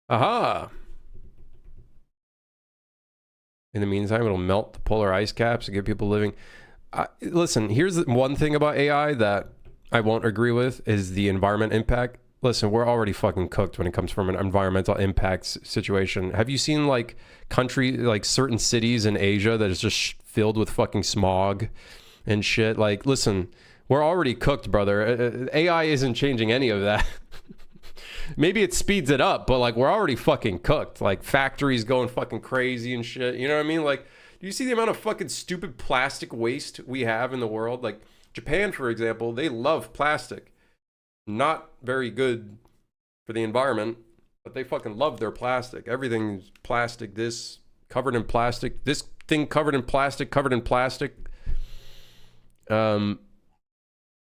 Aha! In the meantime, it'll melt the polar ice caps and get people living. Listen, here's one thing about AI that I won't agree with is the environment impact. Listen, we're already fucking cooked when it comes from an environmental impacts situation. Have you seen like like certain cities in Asia that is just filled with fucking smog and shit? Like, listen, we're already cooked, brother. AI isn't changing any of that. Maybe it speeds it up, but like we're already fucking cooked. Like factories going fucking crazy and shit. You know what I mean? Like, do you see the amount of fucking stupid plastic waste we have in the world? Like Japan, for example, they love plastic. Not very good for the environment, but they fucking love their plastic. Everything's plastic. This covered in plastic. This thing covered in plastic. Covered in plastic.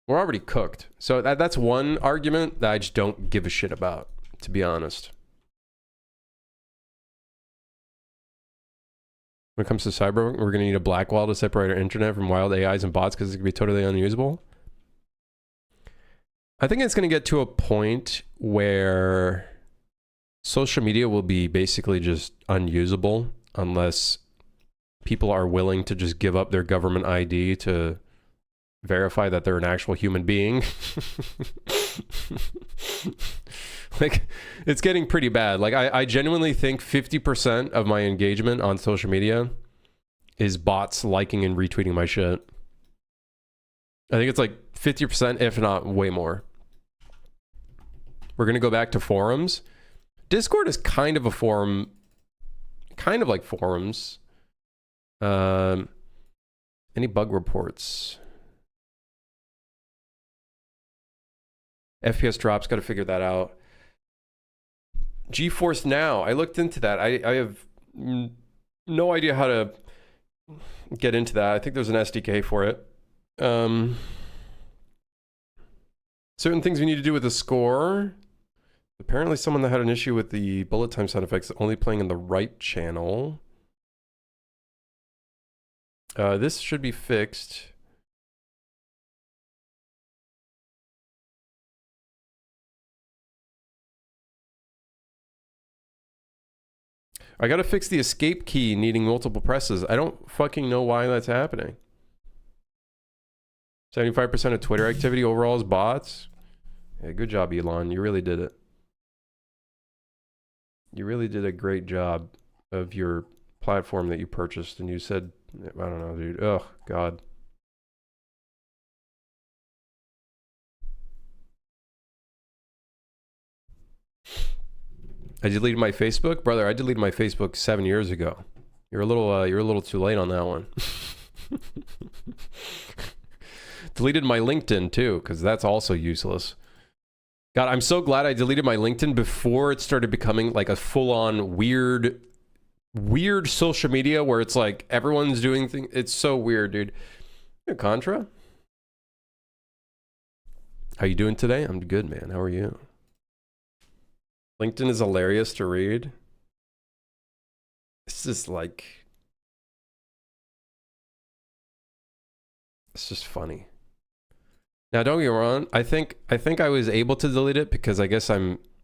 We're already cooked. So that's one argument that I just don't give a shit about, to be honest. When it comes to cyber, we're going to need a black wall to separate our internet from wild AIs and bots because it's going to be totally unusable. I think it's going to get to a point where social media will be basically just unusable unless people are willing to just give up their government ID to verify that they're an actual human being. Like, it's getting pretty bad. Like, I genuinely think 50% of my engagement on social media is bots liking and retweeting my shit. I think it's like 50%, if not way more. We're going to go back to forums. Discord is kind of a forum, kind of like forums. Any bug reports? FPS drops, got to figure that out. GeForce Now, I looked into that. I have no idea how to get into that. I think there's an SDK for it. Certain things we need to do with the score. Apparently someone that had an issue with the bullet time sound effects only playing in the right channel. This should be fixed. I gotta fix the escape key needing multiple presses. I don't fucking know why that's happening. 75% of Twitter activity overall is bots. Yeah, good job, Elon. You really did it. You really did a great job of your platform that you purchased. And you said, I don't know, dude. Oh, God. I deleted my Facebook, brother. I deleted my Facebook 7 years ago. You're a little too late on that one. Deleted my LinkedIn too, because that's also useless. God, I'm so glad I deleted my LinkedIn before it started becoming like a full-on weird social media where it's like everyone's doing things. It's so weird, dude. Hey, Contra, how you doing today? I'm good, man. How are you? LinkedIn is hilarious to read. It's just like, it's just funny. Now, don't get me wrong. I think I was able to delete it because I guess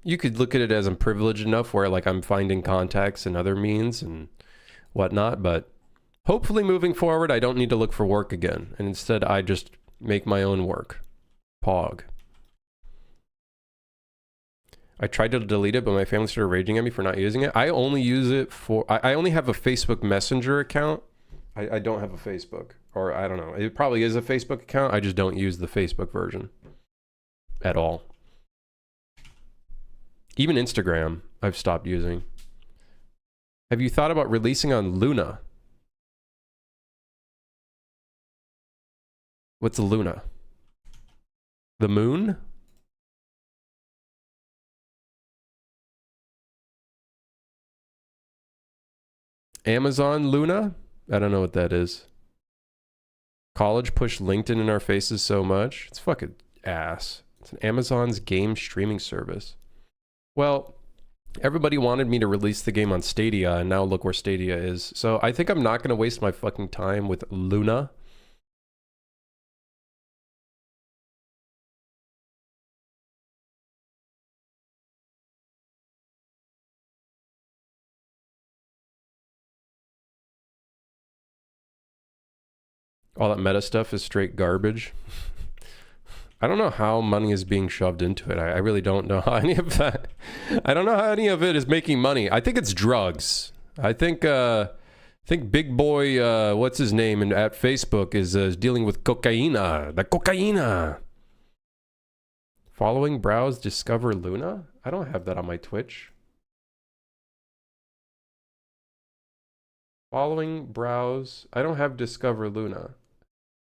you could look at it as I'm privileged enough where like I'm finding contacts and other means and whatnot. But hopefully moving forward, I don't need to look for work again. And instead, I just make my own work. Pog. I tried to delete it, but my family started raging at me for not using it. I only use it for, I only have a Facebook Messenger account. I don't have a Facebook, or I don't know. It probably is a Facebook account. I just don't use the Facebook version at all. Even Instagram, I've stopped using. Have you thought about releasing on Luna? What's Luna? The moon? Amazon Luna? I don't know what that is. College pushed LinkedIn in our faces so much. It's fucking ass. It's an Amazon's game streaming service. Well, everybody wanted me to release the game on Stadia, and now look where Stadia is. So I think I'm not going to waste my fucking time with Luna. All that meta stuff is straight garbage. I don't know how money is being shoved into it. I really don't know how any of that. I don't know how any of it is making money. I think it's drugs. I think big boy, what's his name, at Facebook is dealing with cocaina. The cocaina. Following, browse, discover Luna. I don't have that on my Twitch. Following, browse. I don't have discover Luna.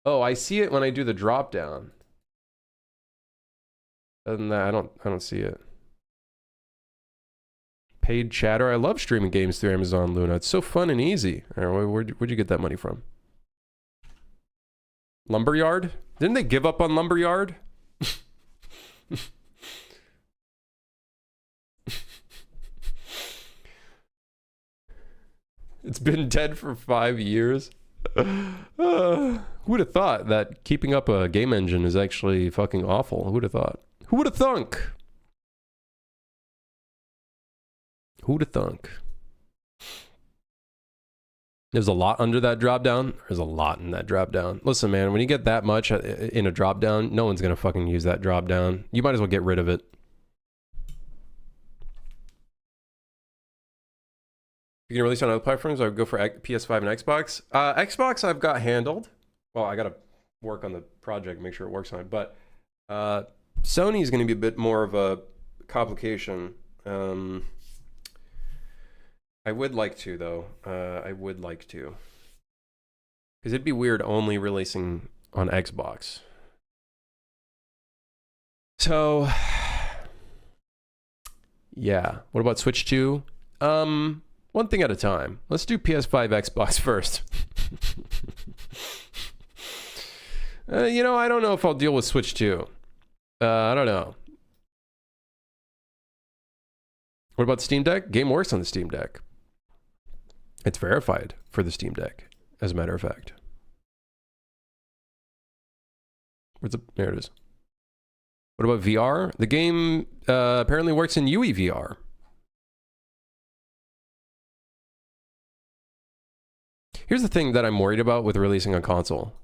Oh, I see it when I do the drop down. Other than that, I don't see it. Paid chatter. I love streaming games through Amazon Luna. It's so fun and easy. Where'd you get that money from? Lumberyard? Didn't they give up on Lumberyard? It's been dead for 5 years. Who would have thought that keeping up a game engine is actually fucking awful? Who would have thought? Who would have thunk? Who would have thunk? There's a lot under that drop down. There's a lot in that drop down. Listen, man, when you get that much in a drop down, no one's gonna fucking use that drop down. You might as well get rid of it. You can release on other platforms. I would go for PS5 and Xbox. Xbox I've got handled. Well, I gotta work on the project, make sure it works on it. But Sony is going to be a bit more of a complication. I would like to, though. I would like to. Because it'd be weird only releasing on Xbox. So, yeah. What about Switch 2? One thing at a time. Let's do PS5, Xbox first. You know, I don't know if I'll deal with Switch 2. I don't know. What about Steam Deck? Game works on the Steam Deck. It's verified for the Steam Deck, as a matter of fact. There it is. What about VR? The game apparently works in UE VR. Here's the thing that I'm worried about with releasing a console.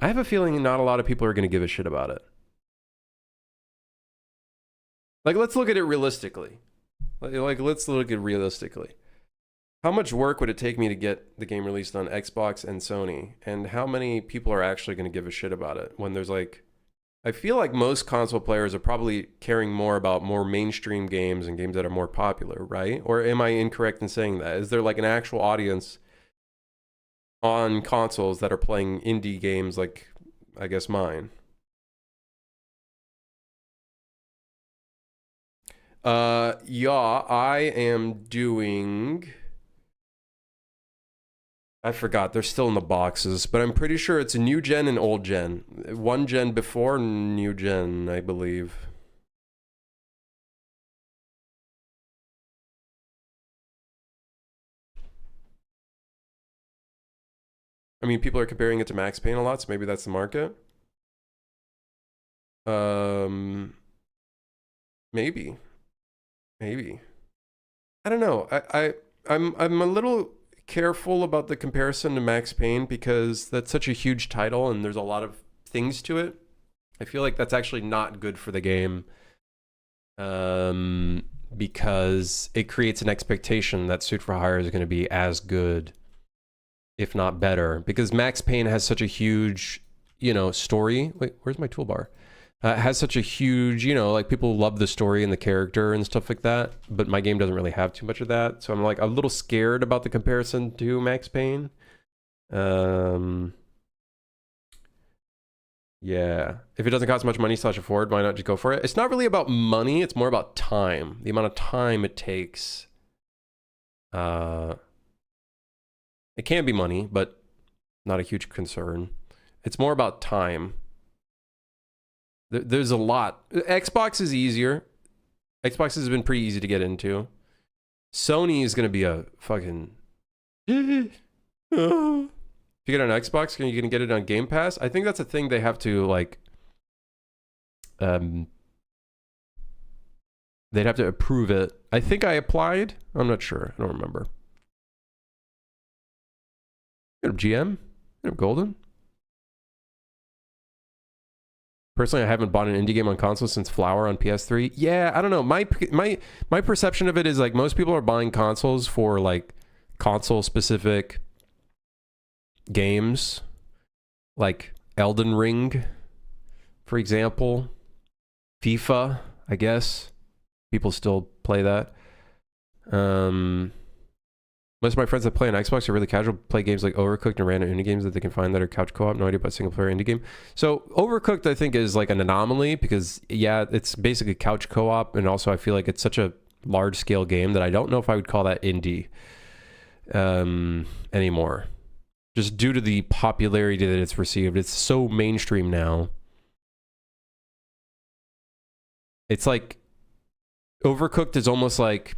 I have a feeling not a lot of people are going to give a shit about it. Like, let's look at it realistically. Let's look at it realistically. How much work would it take me to get the game released on Xbox and Sony? And how many people are actually going to give a shit about it? When there's like... I feel like most console players are probably caring more about more mainstream games and games that are more popular, right? Or am I incorrect in saying that? Is there like an actual audience on consoles that are playing indie games like, I guess, mine? Yeah, I am doing... I forgot, they're still in the boxes, but I'm pretty sure it's new gen and old gen. One gen before new gen, I believe. I mean, people are comparing it to Max Payne a lot, so maybe that's the market. Maybe. Maybe. I don't know. I'm a little careful about the comparison to Max Payne because that's such a huge title and there's a lot of things to it. I feel like that's actually not good for the game because it creates an expectation that Suit for Hire is going to be as good, if not better, because Max Payne has such a huge, you know, story. Wait, where's my toolbar? Has such a huge, you know, like people love the story and the character and stuff like that, but my game doesn't really have too much of that. So I'm like a little scared about the comparison to Max Payne. Yeah. If it doesn't cost much money / afford, why not just go for it? It's not really about money. It's more about time. The amount of time it takes. It can be money, but not a huge concern. It's more about time. There's a lot. Xbox is easier. Xbox has been pretty easy to get into. Sony is going to be a fucking... If you get an Xbox, are you going to get it on Game Pass? I think that's a thing they have to, like... they'd have to approve it. I think I applied. I'm not sure. I don't remember. Get him GM. Get him Golden. Personally, I haven't bought an indie game on console since Flower on PS3. Yeah, I don't know. My perception of it is like most people are buying consoles for like console specific games, like Elden Ring, for example, FIFA. I guess people still play that. Most of my friends that play on Xbox are really casual, play games like Overcooked and random indie games that they can find that are couch co-op. No idea about single player indie game. So Overcooked, I think, is like an anomaly because, yeah, it's basically couch co-op. And also I feel like it's such a large scale game that I don't know if I would call that indie anymore. Just due to the popularity that it's received. It's so mainstream now. It's like Overcooked is almost like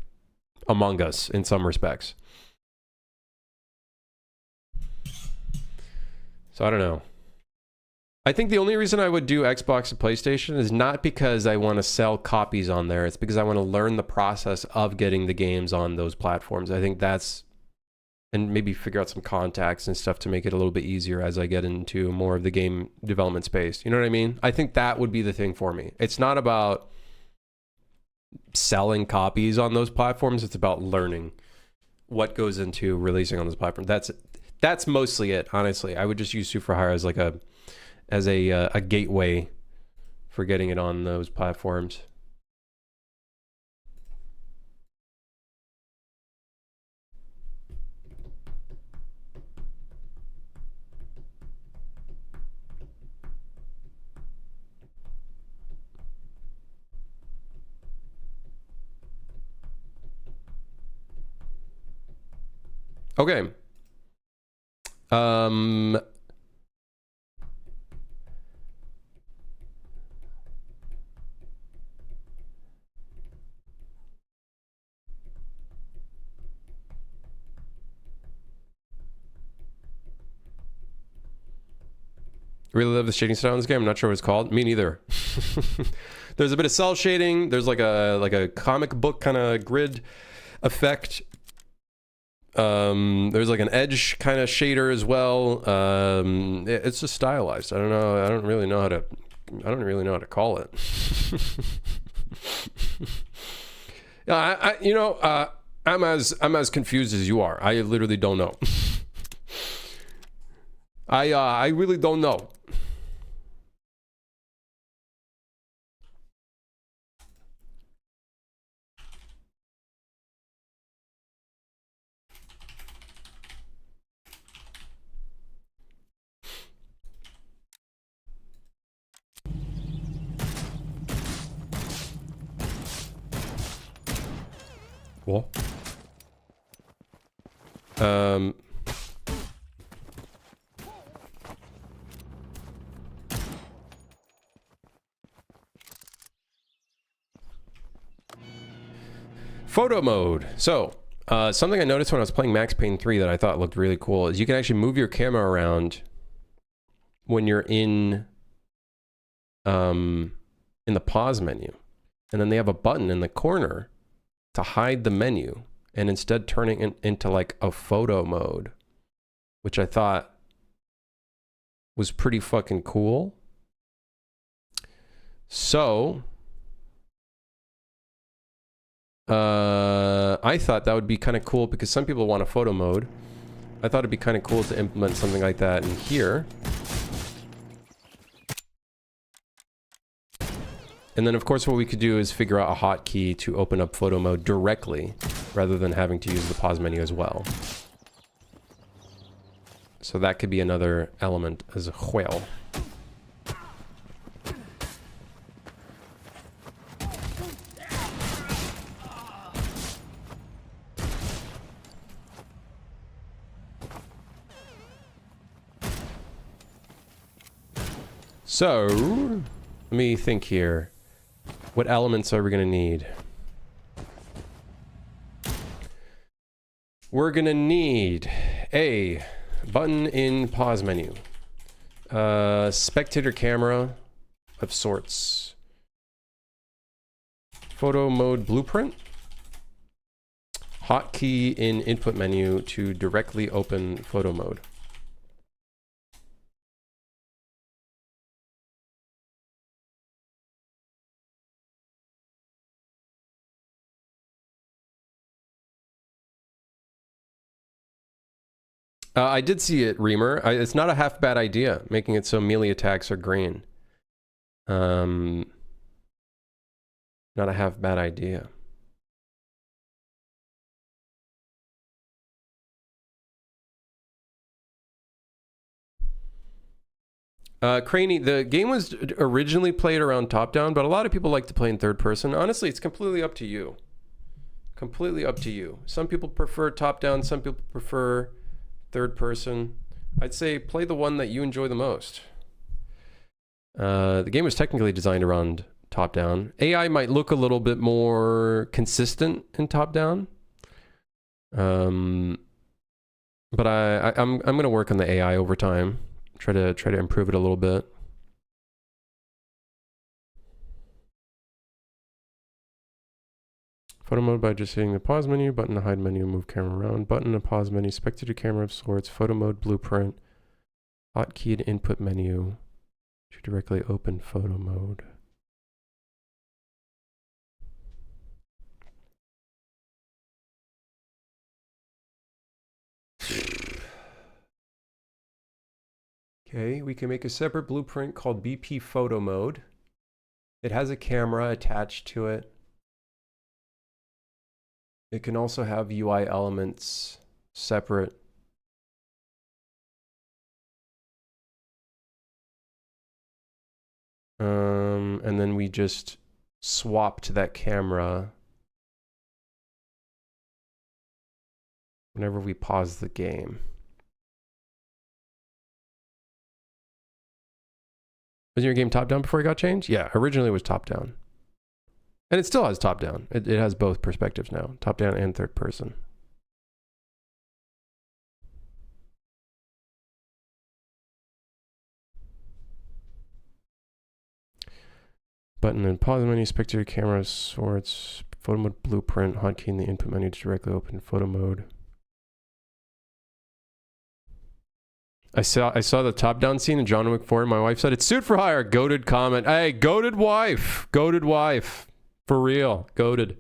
Among Us in some respects. So I don't know. I think the only reason I would do Xbox and PlayStation is not because I want to sell copies on there. It's because I want to learn the process of getting the games on those platforms. I think that's, and maybe figure out some contacts and stuff to make it a little bit easier as I get into more of the game development space. You know what I mean? I think that would be the thing for me. It's not about selling copies on those platforms. It's about learning what goes into releasing on those platforms. That's mostly it, honestly. I would just use Super Hire as like a gateway for getting it on those platforms. Okay. Really love the shading style in this game. I'm not sure what it's called. Me neither. There's a bit of cell shading. There's like a comic book kind of grid effect. There's like an edge kind of shader as well. It's just stylized. I don't know. I don't really know how to call it. Yeah, I'm as confused as you are. I literally don't know. I really don't know. What? Photo mode. So, something I noticed when I was playing Max Payne 3 that I thought looked really cool is you can actually move your camera around when you're in the pause menu. And then they have a button in the corner to hide the menu and instead turning it into like a photo mode, which I thought was pretty fucking cool. So I thought that would be kind of cool because some people want a photo mode. I thought it'd be kind of cool to implement something like that in here. And then of course what we could do is figure out a hotkey to open up photo mode directly rather than having to use the pause menu as well. So that could be another element as well. So, let me think here. What elements are we going to need? We're going to need a button in pause menu. Spectator camera of sorts. Photo mode blueprint. Hotkey in input menu to directly open photo mode. I did see it, Reamer. It's not a half bad idea, making it so melee attacks are green. Not a half bad idea. Craney, the game was originally played around top-down, but a lot of people like to play in third person. Honestly, it's completely up to you. Completely up to you. Some people prefer top-down, some people prefer third person. I'd say play the one that you enjoy the most. The game was technically designed around top-down. AI might look a little bit more consistent in top-down. But I'm going to work on the AI over time. Try to improve it a little bit. Photo mode by just hitting the pause menu, button to hide menu, move camera around, button to pause menu, spectator camera of sorts, photo mode blueprint, hotkeyed input menu to directly open photo mode. Okay, we can make a separate blueprint called BP photo mode. It has a camera attached to it. It can also have UI elements separate. And then we just swap to that camera whenever we pause the game. Was your game top-down before it got changed? Yeah, originally it was top-down. And it still has top-down. It has both perspectives now, top-down and third person. Button and pause menu, spectator camera, sorts, photo mode blueprint, hotkey in the input menu to directly open photo mode. I saw the top-down scene in John Wick 4. My wife said, it's suit for hire. Goated comment. Hey, goated wife. Goated wife. For real. Goated.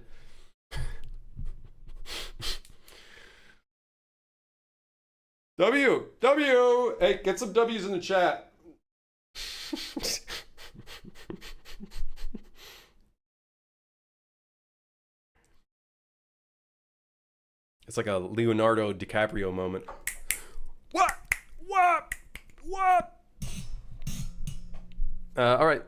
W. Hey, get some W's in the chat. It's like a Leonardo DiCaprio moment. What? All right.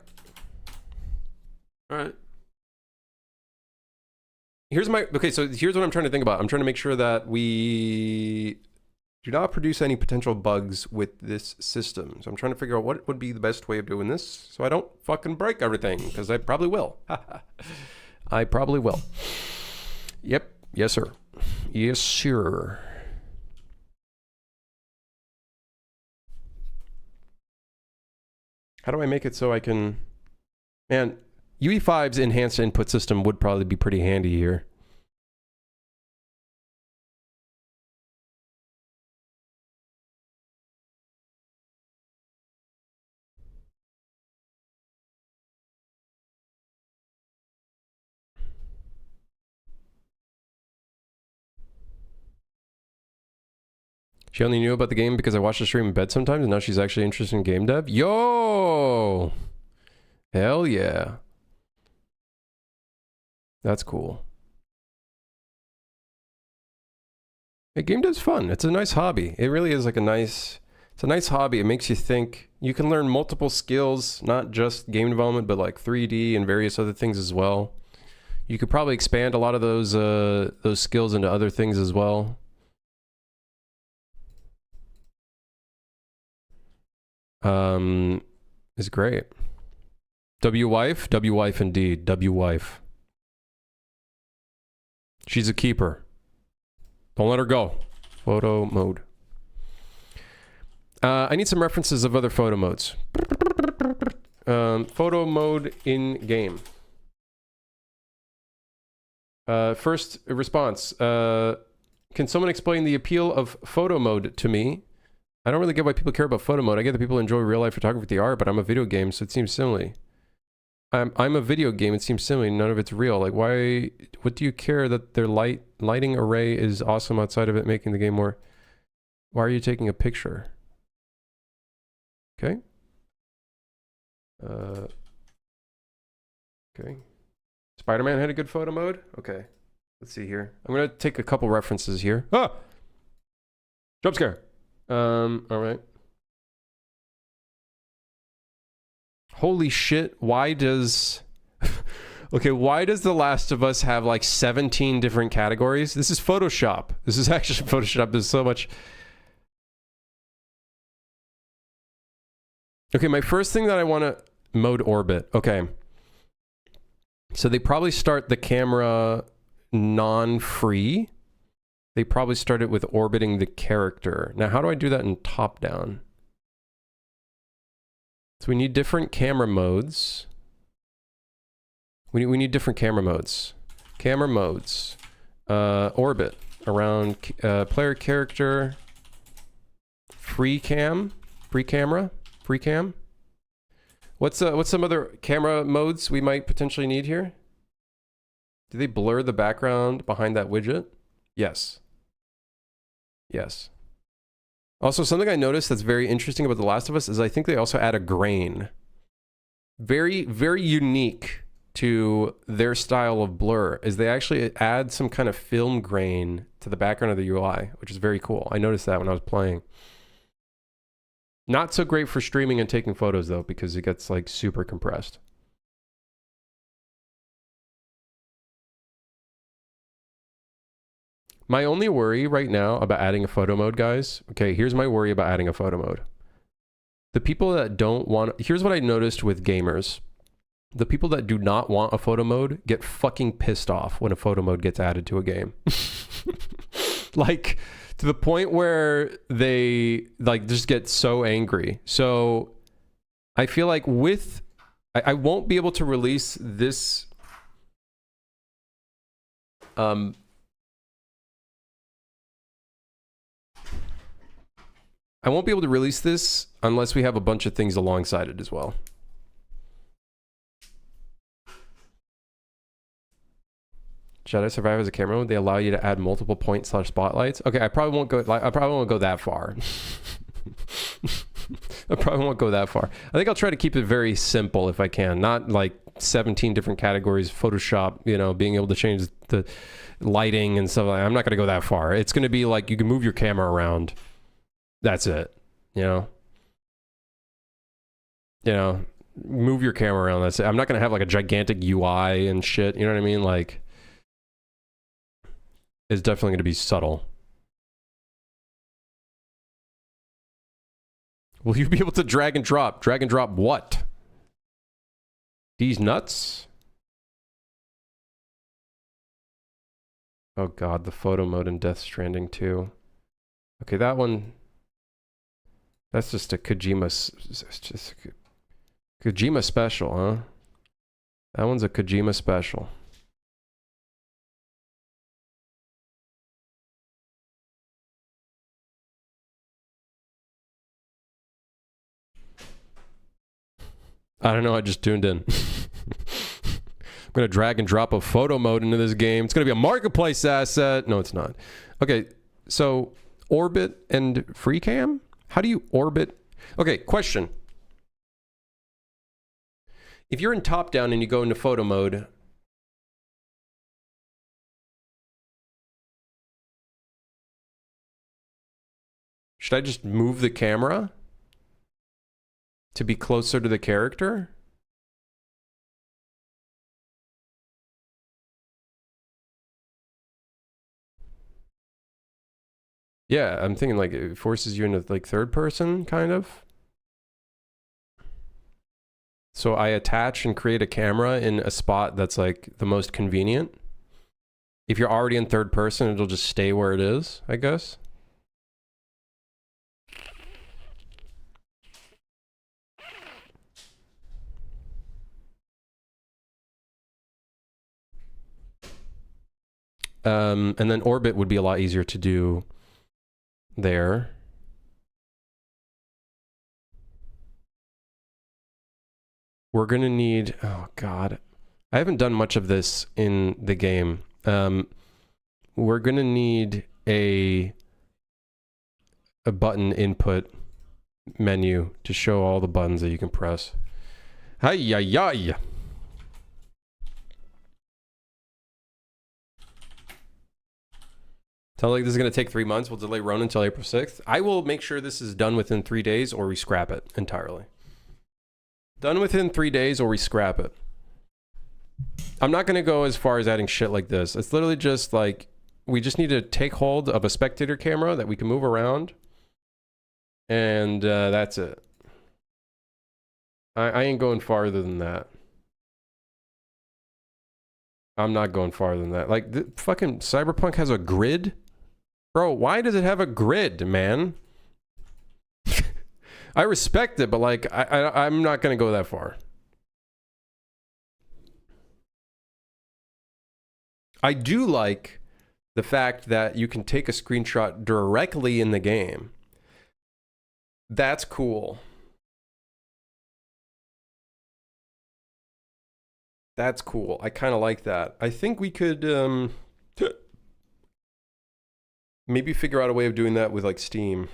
Okay, so here's what I'm trying to think about. I'm trying to make sure that we do not produce any potential bugs with this system. So I'm trying to figure out what would be the best way of doing this so I don't fucking break everything, because I probably will. I probably will. Yep. Yes, sir. Yes, sir. How do I make it so I can... Man, UE5's enhanced input system would probably be pretty handy here. She only knew about the game because I watched the stream in bed sometimes, and now she's actually interested in game dev. Yo! Hell yeah. That's cool. Hey, game dev's fun. It's a nice hobby. It really is like it's a nice hobby. It makes you think. You can learn multiple skills, not just game development, but like 3D and various other things as well. You could probably expand a lot of those skills into other things as well. Is great. W-wife indeed. W-wife. She's a keeper. Don't let her go. Photo mode. I need some references of other photo modes. Photo mode in game. First response. Can someone explain the appeal of photo mode to me? I don't really get why people care about photo mode. I get that people enjoy real life photography with the art, but I'm a video game, so it seems silly. I'm a video game, it seems silly. None of it's real. Like, why? What do you care that their lighting array is awesome outside of it making the game more? Why are you taking a picture? Okay. Okay. Spider-Man had a good photo mode? Okay. Let's see here. I'm going to take a couple references here. Ah! Jump scare. All right. Holy shit. Why does... Okay, why does The Last of Us have like 17 different categories? This is Photoshop. This is actually Photoshop. There's so much... Okay, my first thing that I want to... Mode orbit. Okay. So they probably start the camera non-free. They probably start it with orbiting the character. Now, how do I do that in top-down? So we need different camera modes. We need different camera modes. Camera modes. Orbit. Around player character. Free cam. Free camera. Free cam. What's some other camera modes we might potentially need here? Do they blur the background behind that widget? Yes. Yes. Also, something I noticed that's very interesting about The Last of Us is I think they also add a grain. Very, very unique to their style of blur is they actually add some kind of film grain to the background of the UI, which is very cool. I noticed that when I was playing. Not so great for streaming and taking photos though, because it gets like super compressed. My only worry right now about adding a photo mode, guys. Okay, here's my worry about adding a photo mode. The people that don't want... Here's what I noticed with gamers. The people that do not want a photo mode get fucking pissed off when a photo mode gets added to a game. Like, to the point where they, like, just get so angry. So, I feel like with... I won't be able to release this... I won't be able to release this unless we have a bunch of things alongside it as well. Jedi Survivor as a camera mode, they allow you to add multiple point/spotlights. Okay, I probably won't go that far. I probably won't go that far. I think I'll try to keep it very simple if I can. Not like 17 different categories, Photoshop, you know, being able to change the lighting and stuff like that. I'm not going to go that far. It's going to be like you can move your camera around. That's it. You know? You know, move your camera around. That's it. I'm not going to have like a gigantic UI and shit. You know what I mean? Like, it's definitely going to be subtle. Will you be able to drag and drop? Drag and drop what? These nuts? Oh god, the photo mode in Death Stranding 2. Okay, that one... That's just a Kojima special, huh? That one's a Kojima special. I don't know, I just tuned in. I'm going to drag and drop a photo mode into this game. It's going to be a marketplace asset. No, it's not. Okay, so orbit and free cam? How do you orbit? Okay, question. If you're in top down and you go into photo mode, should I just move the camera to be closer to the character? Yeah, I'm thinking like it forces you into like third person, kind of. So I attach and create a camera in a spot that's like the most convenient. If you're already in third person, it'll just stay where it is, I guess. And then orbit would be a lot easier to do there. We're gonna need, oh god, I haven't done much of this in the game. We're gonna need a a button input menu to show all the buttons that you can press. Hi-yi-yi. Tell like this is going to take 3 months. We'll delay Ronin until April 6th. I will make sure this is done within 3 days or we scrap it entirely. Done within 3 days or we scrap it. I'm not going to go as far as adding shit like this. It's literally just like, we just need to take hold of a spectator camera that we can move around. And that's it. I ain't going farther than that. I'm not going farther than that. Like, the fucking Cyberpunk has a grid? Bro, why does it have a grid, man? I respect it, but like, I'm not going to go that far. I do like the fact that you can take a screenshot directly in the game. That's cool. That's cool. I kind of like that. I think we could maybe figure out a way of doing that with like Steam.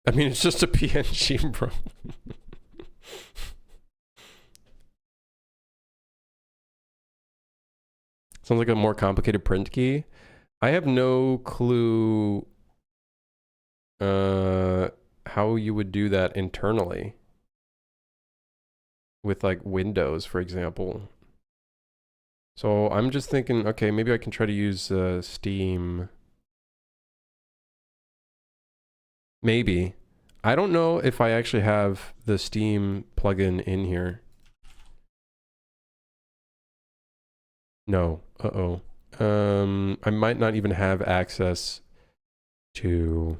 I mean, it's just a PNG, bro. Sounds like a more complicated print key. I have no clue how you would do that internally with like Windows, for example. So I'm just thinking, okay, maybe I can try to use Steam. Maybe. I don't know if I actually have the Steam plugin in here. No. Uh-oh. I might not even have access to...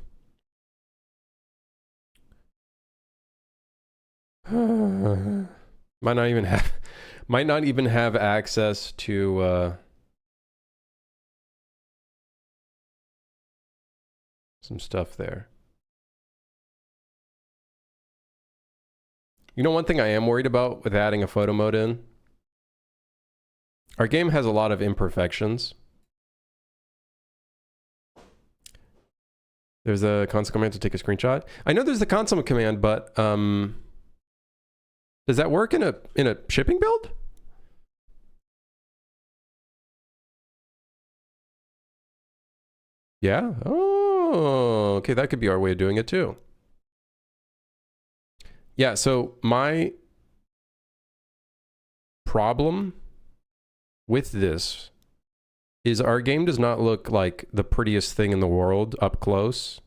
might not even have access to some stuff there. You know, one thing I am worried about with adding a photo mode in? Our game has a lot of imperfections. There's a console command to take a screenshot. I know there's the console command, but does that work in a shipping build? Yeah. Oh, okay. That could be our way of doing it too. Yeah. So my problem with this is our game does not look like the prettiest thing in the world up close.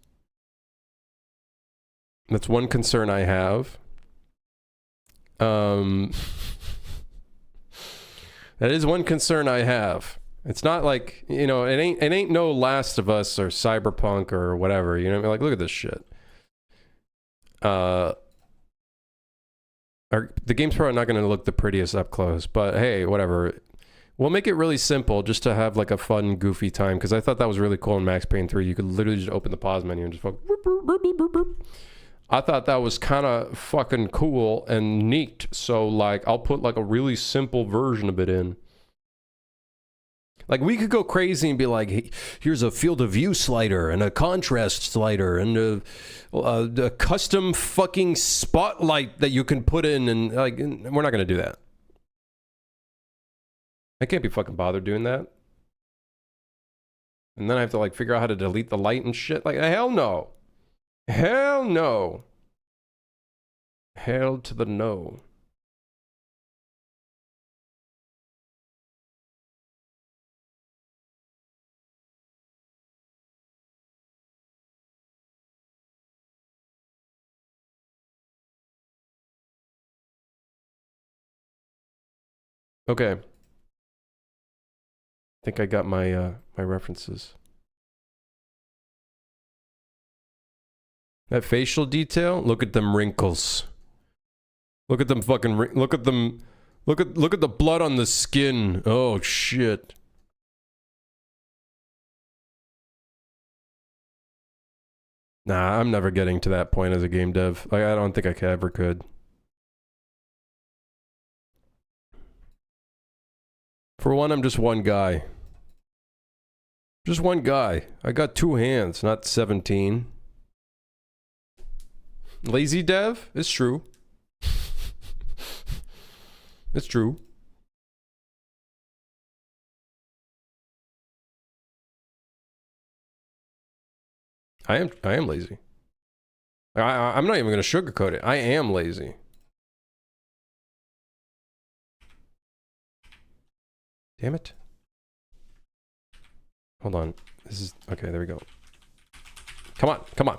That's one concern I have. That is one concern I have. It's not like, you know, it ain't no Last of Us or Cyberpunk or whatever, you know what I mean? Like, look at this shit. The game's probably not going to look the prettiest up close, but hey, whatever. We'll make it really simple just to have like a fun, goofy time, because I thought that was really cool in Max Payne 3. You could literally just open the pause menu and just fuck. I thought that was kind of fucking cool and neat. So like, I'll put like a really simple version of it in. Like, we could go crazy and be like, hey, here's a field of view slider and a contrast slider and a custom fucking spotlight that you can put in, and like, we're not going to do that. I can't be fucking bothered doing that. And then I have to like figure out how to delete the light and shit. Like, hell no. Hell no. Hell to the no. Okay. I think I got my my references. That facial detail, look at them wrinkles. Look at them fucking look at them. Look at the blood on the skin. Oh shit. Nah, I'm never getting to that point as a game dev. Like, I don't think I ever could. For one, I'm just one guy. Just one guy. I got 2 hands, not 17. Lazy dev? It's true. It's true. I am lazy. I'm not even going to sugarcoat it. I am lazy. Damn it. Hold on. This is... Okay, there we go. Come on, come on.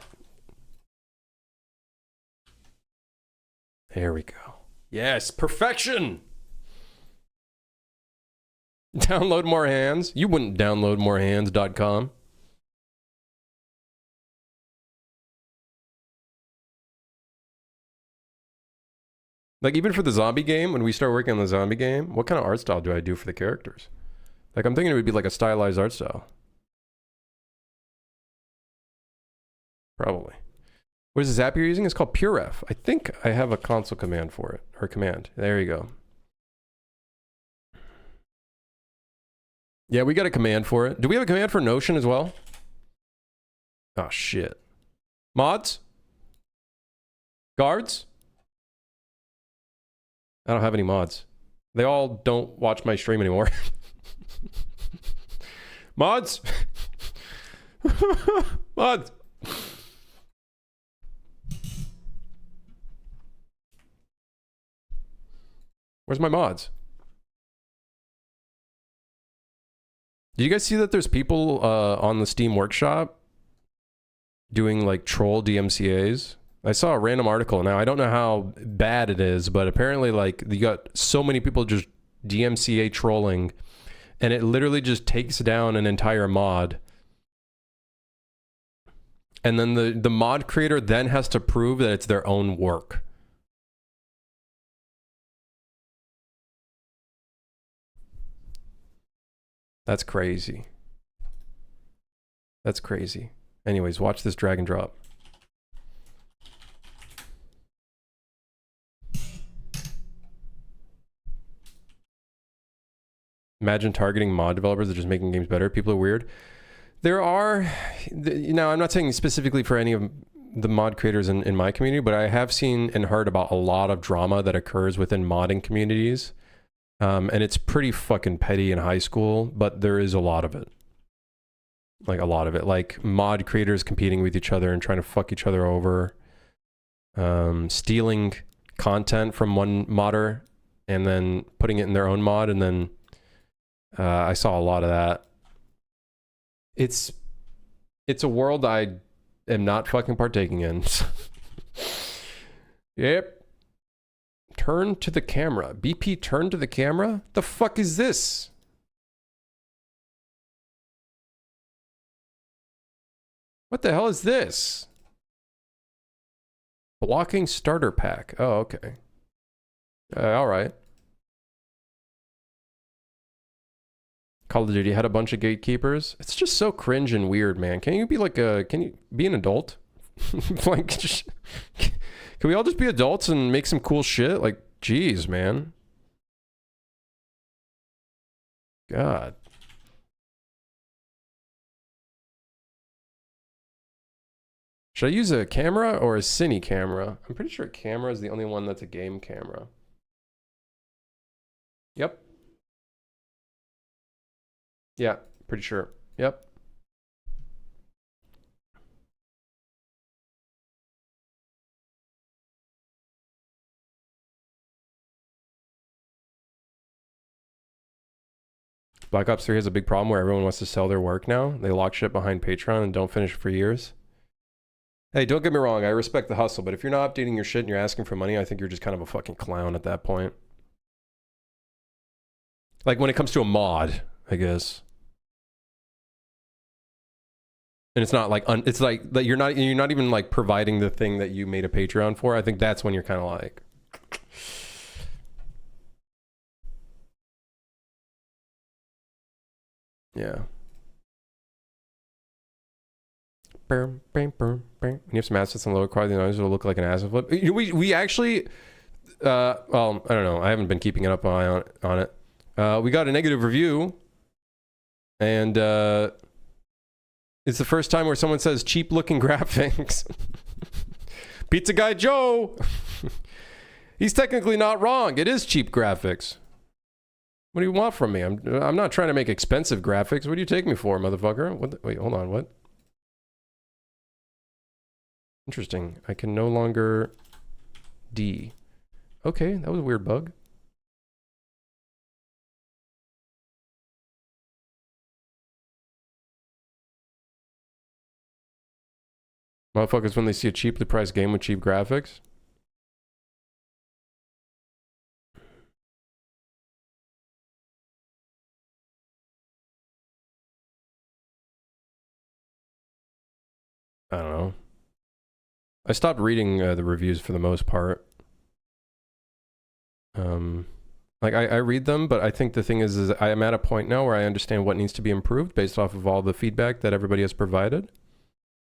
There we go. Yes, perfection! Download more hands. You wouldn't download morehands.com. Like, even for the zombie game, when we start working on the zombie game, what kind of art style do I do for the characters? Like, I'm thinking it would be like a stylized art style. Probably. What is this app you're using? It's called PureRef. I think I have a console command for it. Or command. There you go. Yeah, we got a command for it. Do we have a command for Notion as well? Oh, shit. Mods? Guards? I don't have any mods. They all don't watch my stream anymore. Mods? Mods? Where's my mods? Did you guys see that there's people on the Steam Workshop doing like troll DMCAs? I saw a random article. Now, I don't know how bad it is, but apparently like you got so many people just DMCA trolling, and it literally just takes down an entire mod. And then the mod creator then has to prove that it's their own work. That's crazy. That's crazy. Anyways, watch this drag and drop. Imagine targeting mod developers that are just making games better. People are weird. There are, now I'm not saying specifically for any of the mod creators in my community, but I have seen and heard about a lot of drama that occurs within modding communities. And it's pretty fucking petty in high school, but there is a lot of it. Like a lot of it. Like mod creators competing with each other and trying to fuck each other over. Stealing content from one modder and then putting it in their own mod, and then I saw a lot of that. It's a world I am not fucking partaking in. Yep. Turn to the camera. BP, turn to the camera? The fuck is this? What the hell is this? Blocking starter pack. Oh, okay. All right. Call of Duty had a bunch of gatekeepers. It's just so cringe and weird, man. Can you be like can you be an adult? Like, can we all just be adults and make some cool shit? Like, geez, man. God. Should I use a camera or a cine camera? I'm pretty sure a camera is the only one that's a game camera. Yep. Yeah, pretty sure. Yep. Black Ops 3 has a big problem where everyone wants to sell their work now. They lock shit behind Patreon and don't finish for years. Hey, don't get me wrong. I respect the hustle, but if you're not updating your shit and you're asking for money, I think you're just kind of a fucking clown at that point. Like when it comes to a mod, I guess. And it's not like it's like that you're not even like providing the thing that you made a Patreon for. I think that's when you're kind of like, yeah. When you have some assets on lower quality noise, it'll look like an asset flip. We actually, well, I don't know. I haven't been keeping it up on it. We got a negative review, and it's the first time where someone says cheap looking graphics. Pizza Guy Joe. He's technically not wrong. It is cheap graphics. What do you want from me? I'm not trying to make expensive graphics. What do you take me for, motherfucker? Wait, hold on. What? Interesting. I can no longer D. Okay, that was a weird bug. Motherfuckers, when they see a cheaply priced game with cheap graphics. I don't know. I stopped reading the reviews for the most part. Like I read them, but I think the thing is I am at a point now where I understand what needs to be improved based off of all the feedback that everybody has provided.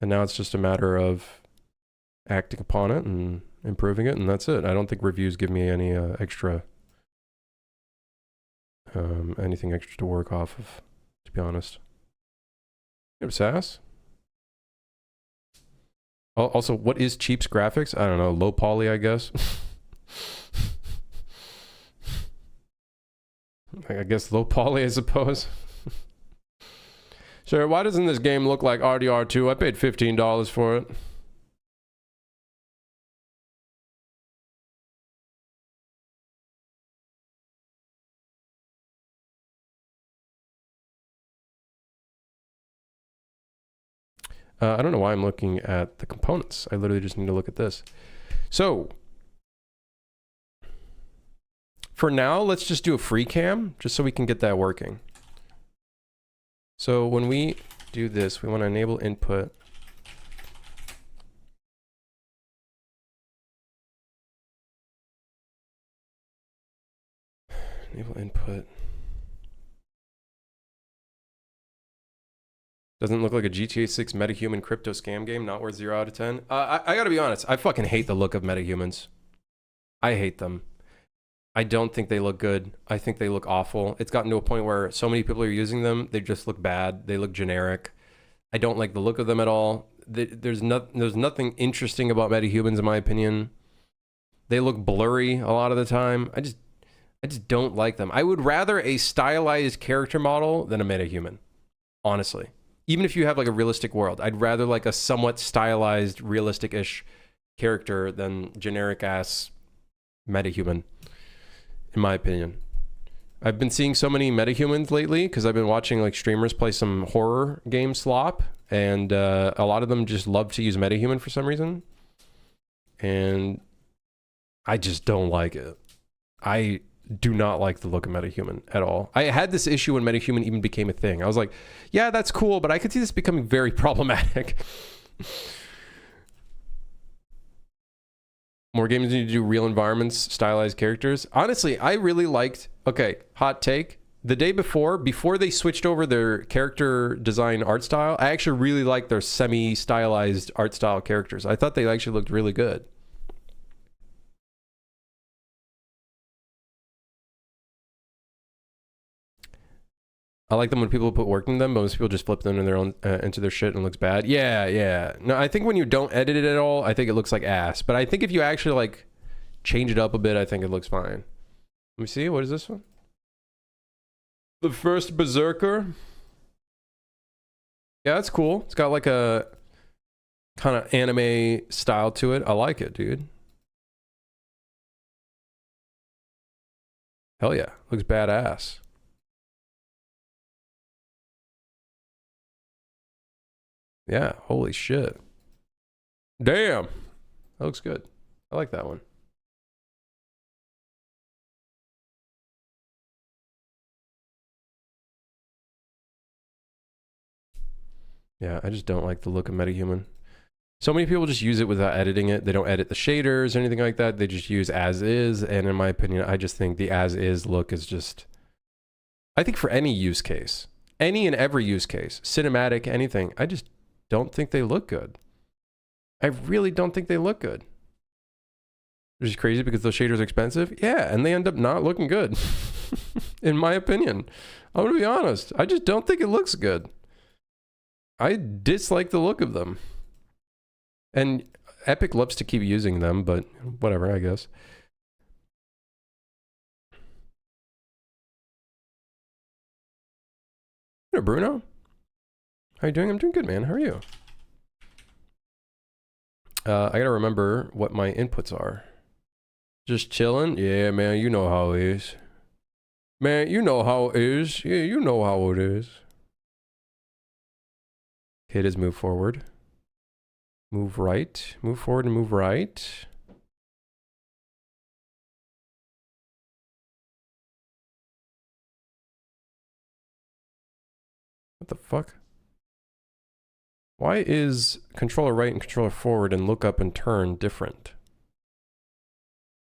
And now it's just a matter of acting upon it and improving it, and that's it. I don't think reviews give me any extra, anything extra to work off of, to be honest. Yep, Sass. Also, what is cheap's graphics? I don't know, low poly, I guess. I guess low poly, I suppose. Sure, why doesn't this game look like RDR2? I paid $15 for it. I don't know why I'm looking at the components. I literally just need to look at this. So, for now, let's just do a free cam, just so we can get that working. So when we do this, we want to enable input. Enable input. Doesn't look like a GTA 6 MetaHuman crypto scam game. Not worth 0 out of 10. I gotta be honest. I fucking hate the look of MetaHumans. I hate them. I don't think they look good. I think they look awful. It's gotten to a point where so many people are using them. They just look bad. They look generic. I don't like the look of them at all. There's nothing interesting about MetaHumans in my opinion. They look blurry a lot of the time. I just don't like them. I would rather a stylized character model than a MetaHuman. Honestly. Even if you have like a realistic world, I'd rather like a somewhat stylized, realistic-ish character than generic-ass MetaHuman, in my opinion. I've been seeing so many MetaHumans lately because I've been watching like streamers play some horror game slop, and a lot of them just love to use MetaHuman for some reason. And I just don't like it. I do not like the look of MetaHuman at all. I had this issue when MetaHuman even became a thing. I was like, yeah, that's cool, but I could see this becoming very problematic. More games need to do real environments, stylized characters. Honestly, I really liked, okay, hot take. The day before they switched over their character design art style, I actually really liked their semi-stylized art style characters. I thought they actually looked really good. I like them when people put work in them, but most people just flip them in their own into their shit and it looks bad. Yeah. No, I think when you don't edit it at all, I think it looks like ass. But I think if you actually like change it up a bit, I think it looks fine. Let me see. What is this one? The First Berserker. Yeah, that's cool. It's got like a kind of anime style to it. I like it, dude. Hell yeah. Looks badass. Yeah, holy shit. Damn. That looks good. I like that one. Yeah, I just don't like the look of MetaHuman. So many people just use it without editing it. They don't edit the shaders or anything like that. They just use as is. And in my opinion, I just think the as is look is just... I think for any use case, any and every use case, cinematic, anything, I just don't think they look good. I really don't think they look good. Which is crazy because those shaders are expensive. Yeah, and they end up not looking good. In my opinion. I'm gonna be honest. I just don't think it looks good. I dislike the look of them. And Epic loves to keep using them, but whatever, I guess. Hey, Bruno. How you doing? I'm doing good, man. How are you? I gotta remember what my inputs are. Just chilling? Yeah, man, you know how it is. Man, you know how it is. Yeah, you know how it is. Hit is move forward. Move right. Move forward and move right. What the fuck? Why is controller right and controller forward and look up and turn different?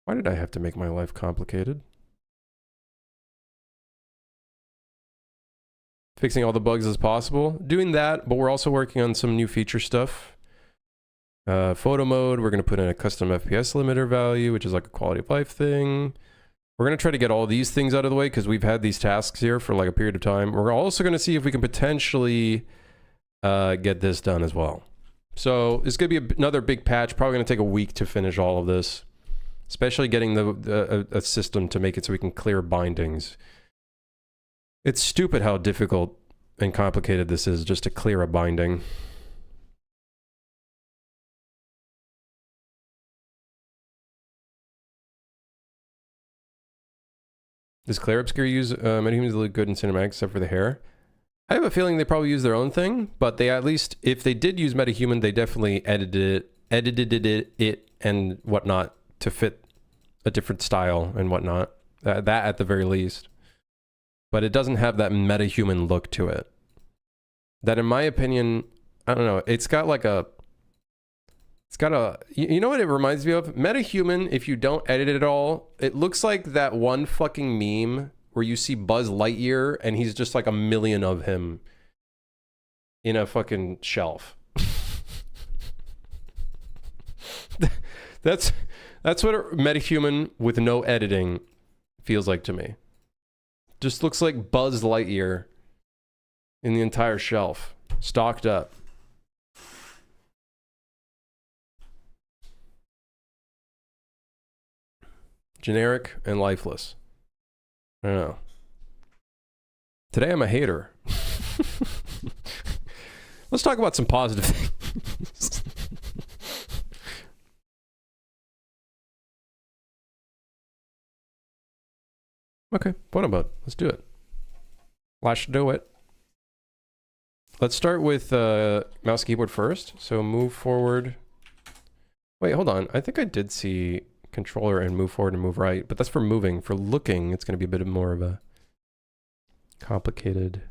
Why did I have to make my life complicated? Fixing all the bugs as possible. Doing that, but we're also working on some new feature stuff. Photo mode, we're going to put in a custom FPS limiter value, which is like a quality of life thing. We're going to try to get all these things out of the way because we've had these tasks here for like a period of time. We're also going to see if we can potentially get this done as well. So it's going to be another big patch. Probably going to take a week to finish all of this. Especially getting a system to make it so we can clear bindings. It's stupid how difficult and complicated this is just to clear a binding. Does Claire Obscure use metahumans that look good in cinematic except for the hair? I have a feeling they probably use their own thing, but they at least, if they did use metahuman, they definitely edited it and whatnot to fit a different style and whatnot. That at the very least. But it doesn't have that metahuman look to it. That in my opinion, I don't know, it's got like a... It's got a... You know what it reminds me of? Metahuman, if you don't edit it at all, it looks like that one fucking meme where you see Buzz Lightyear and he's just like a million of him in a fucking shelf. That's what a metahuman with no editing feels like to me. Just looks like Buzz Lightyear in the entire shelf, stocked up. Generic and lifeless. I don't know. Today I'm a hater. Let's talk about some positive things. Okay, what about? Let's do it. Let's do it. Let's start with mouse and keyboard first. So move forward. Wait, hold on. I think I did see controller and move forward and move right, but that's for moving. For looking, it's going to be a bit more of a complicated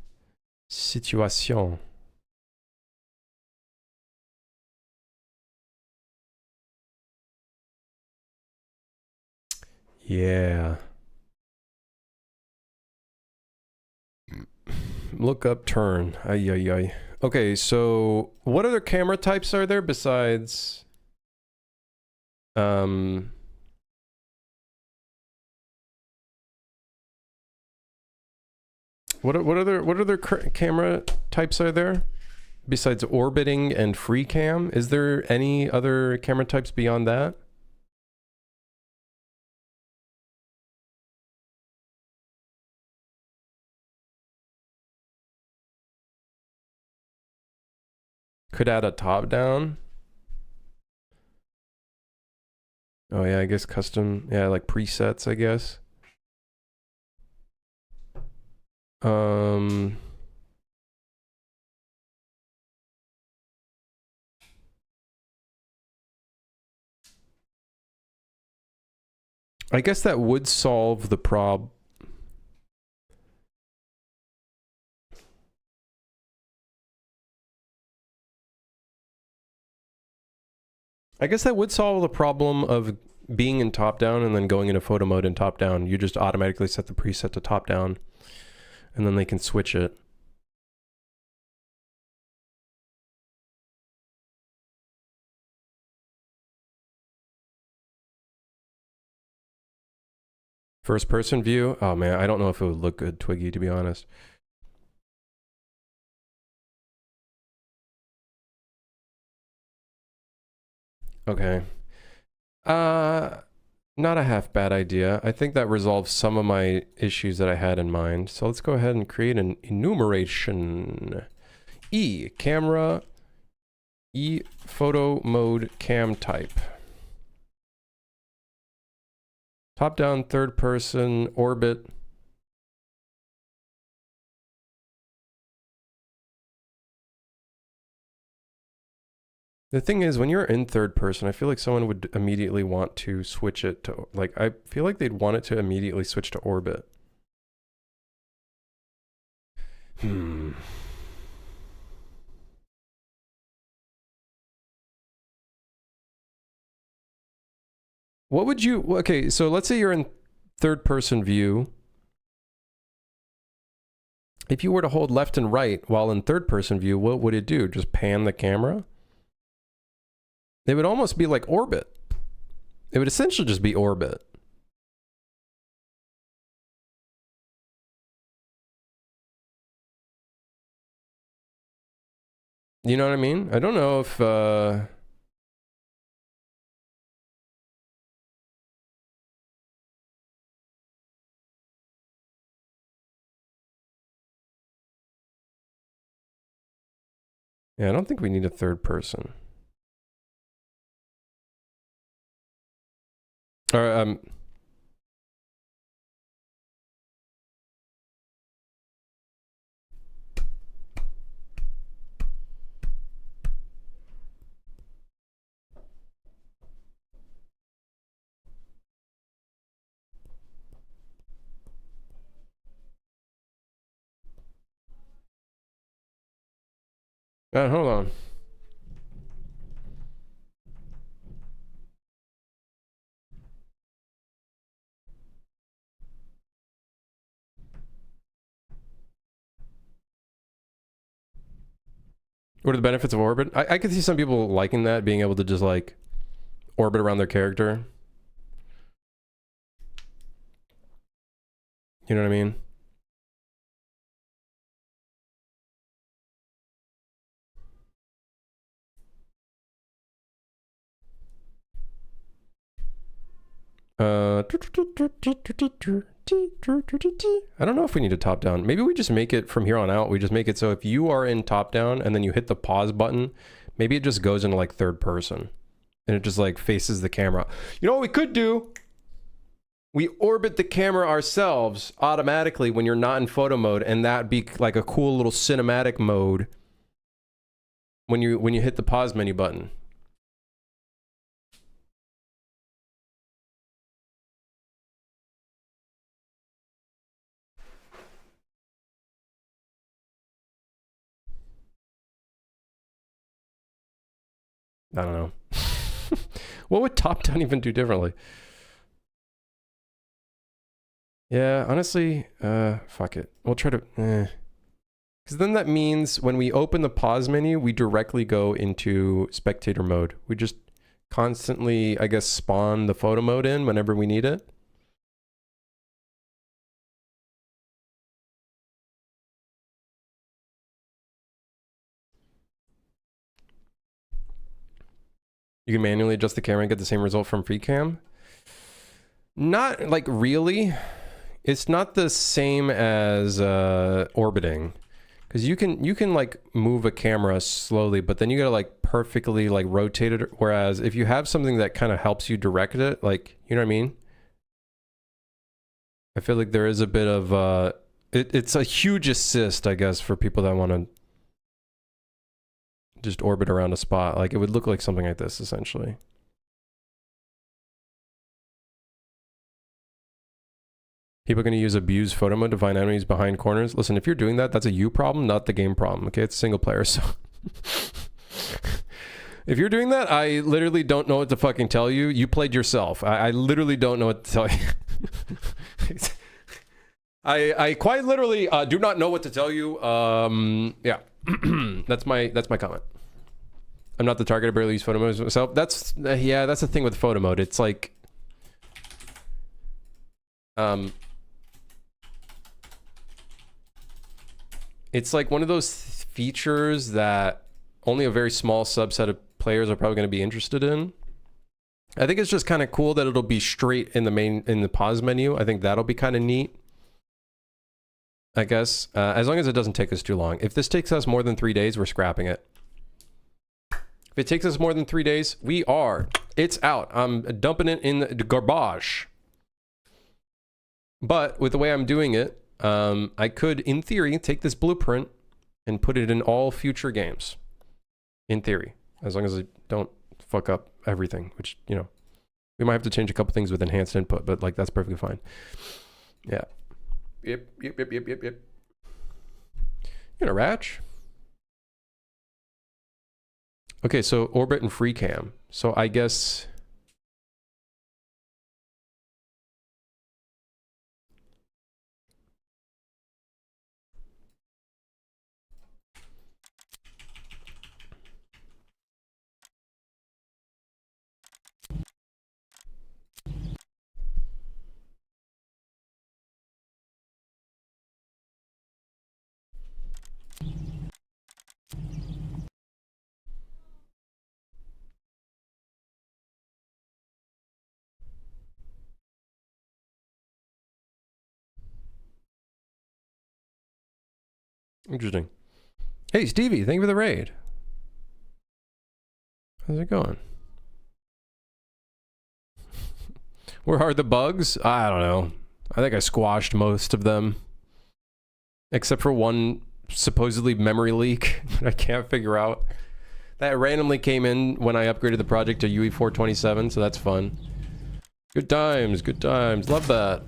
situation. Yeah. Look up, turn. Ay, ay, ay. Okay, so what other camera types are there besides... What other camera types are there besides orbiting and free cam? Is there any other camera types beyond that? Could add a top down. Oh yeah, I guess custom, yeah, like presets, I guess. I guess that would solve the problem. I guess that would solve the problem of being in top down and then going into photo mode in top down. You just automatically set the preset to top down and then they can switch it. First person view? Oh man, I don't know if it would look good, Twiggy, to be honest. Okay. Not a half bad idea. I think that resolves some of my issues that I had in mind. So let's go ahead and create an enumeration. E, camera, E, photo mode, cam type. Top down, third person, orbit. The thing is, when you're in third person, I feel like someone would immediately want to switch it to, like, I feel like they'd want it to immediately switch to orbit. What would you, okay, so let's say you're in third person view. If you were to hold left and right while in third person view, what would it do? Just pan the camera? They would almost be like orbit. It would essentially just be orbit. You know what I mean? I don't know if yeah, I don't think we need a third person. Or hold on. What are the benefits of orbit? I could see some people liking that, being able to just like orbit around their character. You know what I mean? I don't know if we need a top down. Maybe we just make it from here on out. We just make it so if you are in top down and then you hit the pause button, maybe it just goes into like third person and it just like faces the camera. You know what we could do? We orbit the camera ourselves automatically when you're not in photo mode, and that'd be like a cool little cinematic mode when you hit the pause menu button. I don't know. What would top down even do differently? Yeah, honestly, fuck it. We'll try to, because then that means when we open the pause menu, we directly go into spectator mode. We just constantly, I guess, spawn the photo mode in whenever we need it. You can manually adjust the camera and get the same result from free cam. Not like really. It's not the same as orbiting, because you can like move a camera slowly, but then you gotta like perfectly like rotate it. Whereas if you have something that kind of helps you direct it, like, you know what I mean? I feel like there is a bit of it's a huge assist, I guess, for people that want to just orbit around a spot. Like it would look like something like this essentially. People are going to use abuse photo mode to find enemies behind corners. Listen, if you're doing that, that's a you problem, not the game problem. Okay, it's single player, so if you're doing that, I literally don't know what to fucking tell you. You played yourself. I literally don't know what to tell you. I quite literally do not know what to tell you. Yeah, that's my comment. I'm not the target. I barely use photo mode myself. That's yeah, that's the thing with photo mode. It's like It's like one of those features that only a very small subset of players are probably going to be interested in. I think it's just kind of cool that it'll be straight in the pause menu. I think that'll be kind of neat, I guess, as long as it doesn't take us too long. If this takes us more than 3 days, we're scrapping it. If it takes us more than 3 days, it's out. I'm dumping it in the garbage. But with the way I'm doing it, I could, in theory, take this blueprint and put it in all future games. In theory, as long as I don't fuck up everything, which, you know, we might have to change a couple things with enhanced input, but like that's perfectly fine. Yeah. Yep. You gonna ratch? Okay, so orbit and free cam. So I guess interesting. Hey, Stevie, thank you for the raid. How's it going? Where are the bugs? I don't know. I think I squashed most of them. Except for one supposedly memory leak that I can't figure out. That randomly came in when I upgraded the project to UE427, so that's fun. Good times, good times. Love that.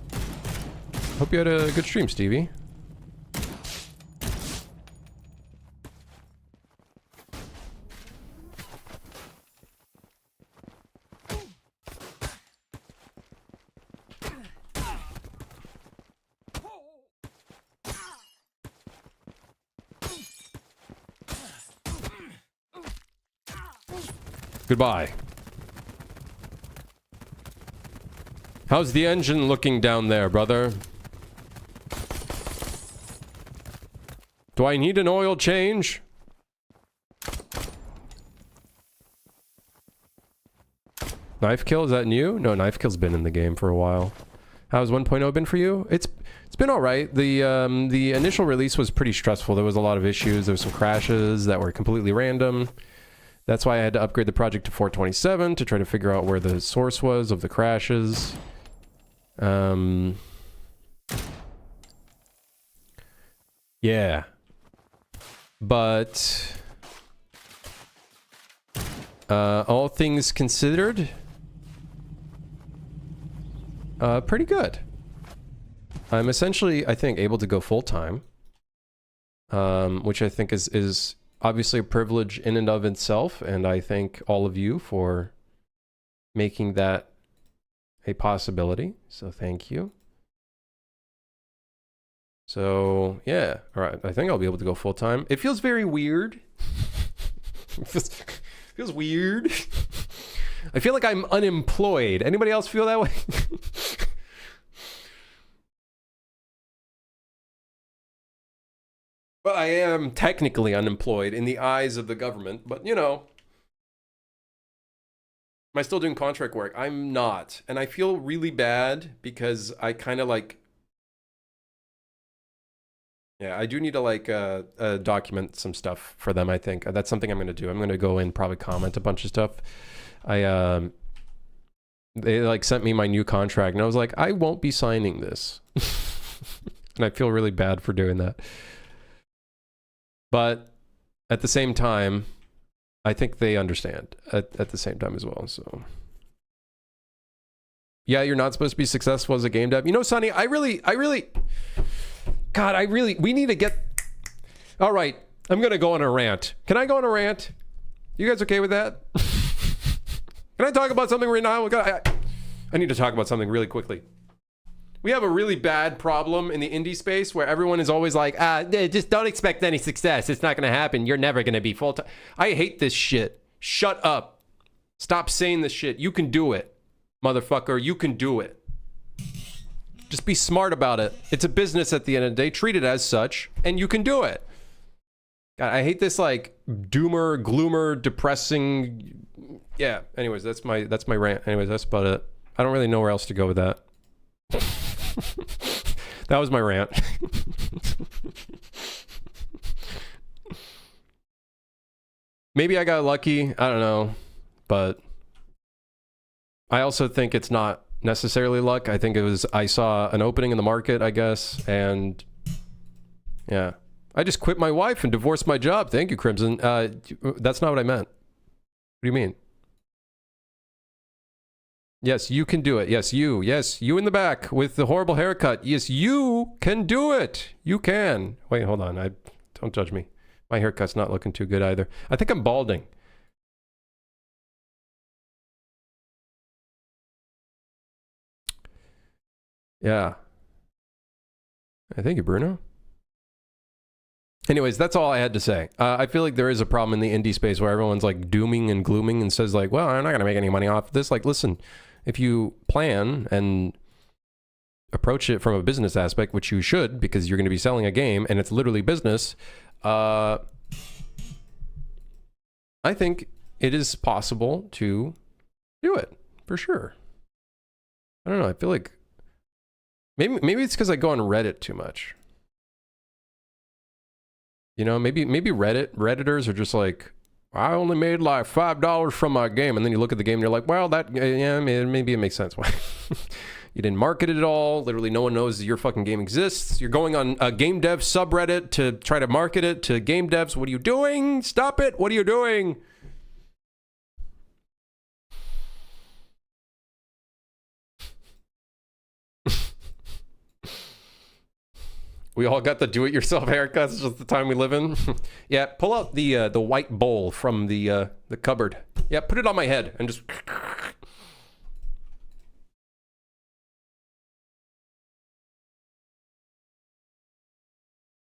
Hope you had a good stream, Stevie. Goodbye. How's the engine looking down there, brother? Do I need an oil change? Knife Kill, is that new? No, Knife Kill's been in the game for a while. How's 1.0 been for you? It's been all right. The initial release was pretty stressful. There was a lot of issues. There was some crashes that were completely random. That's why I had to upgrade the project to 427 to try to figure out where the source was of the crashes. Yeah. But all things considered, pretty good. I'm essentially, I think, able to go full-time, which I think is obviously a privilege in and of itself, and I thank all of you for making that a possibility, so thank you. So, yeah, all right, I think I'll be able to go full-time. It feels very weird. It feels weird. I feel like I'm unemployed. Anybody else feel that way? Well, I am technically unemployed in the eyes of the government, but you know. Am I still doing contract work? I'm not. And I feel really bad because I kind of like... Yeah, I do need to like document some stuff for them, I think. That's something I'm going to do. I'm going to go in, probably comment a bunch of stuff. They like sent me my new contract and I was like, I won't be signing this. And I feel really bad for doing that. But at the same time, I think they understand at the same time as well, so. Yeah, you're not supposed to be successful as a game dev. You know, Sonny, God, we need to get... All right, I'm going to go on a rant. Can I go on a rant? You guys okay with that? Can I talk about something right now? I need to talk about something really quickly. We have a really bad problem in the indie space where everyone is always like, just don't expect any success. It's not going to happen. You're never going to be full-time. I hate this shit. Shut up. Stop saying this shit. You can do it, motherfucker. You can do it. Just be smart about it. It's a business at the end of the day. Treat it as such, and you can do it. God, I hate this like doomer, gloomer, depressing. Yeah. Anyways, that's my rant. Anyways, that's about it. I don't really know where else to go with that. That was my rant. Maybe I got lucky. I don't know, but I also think it's not necessarily luck. I think it was I saw an opening in the market, I guess, and yeah. I just quit my wife and divorced my job. Thank you, Crimson. That's not what I meant. What do you mean? Yes, you can do it. Yes, you. Yes, you in the back with the horrible haircut. Yes, you can do it. You can. Wait, hold on. Don't judge me. My haircut's not looking too good either. I think I'm balding. Yeah. Thank you, Bruno. Anyways, that's all I had to say. I feel like there is a problem in the indie space where everyone's like dooming and glooming and says like, well, I'm not going to make any money off this. Like, listen, if you plan and approach it from a business aspect, which you should, because you're going to be selling a game and it's literally business, I think it is possible to do it for sure. I don't know. I feel like maybe it's because I go on Reddit too much. You know, maybe Redditors are just like, I only made like $5 from my game. And then you look at the game and you're like, well, that, yeah, maybe it makes sense. Why? You didn't market it at all. Literally no one knows your fucking game exists. You're going on a game dev subreddit to try to market it to game devs. What are you doing? Stop it. What are you doing? We all got the do-it-yourself haircuts. It's just the time we live in. Yeah, pull out the white bowl from the cupboard. Yeah, put it on my head and just.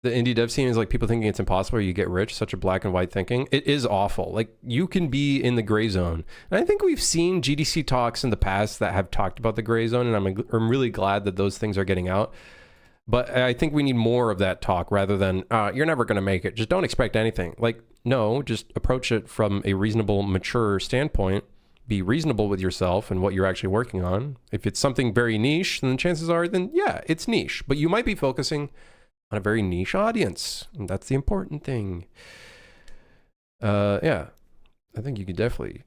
The indie dev scene is like people thinking it's impossible or you get rich. Such a black and white thinking. It is awful. Like you can be in the gray zone. And I think we've seen GDC talks in the past that have talked about the gray zone, and I'm really glad that those things are getting out. But I think we need more of that talk rather than, you're never going to make it. Just don't expect anything. Like, no, just approach it from a reasonable, mature standpoint. Be reasonable with yourself and what you're actually working on. If it's something very niche, then chances are, then yeah, it's niche. But you might be focusing on a very niche audience. And that's the important thing. Yeah, I think you could definitely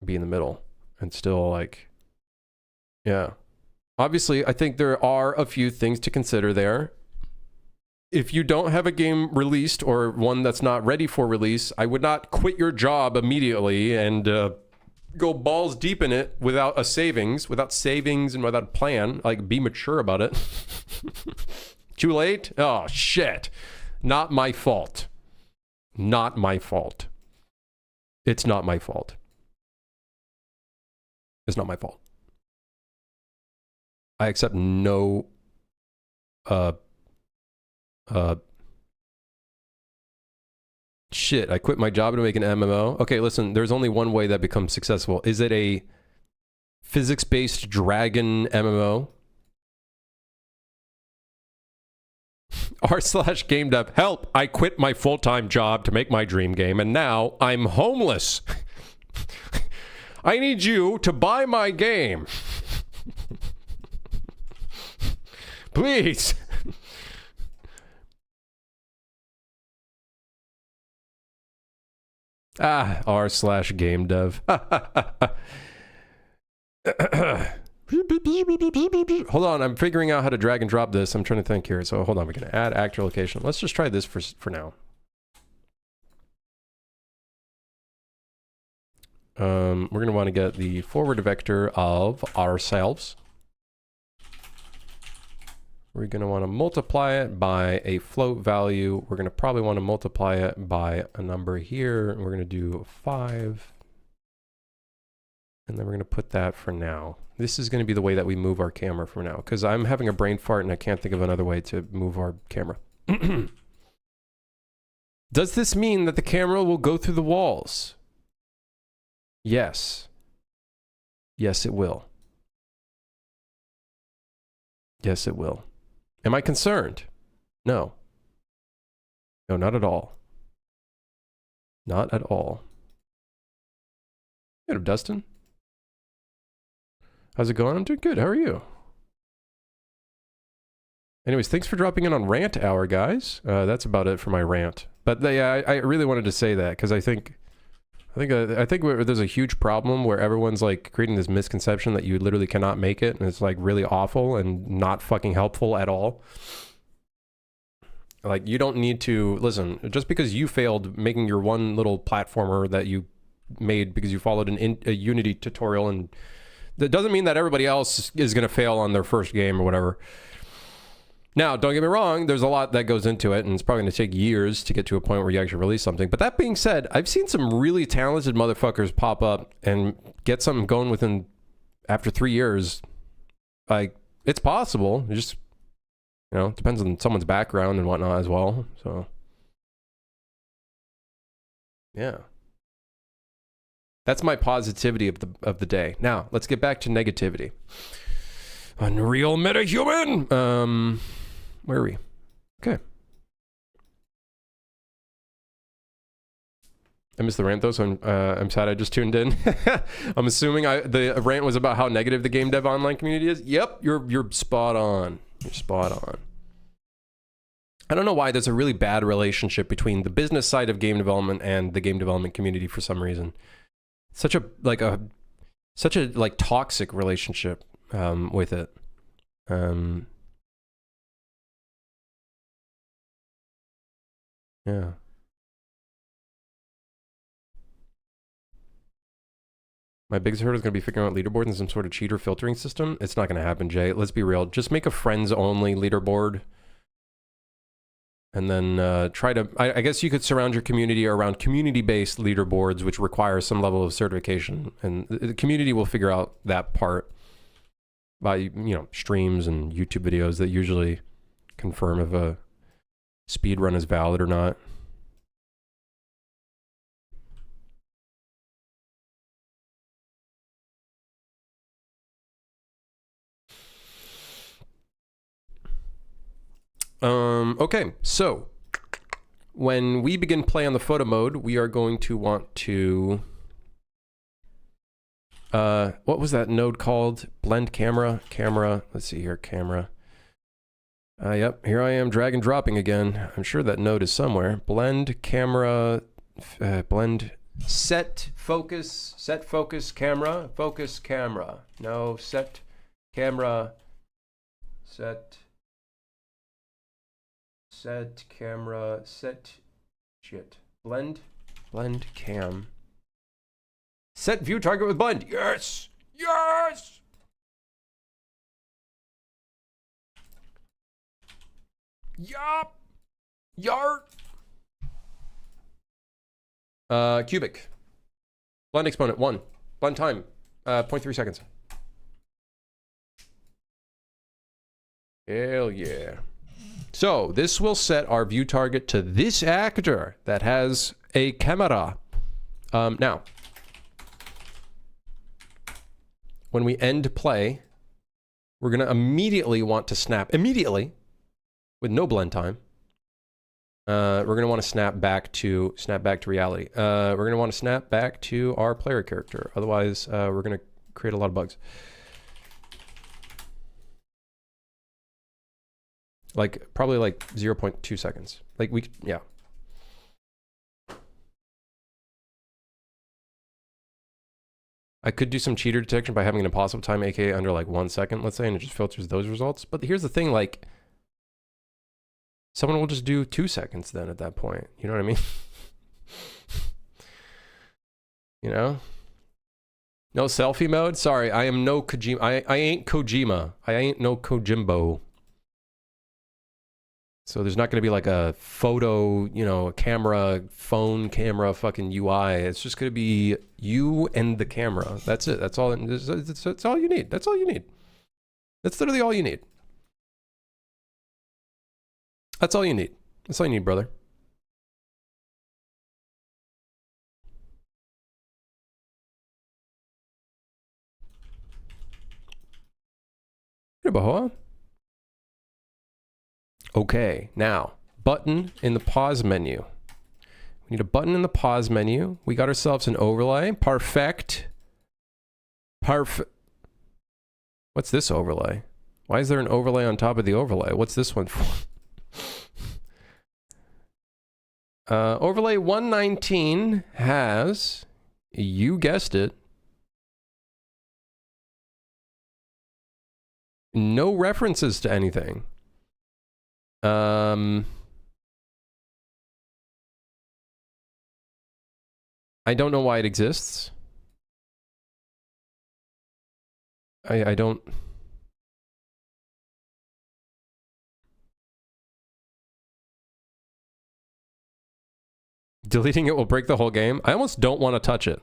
be in the middle and still like, yeah. Obviously, I think there are a few things to consider there. If you don't have a game released or one that's not ready for release, I would not quit your job immediately and go balls deep in it without a savings, and without a plan. Like, be mature about it. Too late? Oh, shit. Not my fault. Not my fault. It's not my fault. It's not my fault. I accept no shit. I quit my job to make an MMO. Okay, listen, there's only one way that becomes successful. Is it a physics-based dragon MMO? r/game dev. Help! I quit my full-time job to make my dream game, and now I'm homeless. I need you to buy my game. Please. r/game dev. Hold on, I'm figuring out how to drag and drop this. I'm trying to think here. So hold on, we're going to add actor location. Let's just try this for now. We're going to want to get the forward vector of ourselves. We're going to want to multiply it by a float value. We're going to probably want to multiply it by a number here. We're going to do 5. And then we're going to put that for now. This is going to be the way that we move our camera for now, because I'm having a brain fart and I can't think of another way to move our camera. Does this mean that the camera will go through the walls? Yes. Yes, it will. Yes, it will. Am I concerned? No. No, not at all. Not at all. Hey, Dustin. How's it going? I'm doing good. How are you? Anyways, thanks for dropping in on Rant Hour, guys. That's about it for my rant. But I really wanted to say that because I think there's a huge problem where everyone's like creating this misconception that you literally cannot make it, and it's like really awful and not fucking helpful at all. Like, you don't need to listen just because you failed making your one little platformer that you made because you followed a Unity tutorial, and that doesn't mean that everybody else is going to fail on their first game or whatever. Now, don't get me wrong, there's a lot that goes into it, and it's probably going to take years to get to a point where you actually release something. But that being said, I've seen some really talented motherfuckers pop up and get something going after 3 years. Like, it's possible. It just, depends on someone's background and whatnot as well. So, yeah. That's my positivity of the day. Now, let's get back to negativity. Unreal Metahuman! Where are we? Okay. I missed the rant though, so I'm sad I just tuned in. I'm assuming the rant was about how negative the game dev online community is. Yep, you're spot on. You're spot on. I don't know why there's a really bad relationship between the business side of game development and the game development community for some reason. Such a toxic relationship with it. Yeah. My biggest hurdle is going to be figuring out leaderboard and some sort of cheater filtering system. It's not going to happen, Jay. Let's be real. Just make a friends-only leaderboard. And then try to... I guess you could surround your community around community-based leaderboards, which require some level of certification. And the community will figure out that part by, streams and YouTube videos that usually confirm if a speed run is valid or not. Okay, so when we begin play on the photo mode, we are going to want to what was that node called? Blend camera, let's see here, camera. Yep, here I am drag and dropping again. I'm sure that node is somewhere. Blend camera, blend set focus camera, focus camera. No, set camera, set camera, set shit. Blend cam. Set view target with blend. Yes! Yes! Yup! Yart! Cubic. Blend exponent 1. Blend time 0.3 seconds. Hell yeah. So this will set our view target to this actor that has a camera. Now, when we end play, we're going to immediately want to snap, immediately, with no blend time. We're going to want to snap back to reality. We're going to want to snap back to our player character. Otherwise, we're going to create a lot of bugs. Probably 0.2 seconds. Yeah. I could do some cheater detection by having an impossible time, aka under 1 second, let's say, and it just filters those results. But here's the thing, someone will just do 2 seconds then at that point. You know what I mean? No selfie mode? Sorry, I am no Kojima. I ain't Kojima. I ain't no Kojimbo. So there's not going to be a photo, a phone camera fucking UI. It's just going to be you and the camera. That's it. That's all. That's all you need. That's all you need. That's literally all you need. That's all you need. That's all you need, brother. Hey, Bahoa. Okay, now, button in the pause menu. We need a button in the pause menu. We got ourselves an overlay. Perfect. What's this overlay? Why is there an overlay on top of the overlay? What's this one for? Overlay 119 has, you guessed it, no references to anything. I don't know why it exists. I don't... Deleting it will break the whole game. I almost don't want to touch it.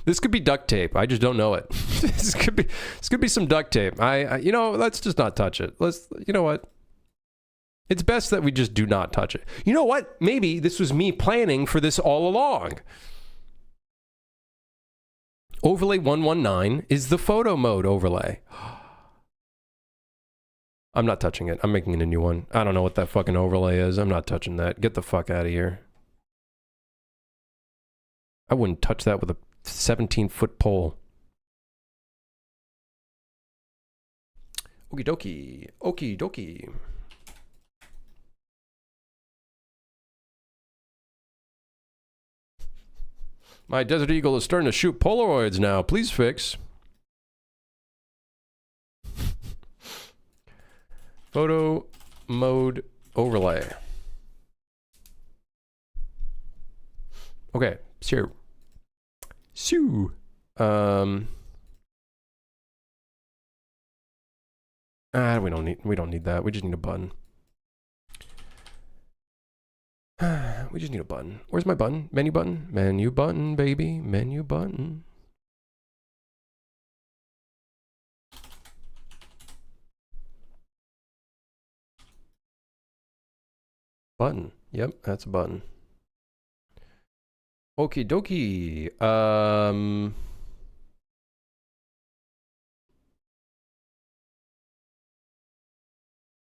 This could be duct tape. I just don't know it. This could be some duct tape. You know, let's just not touch it. You know what? It's best that we just do not touch it. You know what? Maybe this was me planning for this all along. Overlay 119 is the photo mode overlay. I'm not touching it. I'm making a new one. I don't know what that fucking overlay is. I'm not touching that. Get the fuck out of here. I wouldn't touch that with a 17-foot pole. Okie dokie. Okie dokie. My Desert Eagle is starting to shoot Polaroids now. Please fix. Photo mode overlay. Okay, so. We don't need that. We just need a button. We just need a button. Where's my button? Menu button? Menu button, baby. Menu button. Button. Yep, that's a button. Okie dokie.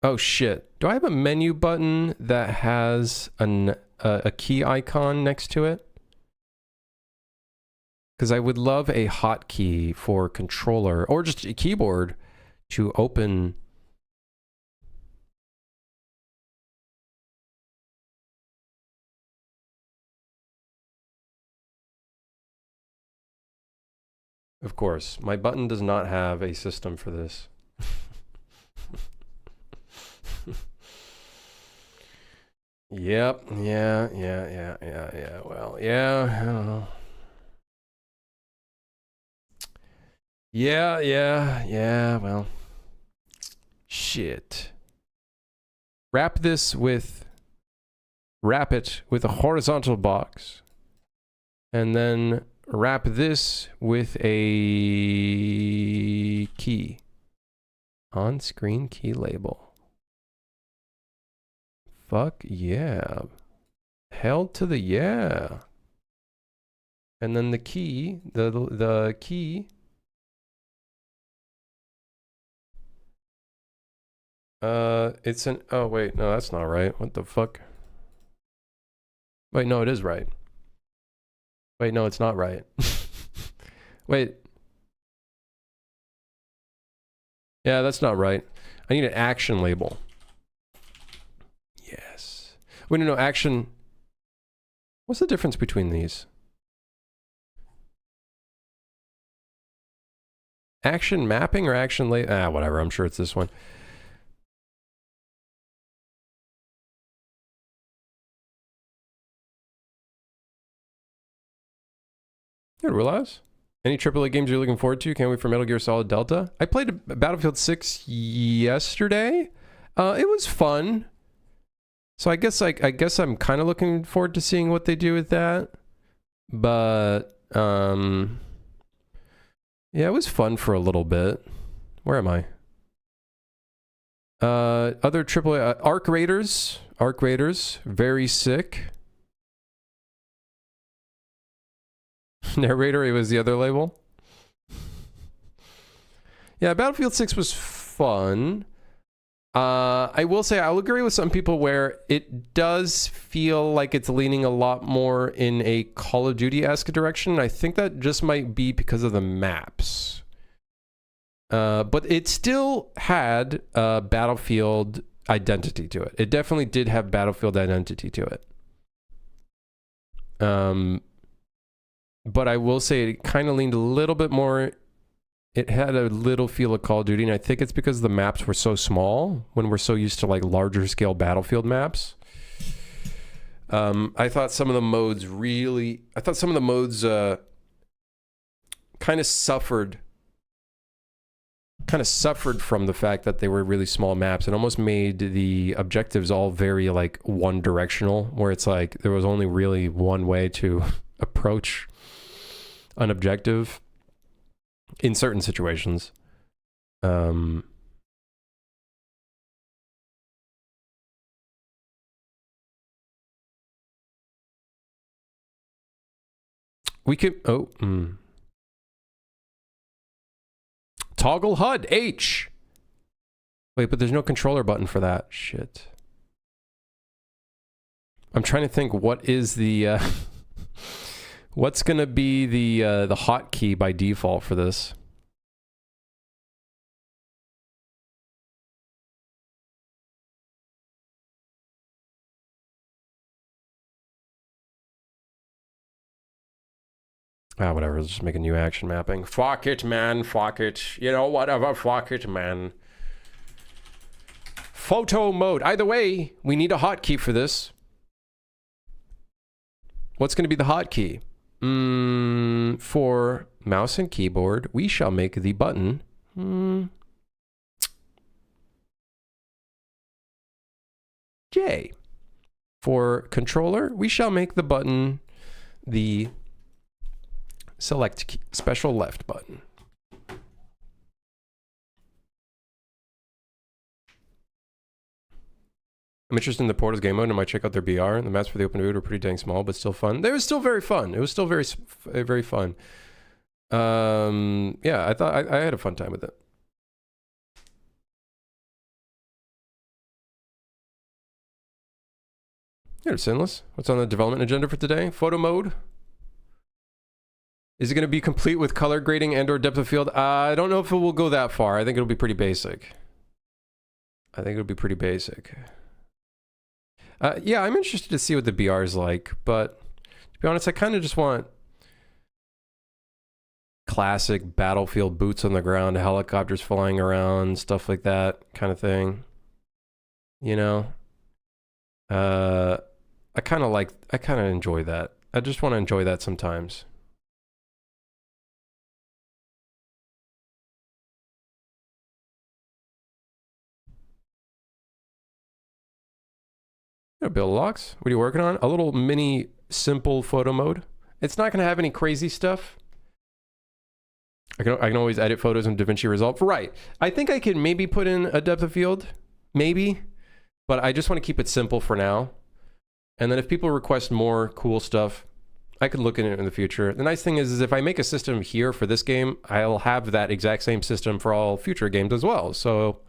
Oh shit. Do I have a menu button that has a key icon next to it? Because I would love a hotkey for controller or just a keyboard to open. Of course, my button does not have a system for this. Yep. Yeah. Well, yeah. I don't know. Yeah. Well, shit. Wrap it with a horizontal box, and then wrap this with a key. On-screen key label. Fuck yeah. Hell to the yeah. And then the key, the key. It's an, oh wait, no, that's not right. What the fuck? Wait, no, it is right. Wait, no, it's not right. Wait. Yeah, that's not right. I need an action label. Yes. Wait, no, action. What's the difference between these? Action mapping or action label? Ah, whatever. I'm sure it's this one. You didn't realize? Any AAA games you're looking forward to? Can't wait for Metal Gear Solid Delta. I played Battlefield 6 yesterday. It was fun. So I guess I'm kind of looking forward to seeing what they do with that. But yeah, it was fun for a little bit. Where am I? Other AAA Arc Raiders. Arc Raiders, very sick. Narrator, it was the other label. Yeah, Battlefield 6 was fun. I will say I'll agree with some people where it does feel like it's leaning a lot more in a Call of Duty-esque direction. I think that just might be because of the maps. But it still had a Battlefield identity to it. It definitely did have Battlefield identity to it. But I will say it kind of leaned a little bit more. It had a little feel of Call of Duty, and I think it's because the maps were so small when we're so used to like larger scale Battlefield maps. I thought some of the modes kind of suffered from the fact that they were really small maps. It almost made the objectives all very like one directional, where it's like there was only really one way to approach an objective in certain situations. We could toggle HUD H. Wait, but there's no controller button for that. Shit. I'm trying to think what is the what's gonna be the hotkey by default for this? Whatever. Let's just make a new action mapping. Fuck it, man. Fuck it. You know, whatever. Fuck it, man. Photo mode. Either way, we need a hotkey for this. What's going to be the hotkey? For mouse and keyboard, we shall make the button. J. For controller, we shall make the button the select key, special left button. I'm interested in the Portals game mode and I might check out their BR. The maps for the open world were pretty dang small, but still fun. They were still very fun. It was still very, very fun. Yeah, I thought I had a fun time with it. Here, Sinless. What's on the development agenda for today? Photo mode. Is it going to be complete with color grading and or depth of field? I don't know if it will go that far. I think it'll be pretty basic. Yeah, I'm interested to see what the BR is like, but to be honest, I kind of just want classic Battlefield boots on the ground, helicopters flying around, stuff like that kind of thing. You know? I kind of enjoy that. I just want to enjoy that sometimes. Build locks. What are you working on? A little mini simple photo mode. It's not going to have any crazy stuff. I can always edit photos in DaVinci Resolve. Right. I think I can maybe put in a depth of field. Maybe. But I just want to keep it simple for now. And then if people request more cool stuff, I could look at it in the future. The nice thing is if I make a system here for this game, I'll have that exact same system for all future games as well. So,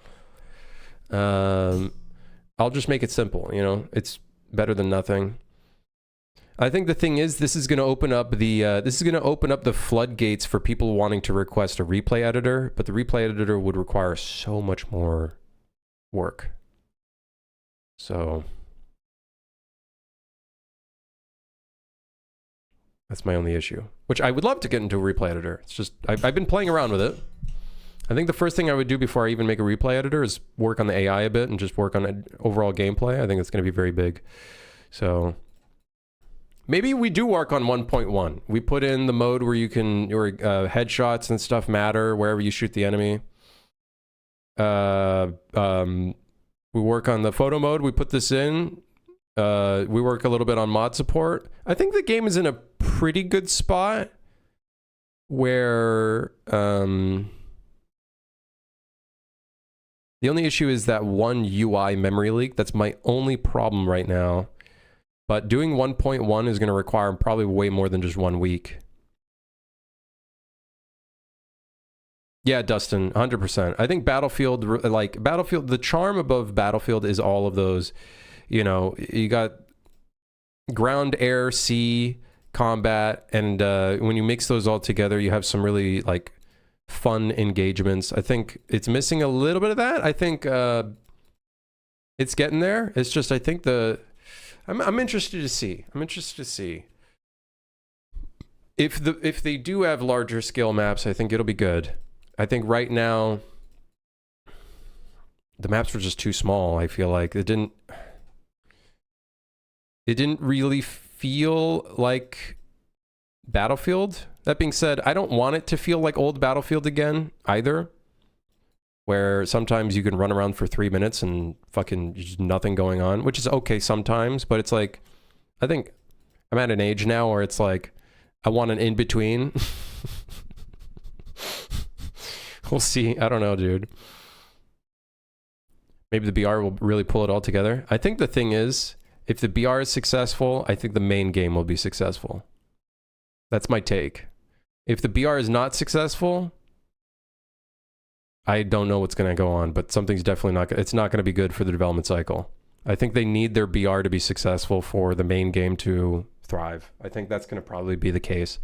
I'll just make it simple, you know? It's better than nothing. I think the thing is, this is going to open up the floodgates for people wanting to request a replay editor, but the replay editor would require so much more work. So that's my only issue, which I would love to get into a replay editor. It's just, I've been playing around with it. I think the first thing I would do before I even make a replay editor is work on the AI a bit and just work on overall gameplay. I think it's going to be very big. So maybe we do work on 1.1. We put in the mode where you can, your headshots and stuff matter wherever you shoot the enemy. We work on the photo mode. We put this in. We work a little bit on mod support. I think the game is in a pretty good spot where the only issue is that one UI memory leak. That's my only problem right now. But doing 1.1 is going to require probably way more than just 1 week. Yeah, Dustin, 100%. I think Battlefield, like Battlefield, the charm above Battlefield is all of those, you know, you got ground, air, sea, combat, and when you mix those all together, you have some really like fun engagements. I think it's missing a little bit of that. I think it's getting there. It's just, I think I'm interested to see. I'm interested to see if they do have larger scale maps. I think it'll be good. I think right now the maps were just too small. I feel like it didn't really feel like Battlefield. That being said, I don't want it to feel like old Battlefield again either, where sometimes you can run around for 3 minutes and fucking just nothing going on, which is okay sometimes, but it's like, I think I'm at an age now where it's like, I want an in-between. We'll see. I don't know, dude. Maybe the BR will really pull it all together. I think the thing is, if the BR is successful, I think the main game will be successful. That's my take. If the BR is not successful, I don't know what's going to go on, but something's definitely not, it's not going to be good for the development cycle. I think they need their BR to be successful for the main game to thrive. I think that's going to probably be the case.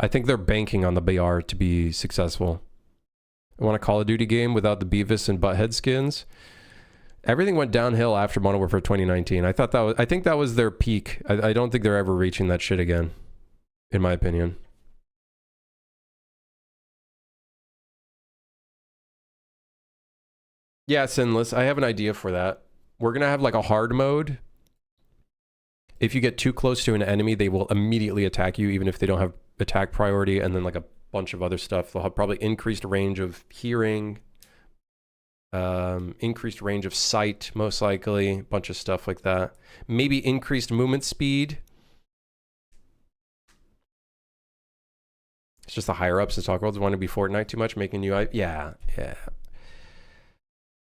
I think they're banking on the BR to be successful. I want a Call of Duty game without the Beavis and Butthead skins. Everything went downhill after Modern Warfare 2019. I think that was their peak. I don't think they're ever reaching that shit again, in my opinion. Yeah, Sinless, I have an idea for that. We're going to have like a hard mode. If you get too close to an enemy, they will immediately attack you, even if they don't have attack priority, and then like a bunch of other stuff. They'll have probably increased range of hearing, increased range of sight, most likely, a bunch of stuff like that. Maybe increased movement speed. It's just the higher ups in Stalker Worlds want to be Fortnite too much, making you, yeah.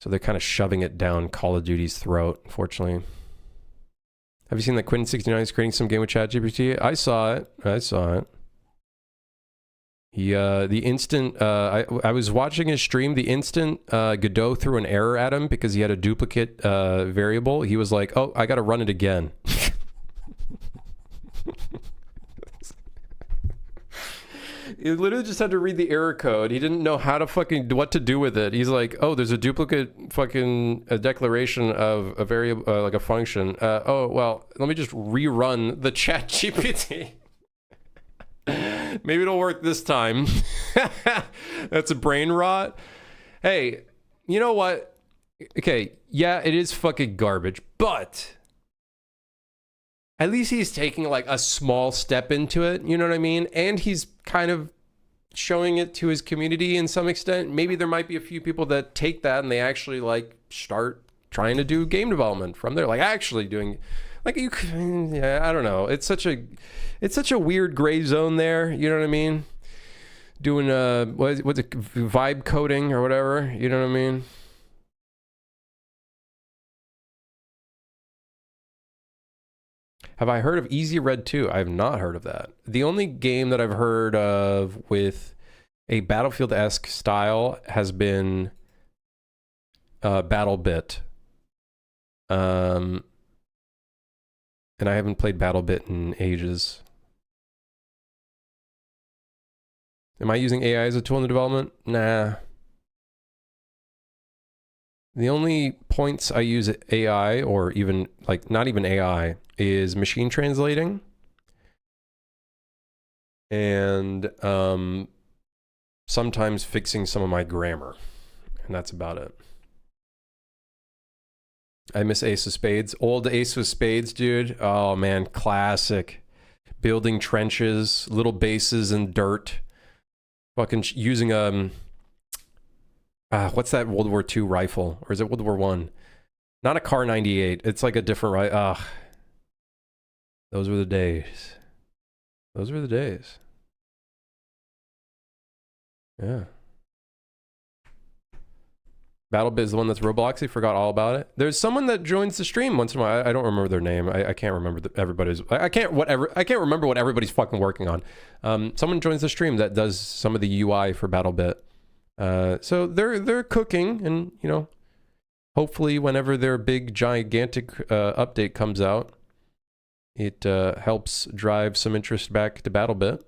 So they're kind of shoving it down Call of Duty's throat, unfortunately. Have you seen that Quinn69 is creating some game with ChatGPT? I saw it. He, the instant, I was watching his stream, the instant Godot threw an error at him because he had a duplicate variable, he was like, oh, I gotta run it again. He literally just had to read the error code. He didn't know how to what to do with it. He's like, oh, there's a duplicate a declaration of a variable, like a function. Oh, well, let me just rerun the chat GPT. Maybe it'll work this time. That's a brain rot. Hey, you know what? Okay, yeah, it is fucking garbage, but at least he's taking like a small step into it, you know what I mean? And he's kind of showing it to his community in some extent. Maybe there might be a few people that take that and they actually like start trying to do game development from there, like actually doing, like you could, yeah, I don't know. It's such a weird gray zone there, you know what I mean? Doing what's it, vibe coding or whatever, you know what I mean? Have I heard of Easy Red 2? I have not heard of that. The only game that I've heard of with a Battlefield-esque style has been BattleBit. And I haven't played BattleBit in ages. Am I using AI as a tool in the development? Nah. The only points I use AI, or even like not even AI, is machine translating and sometimes fixing some of my grammar, and that's about it. I miss Ace of Spades. Old Ace of Spades, dude. Oh man, classic. Building trenches, little bases in dirt. Fucking using what's that World War II rifle? Or is it World War I? Not a Kar 98. It's like a different rifle. Those were the days. Those were the days. Yeah. BattleBit is the one that's Robloxy. Forgot all about it. There's someone that joins the stream once in a while. I don't remember their name. I can't remember everybody's. I can't remember what everybody's fucking working on. Someone joins the stream that does some of the UI for BattleBit. So they're cooking, and you know, hopefully whenever their big gigantic update comes out, it helps drive some interest back to BattleBit.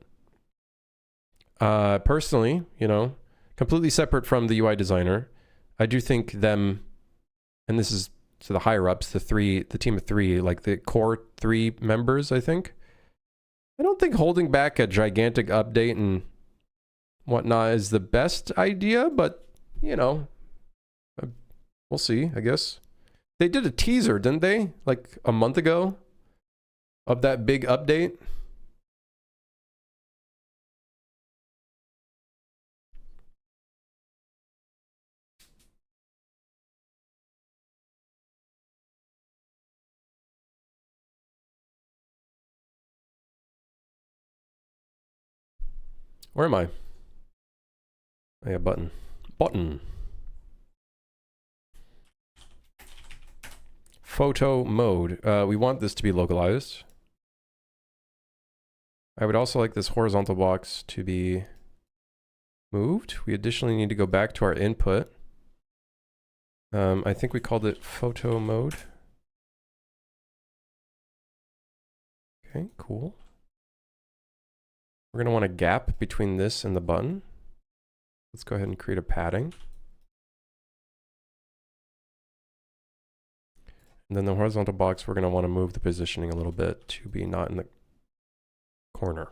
Personally, you know, completely separate from the UI designer, I do think them, and this is to the higher ups, the team of three, like the core three members, I think. I don't think holding back a gigantic update and whatnot is the best idea, but you know, we'll see, I guess. They did a teaser, didn't they? Like a month ago of that big update. Where am I? Oh, yeah, button. Button. Photo mode. We want this to be localized. I would also like this horizontal box to be moved. We additionally need to go back to our input. I think we called it photo mode. Okay, cool. We're going to want a gap between this and the button. Let's go ahead and create a padding. And then the horizontal box, we're going to want to move the positioning a little bit to be not in the corner.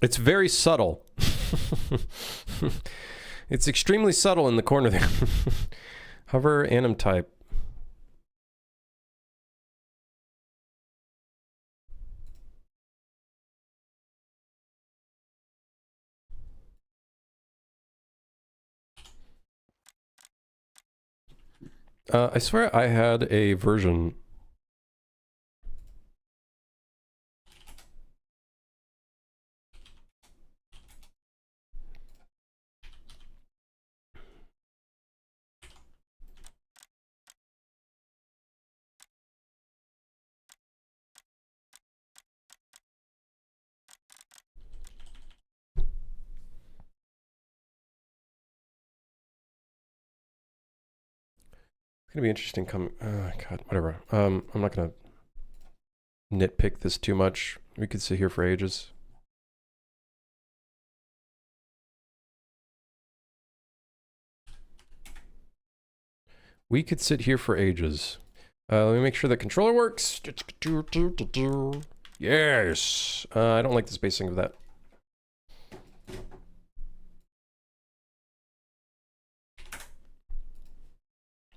It's very subtle. It's extremely subtle in the corner there. Hover anim type. I swear I had a version. It's gonna be interesting. God, whatever. I'm not gonna nitpick this too much. We could sit here for ages. We could sit here for ages. Let me make sure the controller works. Yes. I don't like the spacing of that.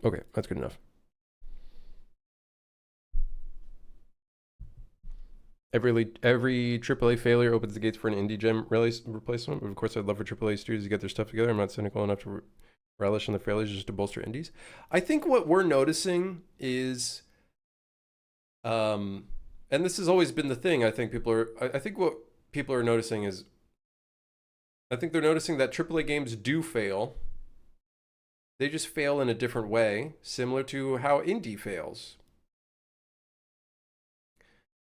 Okay, that's good enough. Every AAA failure opens the gates for an indie gem replacement. But of course, I'd love for AAA studios to get their stuff together. I'm not cynical enough to relish in the failures just to bolster indies. I think what we're noticing is, and this has always been the thing. I think I think what people are noticing is, I think they're noticing that AAA games do fail. They just fail in a different way, similar to how indie fails.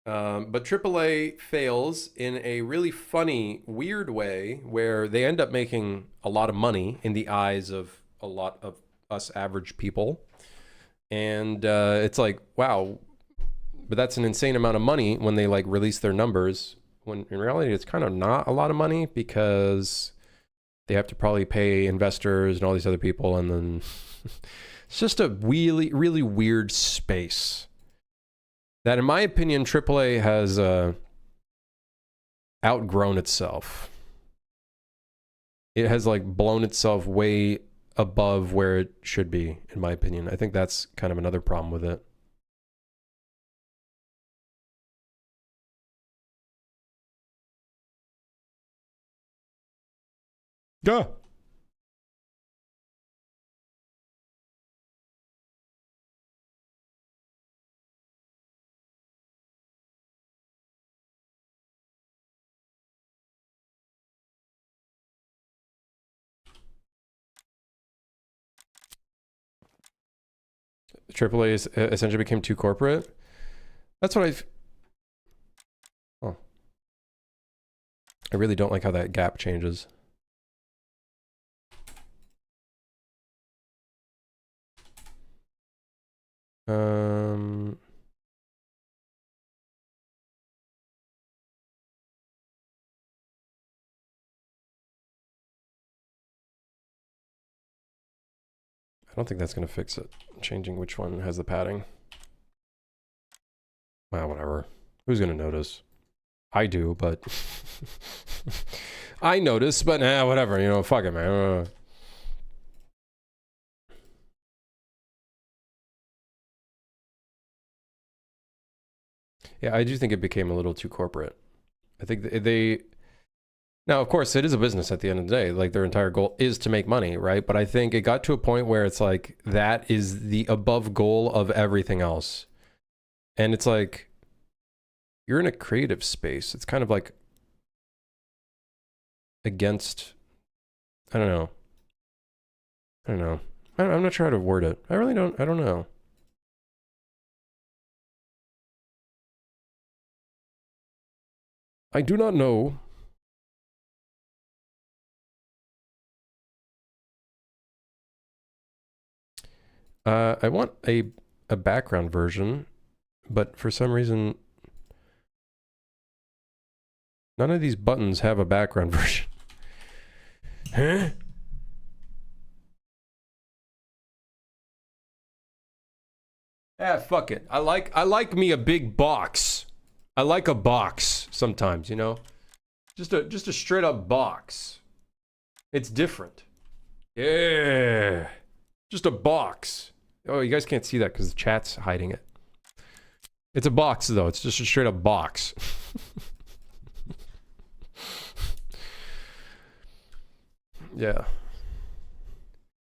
But AAA fails in a really funny, weird way where they end up making a lot of money in the eyes of a lot of us average people. And it's like, wow, but that's an insane amount of money when they like release their numbers. When in reality, it's kind of not a lot of money because they have to probably pay investors and all these other people. And then it's just a really, really weird space. That, in my opinion, AAA has outgrown itself. It has like blown itself way above where it should be, in my opinion. I think that's kind of another problem with it. Yeah. AAA is, essentially became too corporate. That's what I've... Oh. I really don't like how that gap changes. I don't think that's going to fix it. Changing which one has the padding. Well, whatever. Who's going to notice? I do, but... I notice, but nah, whatever. You know, fuck it, man. Yeah, I do think it became a little too corporate. I think they... Now, of course, it is a business at the end of the day. Like, their entire goal is to make money, right? But I think it got to a point where it's like, that is the above goal of everything else. And it's like, you're in a creative space. It's kind of like against, I don't know. I'm not sure how to word it. I don't know. I do not know. I want a background version, but for some reason, none of these buttons have a background version. Huh? Ah, fuck it. I like me a big box. I like a box sometimes, you know? Just a straight up box. It's different. Yeah. Just a box. Oh, you guys can't see that because the chat's hiding it. It's a box, though. It's just a straight up box. Yeah.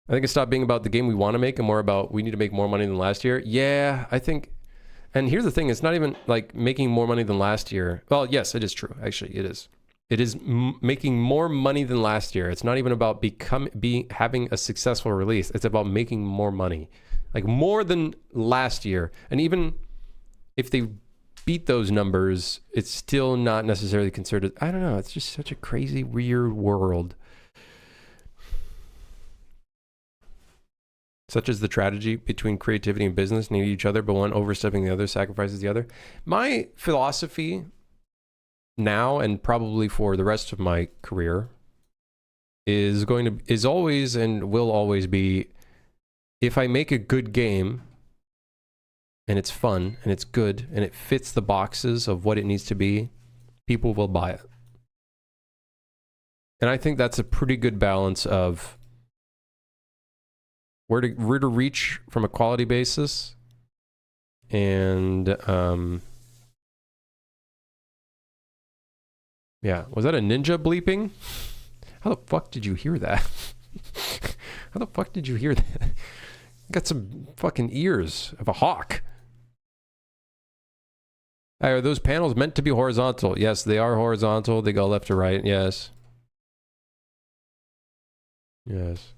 I think it stopped being about the game we want to make and more about we need to make more money than last year. Yeah, I think... And here's the thing. It's not even like making more money than last year. Well, yes, it is true. Actually, it is. It is making more money than last year. It's not even about having a successful release. It's about making more money. Like more than last year. And even if they beat those numbers, it's still not necessarily considered... I don't know. It's just such a crazy, weird world. Such as the tragedy between creativity and business need each other, but one overstepping the other sacrifices the other. My philosophy now and probably for the rest of my career is always and will always be, if I make a good game and it's fun and it's good and it fits the boxes of what it needs to be, people will buy it. And I think that's a pretty good balance of where to reach from a quality basis, and yeah, was that a ninja bleeping? How the fuck did you hear that? How the fuck did you hear that? Got some fucking ears of a hawk. Are those panels meant to be horizontal? Yes, they are horizontal. They go left to right. Yes. Yes.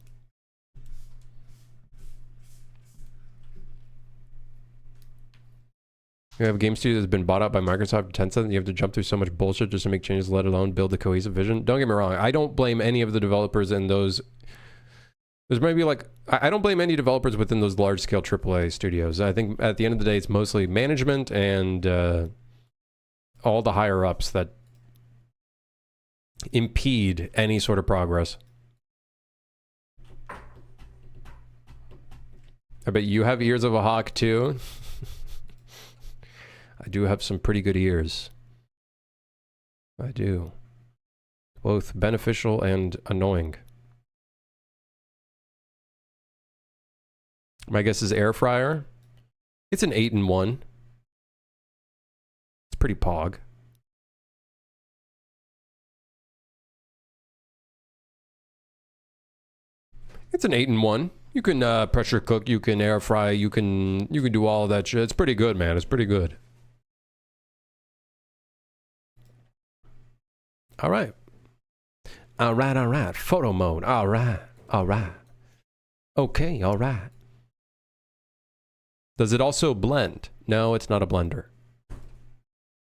You have a game studio that's been bought out by Microsoft, Tencent, and you have to jump through so much bullshit just to make changes, let alone build a cohesive vision. Don't get me wrong. I don't blame any of the developers in those. There's maybe like, I don't blame any developers within those large-scale AAA studios. I think at the end of the day, it's mostly management and all the higher-ups that impede any sort of progress. I bet you have ears of a hawk, too. I do have some pretty good ears. I do. Both beneficial and annoying. My guess is air fryer. It's an 8-in-1. It's pretty pog. It's an 8-in-1. You can pressure cook, you can air fry, you can do all of that shit. It's pretty good, man. It's pretty good. All right. All right, all right. Photo mode. All right. All right. Okay, all right. Does it also blend? No, it's not a blender.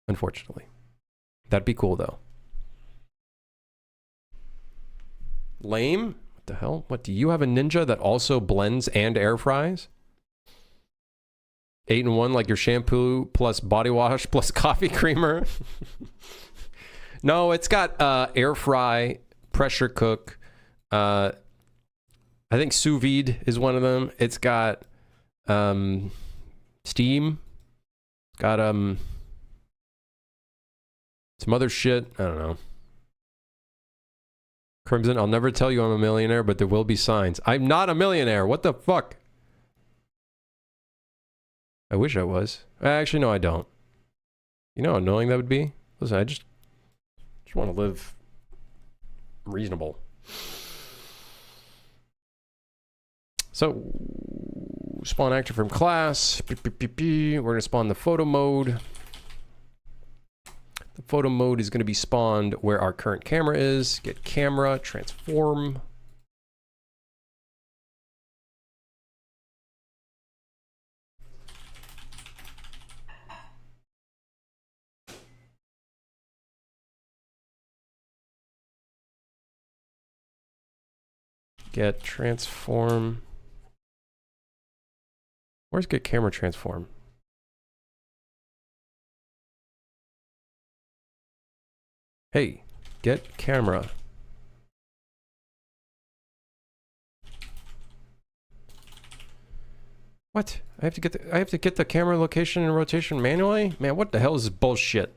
Unfortunately. That'd be cool though. Lame? What the hell? What, do you have a Ninja that also blends and air fries? 8-in-1 like your shampoo plus body wash plus coffee creamer? No, it's got air fry, pressure cook. I think sous vide is one of them. It's got steam. Got some other shit. I don't know. Crimson, I'll never tell you I'm a millionaire, but there will be signs. I'm not a millionaire. What the fuck? I wish I was. Actually, no, I don't. You know how annoying that would be? Listen, I just want to live reasonable. So, spawn actor from class. We're going to spawn the photo mode. The photo mode is going to be spawned where our current camera is. Get camera, transform. Get transform. Where's get camera transform? Hey, get camera. What? I have to get the camera location and rotation manually? Man, what the hell is this bullshit?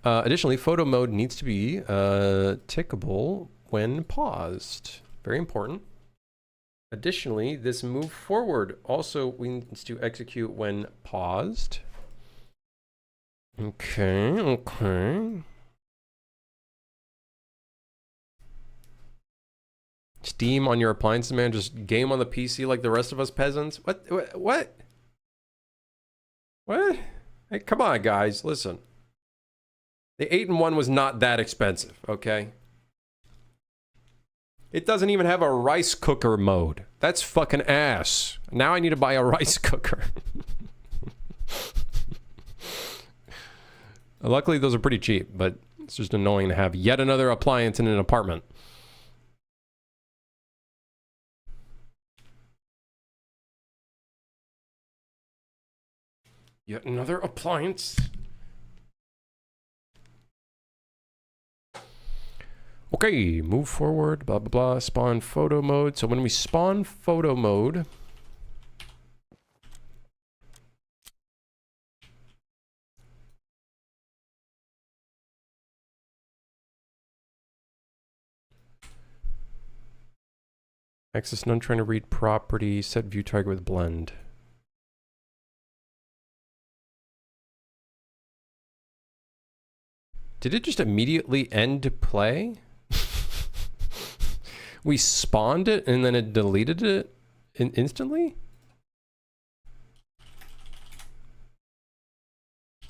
Additionally, photo mode needs to be tickable when paused. Very important. Additionally, this move forward also needs to execute when paused. Okay, okay. Steam on your appliances, man. Just game on the PC like the rest of us peasants. What? What? What? Hey, come on, guys. Listen. The 8-in-1 was not that expensive, okay? It doesn't even have a rice cooker mode. That's fucking ass. Now I need to buy a rice cooker. Luckily, those are pretty cheap, but it's just annoying to have yet another appliance in an apartment. Yet another appliance. Okay, move forward, blah, blah, blah, spawn photo mode. So when we spawn photo mode, access none trying to read property, set view target with blend. Did it just immediately end play? We spawned it and then it deleted it instantly?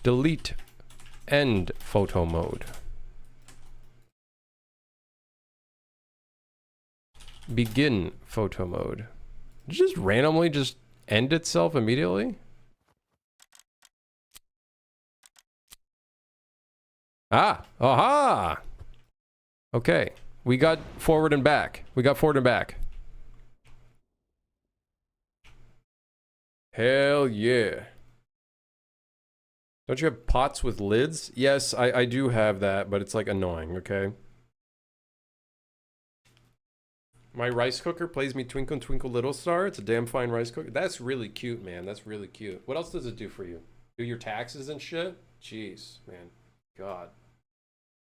Delete end photo mode. Begin photo mode. Did it just randomly just end itself immediately? Ah, aha! Okay, we got forward and back. We got forward and back. Hell yeah. Don't you have pots with lids? Yes, I do have that, but it's like annoying, okay? My rice cooker plays me Twinkle Twinkle Little Star. It's a damn fine rice cooker. That's really cute, man. That's really cute. What else does it do for you? Do your taxes and shit? Jeez, man. God.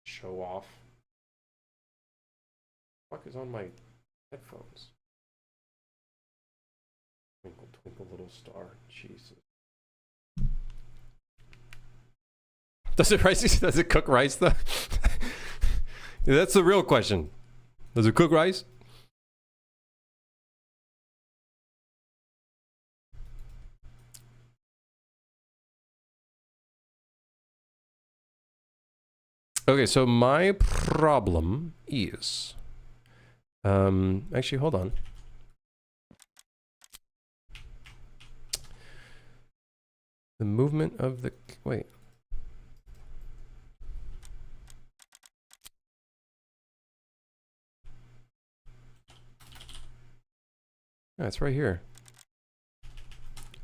Show off. What the fuck is on my headphones? Twinkle Twinkle Little Star. Jesus. Does it cook rice though? That's the real question. Does it cook rice? Okay, so my problem is Actually, hold on. The movement of the... Wait. Yeah, it's right here.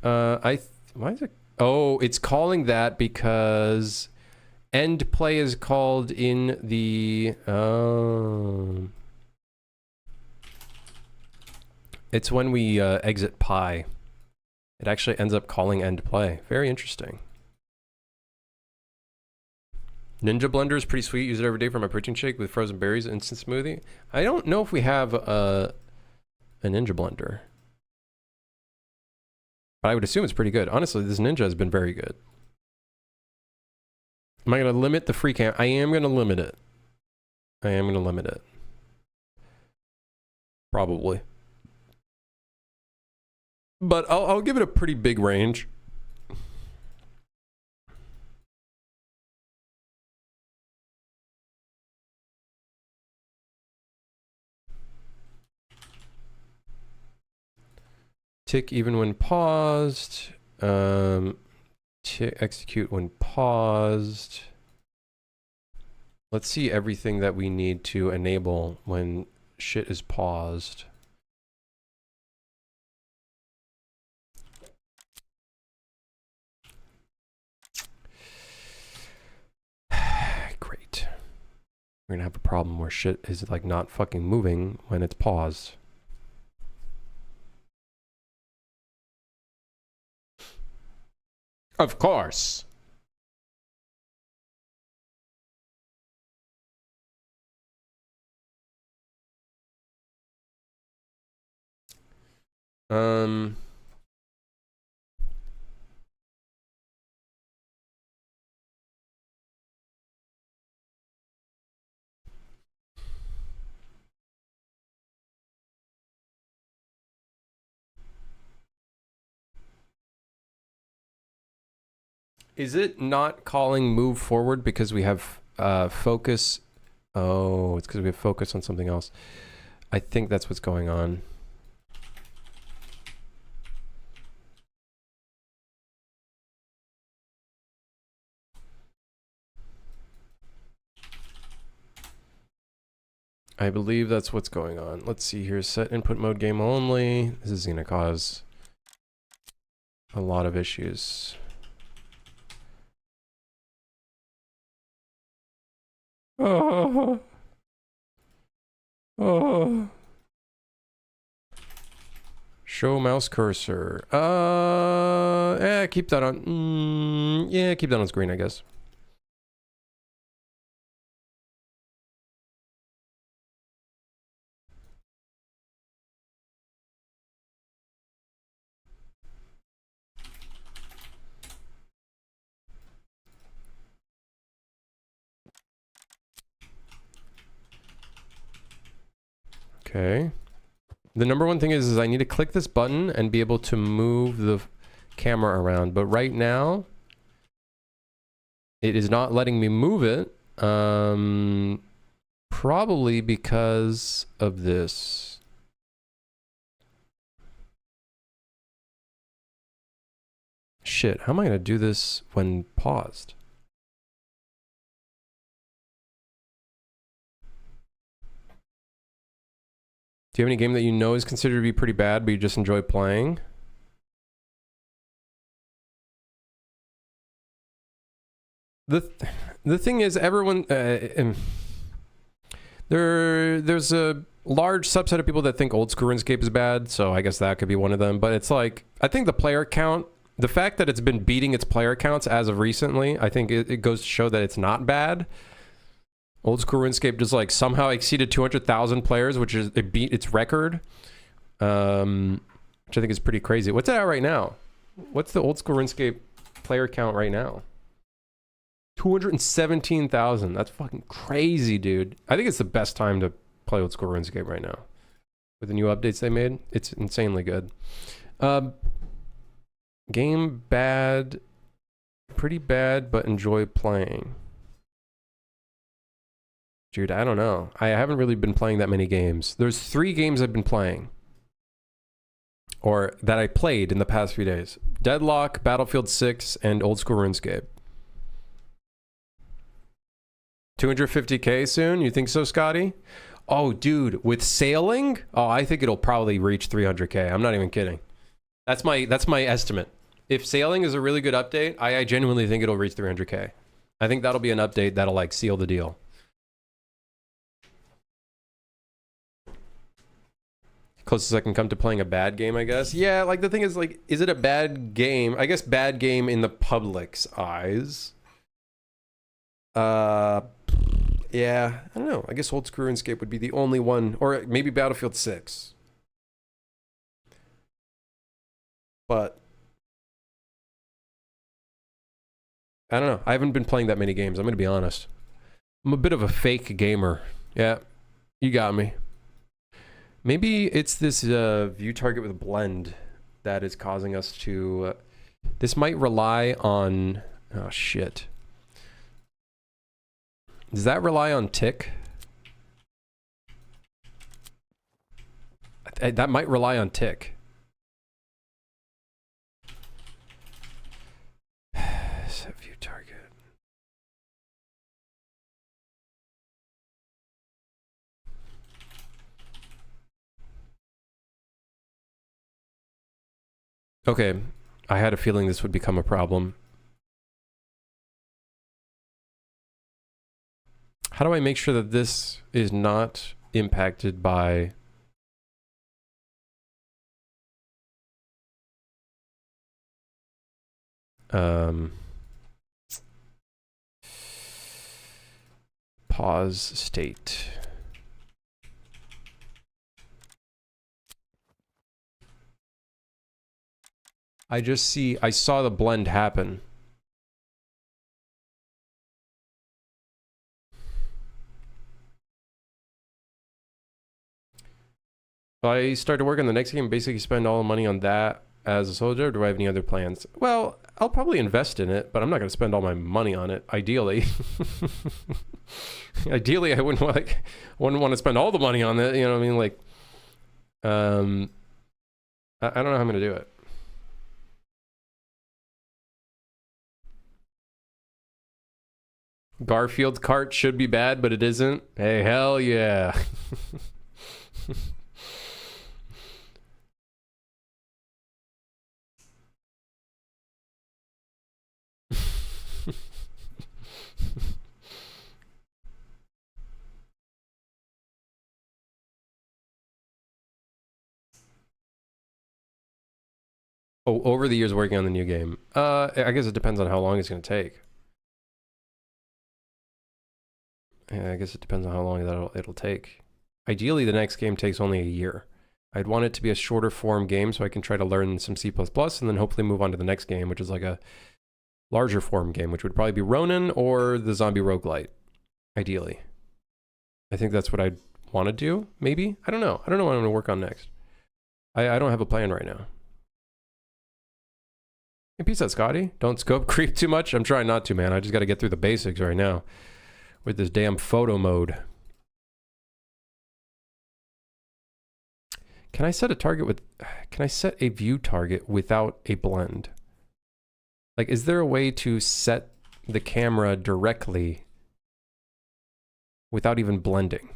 Why is it... Oh, it's calling that because end play is called in the... It's when we exit pi. It actually ends up calling end play. Very interesting. Ninja Blender is pretty sweet. Use it every day for my protein shake with frozen berries, instant smoothie. I don't know if we have a Ninja Blender. But I would assume it's pretty good. Honestly, this Ninja has been very good. Am I going to limit the free cam? I am going to limit it. I am going to limit it. Probably. But I'll give it a pretty big range. Tick even when paused. Execute when paused. Let's see everything that we need to enable when shit is paused. Great. We're gonna have a problem where shit is like not fucking moving when it's paused. Of course. Is it not calling move forward because we have focus? Oh, it's because we have focus on something else. I think that's what's going on. I believe that's what's going on. Let's see here. Set input mode game only. This is going to cause a lot of issues. Oh. Oh. Show mouse cursor. Yeah, keep that on. Yeah, keep that on screen, I guess. Okay. The number one thing is I need to click this button and be able to move the camera around. But right now, it is not letting me move it. Probably because of this. Shit, how am I going to do this when paused? Do you have any game that you know is considered to be pretty bad, but you just enjoy playing? The thing is, everyone there's a large subset of people that think old school RuneScape is bad, so I guess that could be one of them. But it's like, I think the player count, the fact that it's been beating its player counts as of recently, I think it goes to show that it's not bad. Old school RuneScape just like somehow exceeded 200,000 players, which is, it beat its record, which I think is pretty crazy. What's it at right now? What's the old school RuneScape player count right now? 217,000. That's fucking crazy, dude. I think it's the best time to play old school RuneScape right now. With the new updates they made, it's insanely good. Game bad, pretty bad, but enjoy playing. Dude, I don't know. I haven't really been playing that many games. There's 3 games I've been playing. Or that I played in the past few days. Deadlock, Battlefield 6, and Old School RuneScape. 250k soon? You think so, Scotty? Oh, dude, with sailing? Oh, I think it'll probably reach 300k. I'm not even kidding. That's my estimate. If sailing is a really good update, I genuinely think it'll reach 300k. I think that'll be an update that'll like seal the deal. Closest I can come to playing a bad game, I guess. Yeah, like the thing is, like, is it a bad game? I guess bad game in the public's eyes. Yeah, I don't know. I guess Old School RuneScape would be the only one, or maybe Battlefield 6. But I don't know. I haven't been playing that many games. I'm going to be honest. I'm a bit of a fake gamer. Yeah, you got me. Maybe it's this view target with blend that is causing us to... this might rely on... oh, shit. Does that rely on tick? That might rely on tick. Set view target. Okay, I had a feeling this would become a problem. How do I make sure that this is not impacted by... pause state. I saw the blend happen. If I start to work on the next game, basically spend all the money on that as a soldier, or do I have any other plans? Well, I'll probably invest in it, but I'm not going to spend all my money on it, ideally. Ideally, I wouldn't want to spend all the money on it, you know what I mean? Like, I don't know how I'm going to do it. Garfield cart should be bad, but it isn't. Hey, hell yeah. Oh, over the years working on the new game. I guess it depends on how long it's going to take. Yeah, I guess it depends on how long it'll take. Ideally, the next game takes only a year. I'd want it to be a shorter form game so I can try to learn some C++ and then hopefully move on to the next game, which is like a larger form game, which would probably be Ronin or the zombie roguelite, ideally. I think that's what I'd want to do, maybe? I don't know. I don't know what I'm going to work on next. I don't have a plan right now. Hey, peace out, Scotty. Don't scope creep too much. I'm trying not to, man. I just got to get through the basics right now with this damn photo mode. Can I set a target with... can I set a view target without a blend? Like, is there a way to set the camera directly without even blending?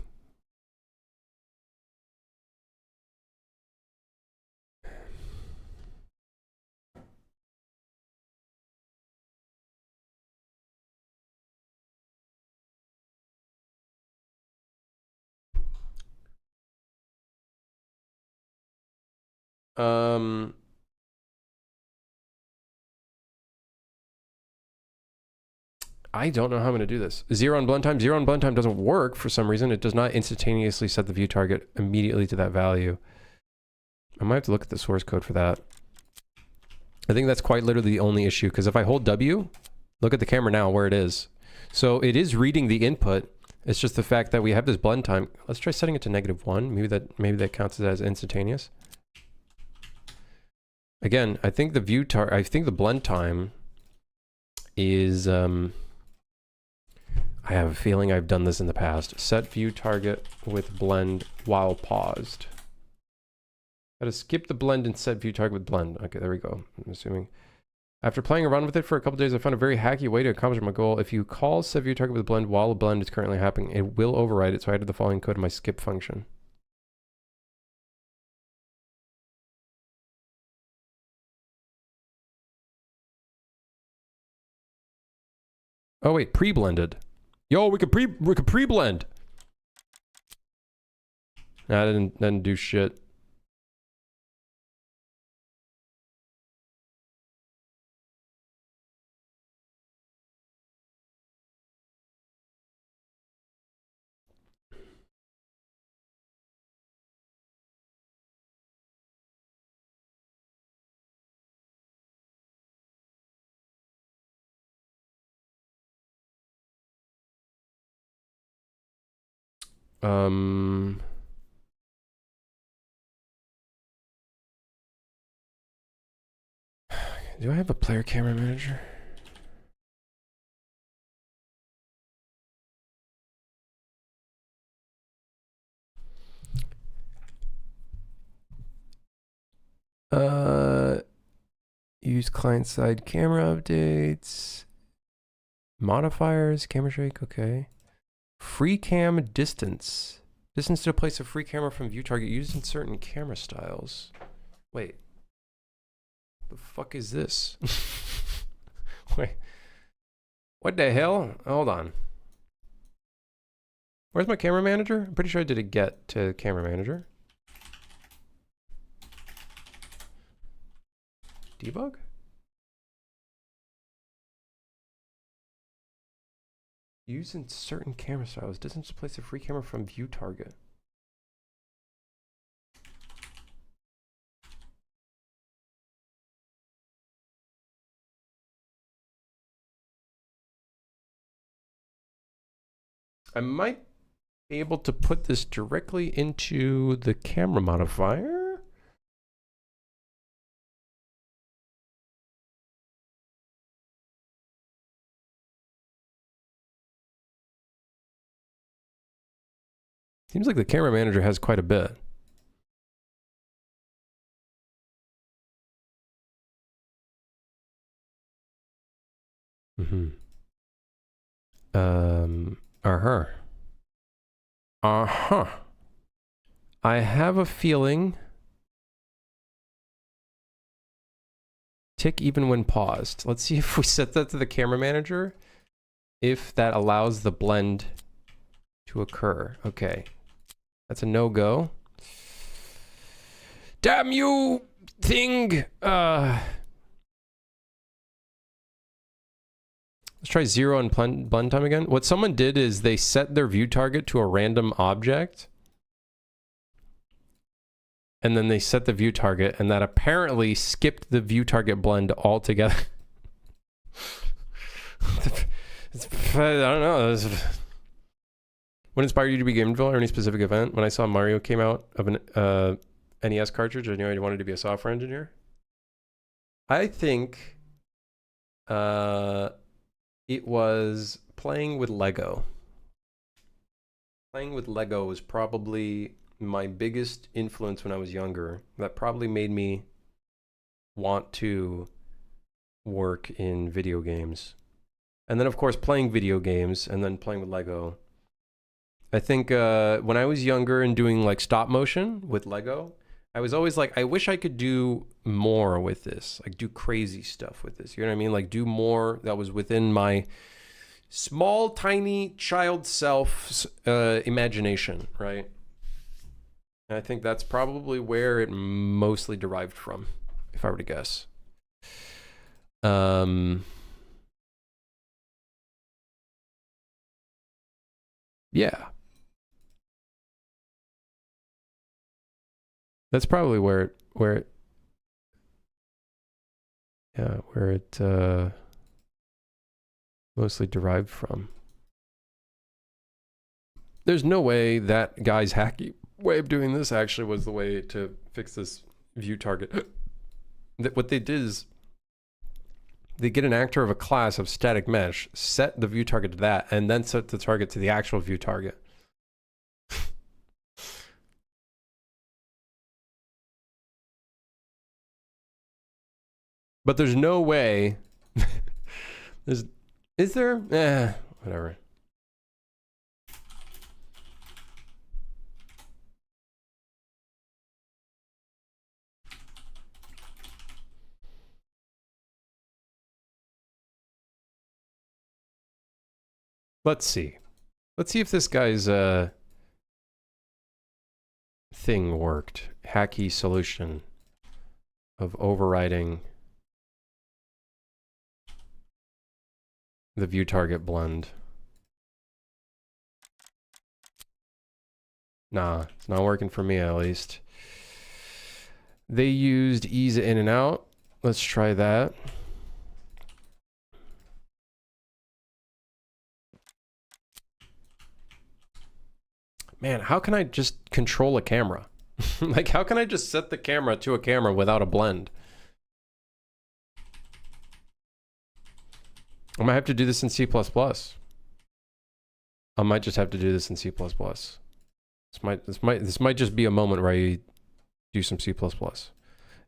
I don't know how I'm going to do this. Zero on blend time. Zero on blend time doesn't work for some reason. It does not instantaneously set the view target immediately to that value. I might have to look at the source code for that. I think that's quite literally the only issue, because if I hold W, look at the camera now where it is. So it is reading the input. It's just the fact that we have this blend time. Let's try setting it to -1. Maybe that counts as instantaneous. Again, I think the blend time is I have a feeling I've done this in the past. Set view target with blend while paused. Gotta skip the blend and set view target with blend. Okay, there we go. I'm assuming. After playing around with it for a couple days, I found a very hacky way to accomplish my goal. If you call set view target with blend while a blend is currently happening, it will override it. So I added the following code in my skip function. Oh wait, pre-blended. Yo, we could pre-blend. Nah, that didn't do shit. Do I have a player camera manager? Use client-side camera updates. Modifiers, camera shake, okay. Free cam distance. Distance to a place of free camera from view target used in certain camera styles. Wait. The fuck is this? Wait. What the hell? Hold on. Where's my camera manager? I'm pretty sure I did a get to camera manager. Debug? Use in certain camera styles. Distance to place a free camera from view target. I might be able to put this directly into the camera modifier. Seems like the camera manager has quite a bit. I have a feeling. Tick even when paused. Let's see if we set that to the camera manager. If that allows the blend to occur. Okay. That's a no-go. Damn you, thing! Let's try 0 and blend time again. What someone did is they set their view target to a random object. And then they set the view target, and that apparently skipped the view target blend altogether. I don't know. What inspired you to be Gameville or any specific event? When I saw Mario came out of an NES cartridge, I knew I wanted to be a software engineer. I think it was playing with Lego. Playing with Lego was probably my biggest influence when I was younger. That probably made me want to work in video games. And then, of course, playing video games and then playing with Lego. I think when I was younger and doing like stop motion with Lego, I was always like, I wish I could do more with this, like do crazy stuff with this. You know what I mean? Like do more that was within my small, tiny child self's imagination, right? And I think that's probably where it mostly derived from, if I were to guess. Yeah. That's probably where it mostly derived from. There's no way that guy's hacky way of doing this actually was the way to fix this view target. What they did is They get an actor of a class of static mesh, set the view target to that, and then set the target to the actual view target. But there's no way. Is there? Whatever. Let's see. Let's see if this guy's thing worked. Hacky solution of overriding the view target blend. Nah, it's not working for me at least. They used ease in and out. Let's try that. Man, how can I just control a camera? Like, how can I just set the camera to a camera without a blend? I might have to do this in C++. I might just have to do this in C++. This might just be a moment where I do some C++.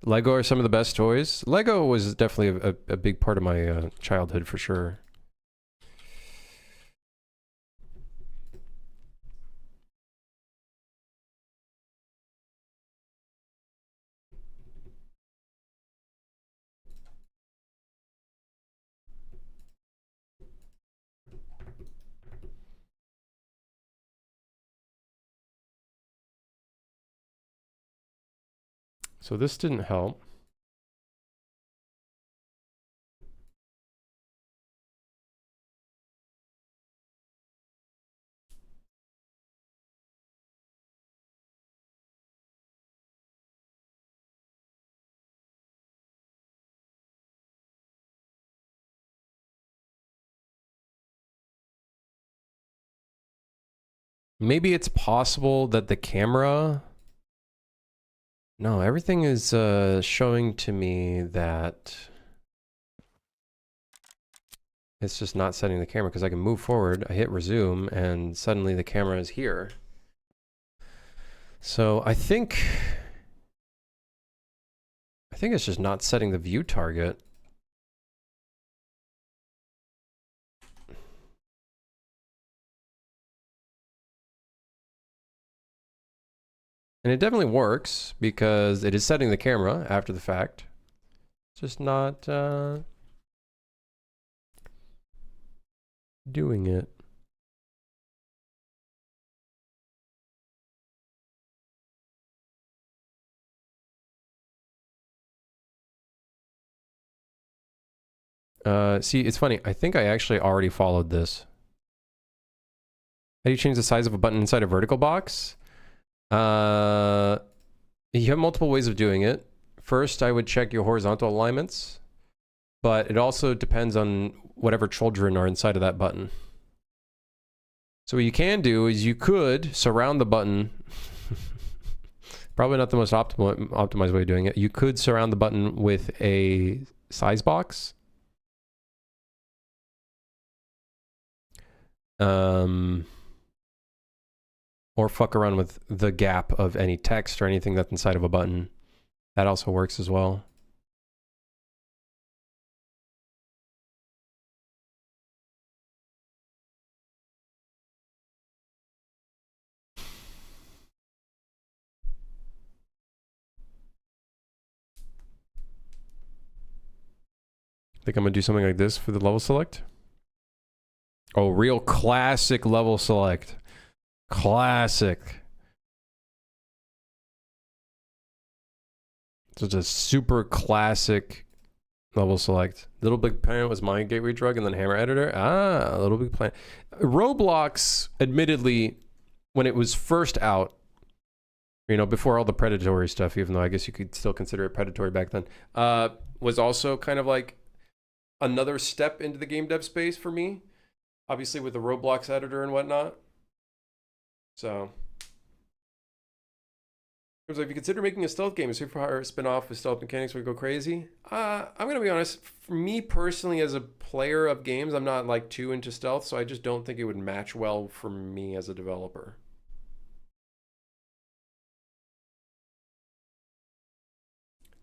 Lego are some of the best toys. Lego was definitely a big part of my childhood for sure. So this didn't help. Maybe it's possible that the camera... No, everything is showing to me that it's just not setting the camera because I can move forward. I hit resume and suddenly the camera is here. So I think it's just not setting the view target. And it definitely works because it is setting the camera after the fact. It's just not doing it. See, it's funny. I think I actually already followed this. How do you change the size of a button inside a vertical box? You have multiple ways of doing it. First, I would check your horizontal alignments, but it also depends on whatever children are inside of that button. So what you can do is you could surround the button. Probably not the most optimized way of doing it. You could surround the button with a size box. Or fuck around with the gap of any text or anything that's inside of a button. That also works as well. I think I'm gonna do something like this for the level select. Oh, real classic level select. Classic. So it's a super classic level select. Little Big Planet was my gateway drug, and then Hammer Editor. Ah, Little Big Planet. Roblox, admittedly, when it was first out, you know, before all the predatory stuff, even though I guess you could still consider it predatory back then, was also kind of like another step into the game dev space for me. Obviously with the Roblox editor and whatnot. So If you consider making a stealth game, a Super Hire spin-off with stealth mechanics would go crazy. I'm gonna be honest. For me personally, as a player of games, I'm not like too into stealth, so I just don't think it would match well for me as a developer.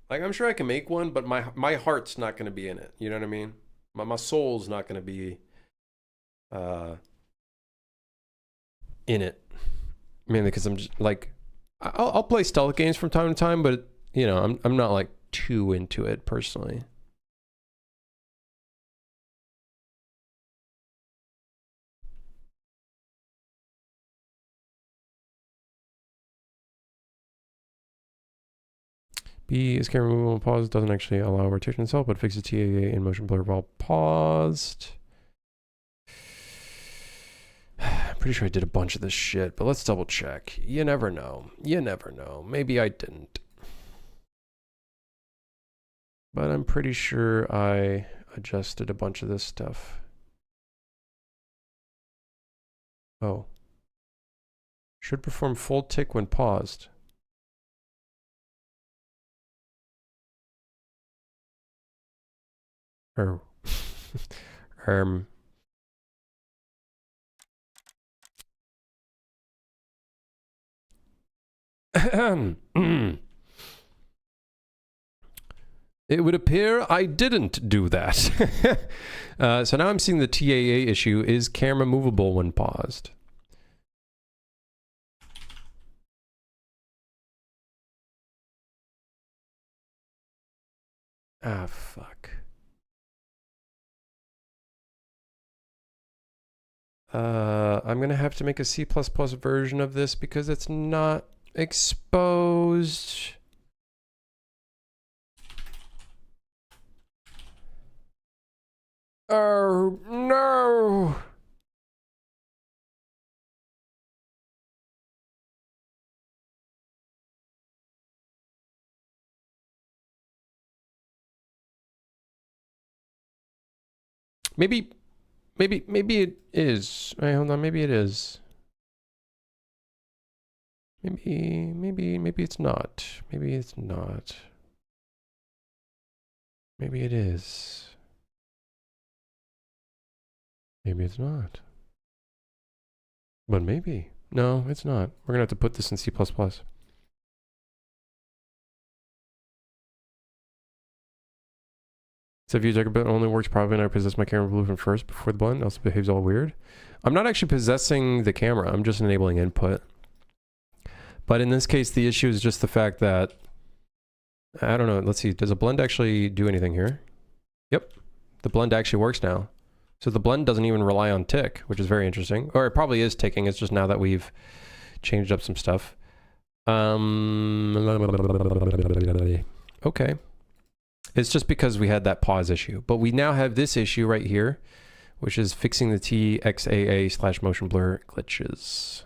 Like, I'm sure I can make one, but my heart's not gonna be in it. You know what I mean? My soul's not gonna be in it. Mainly because I'm just like, I'll play stealth games from time to time, but you know, I'm not like too into it personally. B is camera removal and pause. Doesn't actually allow rotation itself, but fixes TAA in motion blur while paused. I'm pretty sure I did a bunch of this shit, but let's double check. You never know. You never know. Maybe I didn't. But I'm pretty sure I adjusted a bunch of this stuff. Oh. Should perform full tick when paused. Or, it would appear I didn't do that. So now I'm seeing the TAA issue is camera movable when paused. Ah, fuck. I'm gonna have to make a C++ version of this because it's not exposed. Oh, no. Maybe it is. Wait, hold on. Maybe it is. Maybe it's not. Maybe it's not. Maybe it is. Maybe it's not. But maybe. No, it's not. We're gonna have to put this in C++. So if you check a bit only works probably when I possess my camera blueprint first before the blend, else it behaves all weird. I'm not actually possessing the camera, I'm just enabling input. But in this case, the issue is just the fact that, I don't know, let's see, does a blend actually do anything here? Yep, the blend actually works now. So the blend doesn't even rely on tick, which is very interesting. Or it probably is ticking, it's just now that we've changed up some stuff. Okay. It's just because we had that pause issue. But we now have this issue right here, which is fixing the TXAA/motion blur glitches.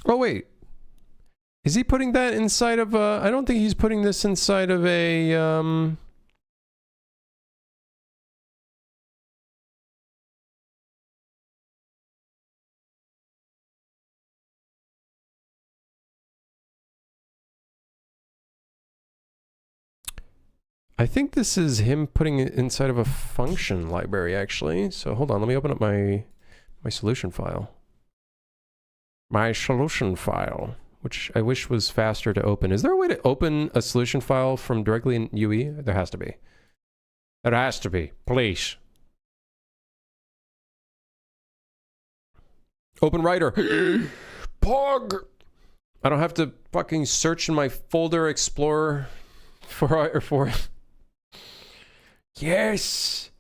Oh, wait. Is he putting that inside of a... I don't think he's putting this inside of a... I think this is him putting it inside of a function library, actually. So hold on, let me open up my solution file. My solution file, which I wish was faster to open. Is there a way to open a solution file from directly in UE? There has to be. There has to be, please. Open writer. Pog! I don't have to fucking search in my folder explorer for Yes!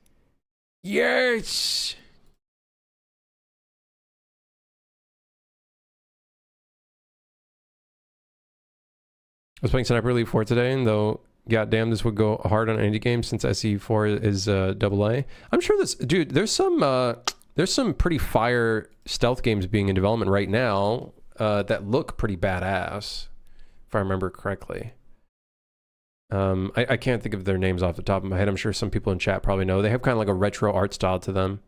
Yes! I was playing Sniper Elite 4 today, and though, goddamn, this would go hard on any game since SE4 is AA. I'm sure this, dude, there's some There's some pretty fire stealth games being in development right now that look pretty badass, if I remember correctly. I can't think of their names off the top of my head. I'm sure some people in chat probably know. They have kind of like a retro art style to them.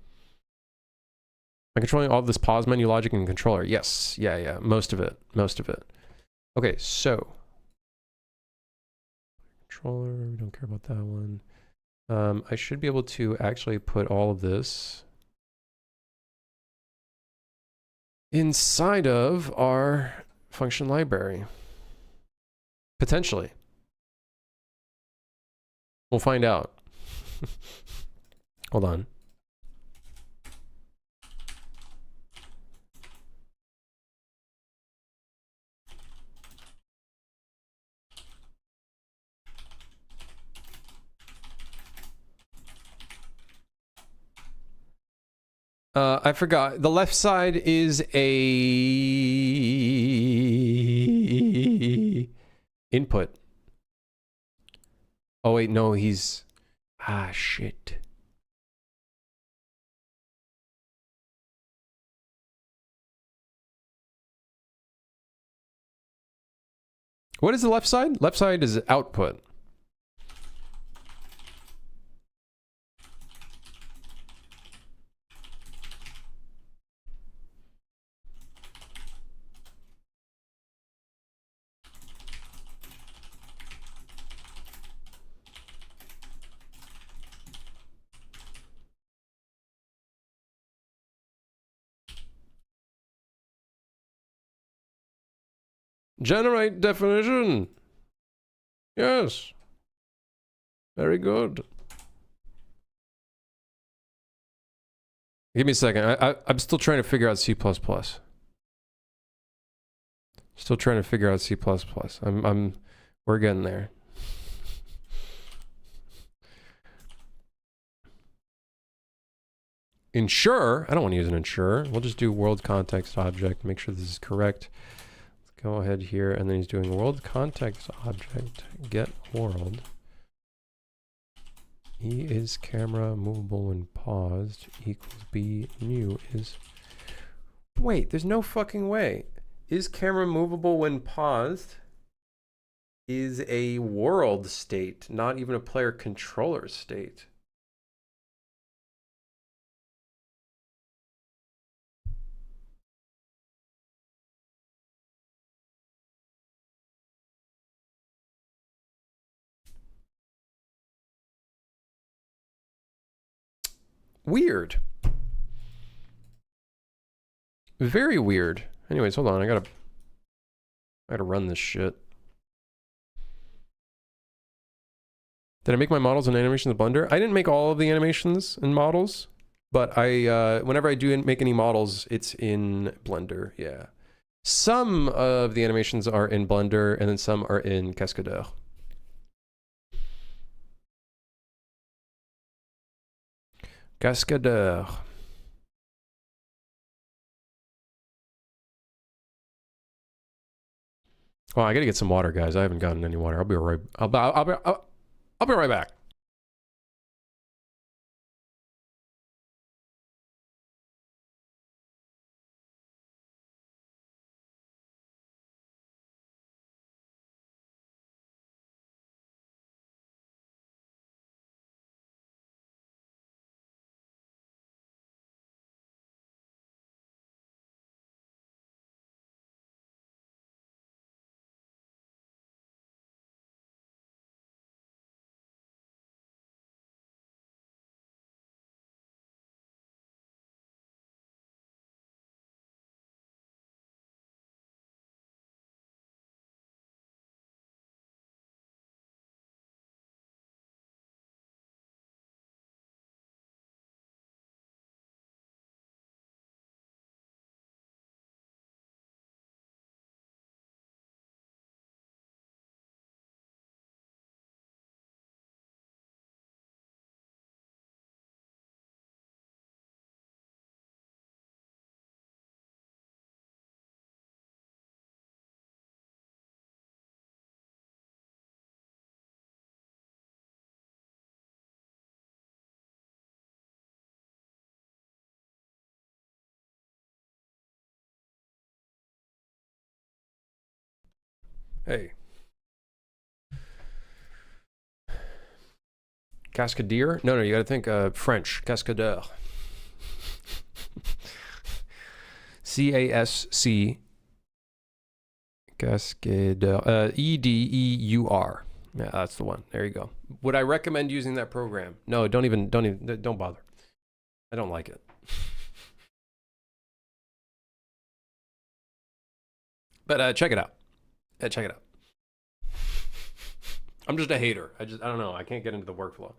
Am I controlling all of this pause menu logic in the controller? Yes. Yeah. Most of it. Okay, so. Controller, we don't care about that one. I should be able to actually put all of this inside of our function library. Potentially. We'll find out. Hold on. I forgot. The left side is a input. Oh wait, no, he's shit. What is the left side? Left side is output. Generate definition. Yes. Very good. Give me a second. I'm still trying to figure out C++. Still trying to figure out C++. We're getting there. Ensure. I don't want to use an ensure. We'll just do world context object. Make sure this is correct. Let's go ahead here, and then he's doing world context object get world. E is camera movable when paused equals B new is. Wait, there's no fucking way. Is camera movable when paused is a world state, not even a player controller state. Weird. Very weird. Anyways, hold on. I gotta run this shit. Did I make my models and animations in Blender? I didn't make all of the animations and models, but I whenever I do make any models, it's in Blender. Yeah. Some of the animations are in Blender, and then some are in Cascadeur. Cascadeur. Well, I gotta get some water, guys. I haven't gotten any water. I'll be right back. Hey. Cascadier? No, you gotta think French. Cascadeur. C-A-S-C. Cascadeur. E-D-E-U-R. Yeah, that's the one. There you go. Would I recommend using that program? No, don't bother. I don't like it. But check it out. Check it out. I'm just a hater. I don't know. I can't get into the workflow.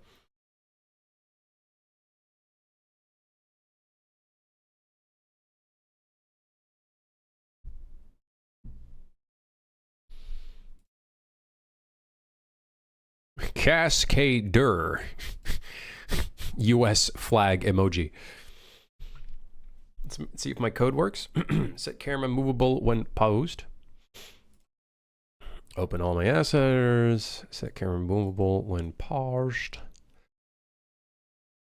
Cascadeur. US flag emoji. Let's see if my code works. Set camera movable when paused. Open all my assets. Set camera movable when paused.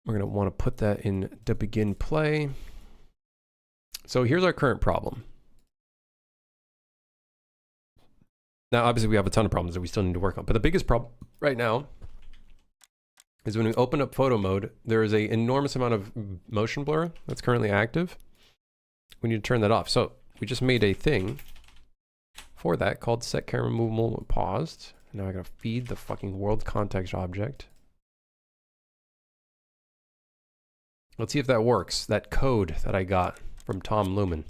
We're going to want to put that in the begin play. So here's our current problem. Now, obviously, we have a ton of problems that we still need to work on. But the biggest problem right now is when we open up photo mode, there is an enormous amount of motion blur that's currently active. We need to turn that off. So we just made a thing for that called set camera movable when paused. Now I gotta feed the fucking world context object. Let's see if that works. That code that I got from Tom Lumen.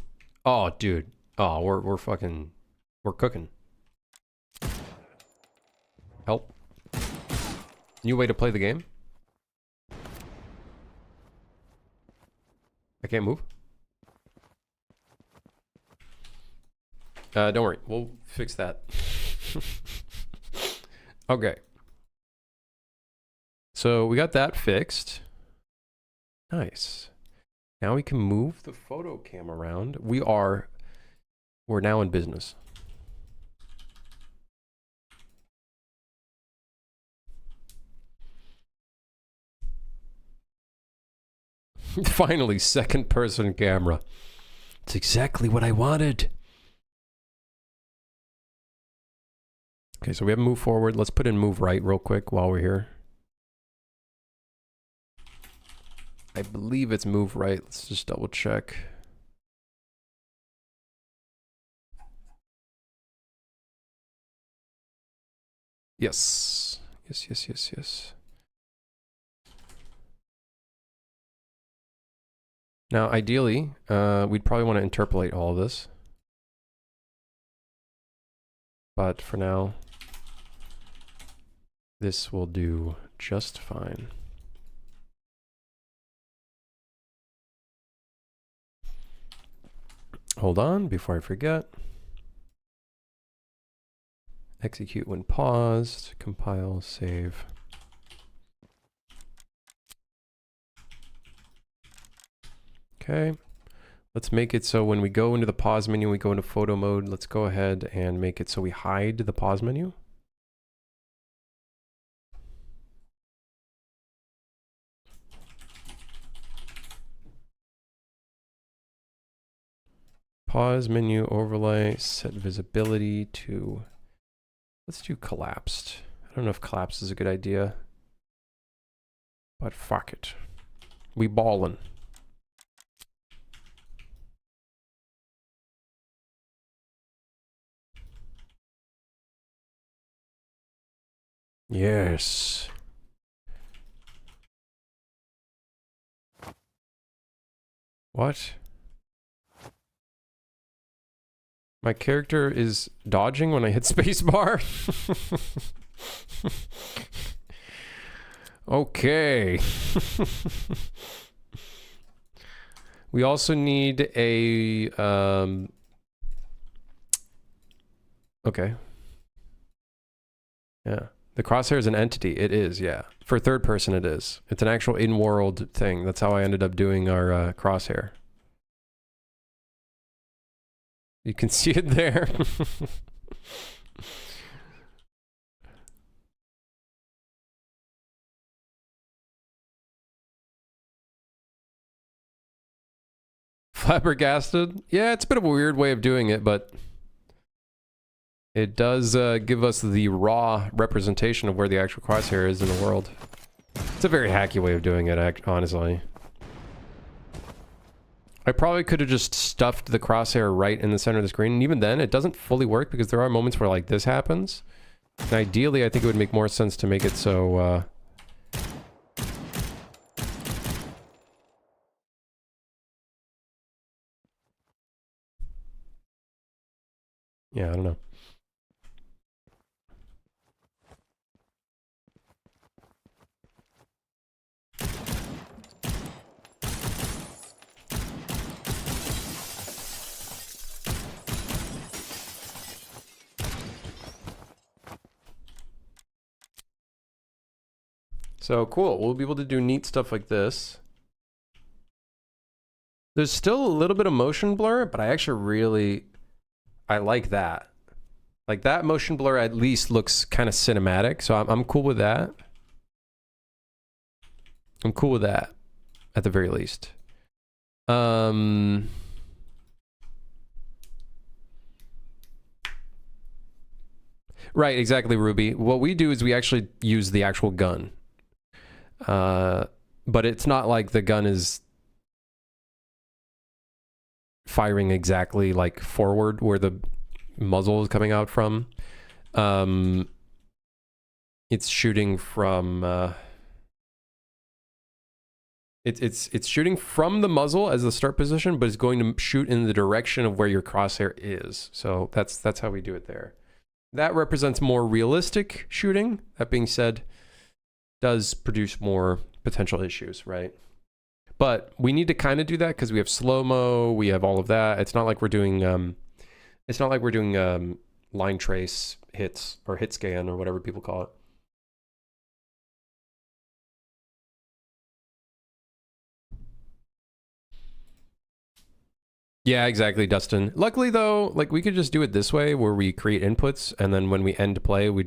Oh, dude. Oh, we're cooking. Help. New way to play the game. I can't move. Don't worry, we'll fix that. Okay. So we got that fixed. Nice. Now we can move the photo cam around. We're now in business. Finally, second person camera. It's exactly what I wanted. Okay, so we have move forward. Let's put in move right real quick while we're here. I believe it's move right. Let's just double check. Yes. Yes. Now, ideally, we'd probably want to interpolate all of this. But for now, this will do just fine. Hold on before I forget. Execute when paused, compile, save. Okay, let's make it so when we go into the pause menu, we go into photo mode. Let's go ahead and make it so we hide the pause menu. Pause menu overlay, set visibility to, let's do collapsed. I don't know if collapsed is a good idea, but fuck it. We ballin'. Yes. What? My character is dodging when I hit spacebar? Okay. We also need a, okay. Yeah. The crosshair is an entity. It is, yeah. For third person, it is. It's an actual in-world thing. That's how I ended up doing our crosshair. You can see it there. Flabbergasted? Yeah, it's a bit of a weird way of doing it, but It does give us the raw representation of where the actual crosshair is in the world. It's a very hacky way of doing it, honestly. I probably could have just stuffed the crosshair right in the center of the screen, and even then, it doesn't fully work because there are moments where, like, this happens. And ideally, I think it would make more sense to make it so, yeah, I don't know. So cool, we'll be able to do neat stuff like this. There's still a little bit of motion blur, but I actually I like that. Like that motion blur at least looks kind of cinematic, so I'm cool with that. I'm cool with that, at the very least. Right, exactly, Ruby. What we do is we actually use the actual gun. But it's not like the gun is firing exactly like forward where the muzzle is coming out from. It's shooting from it's shooting from the muzzle as the start position, but it's going to shoot in the direction of where your crosshair is. So that's how we do it there. That represents more realistic shooting. That being said, does produce more potential issues, right? But we need to kind of do that because we have slow-mo, we have all of that. It's not like we're doing line trace hits or hit scan or whatever people call it. Yeah, exactly, Dustin. Luckily though, like we could just do it this way where we create inputs and then when we end play, we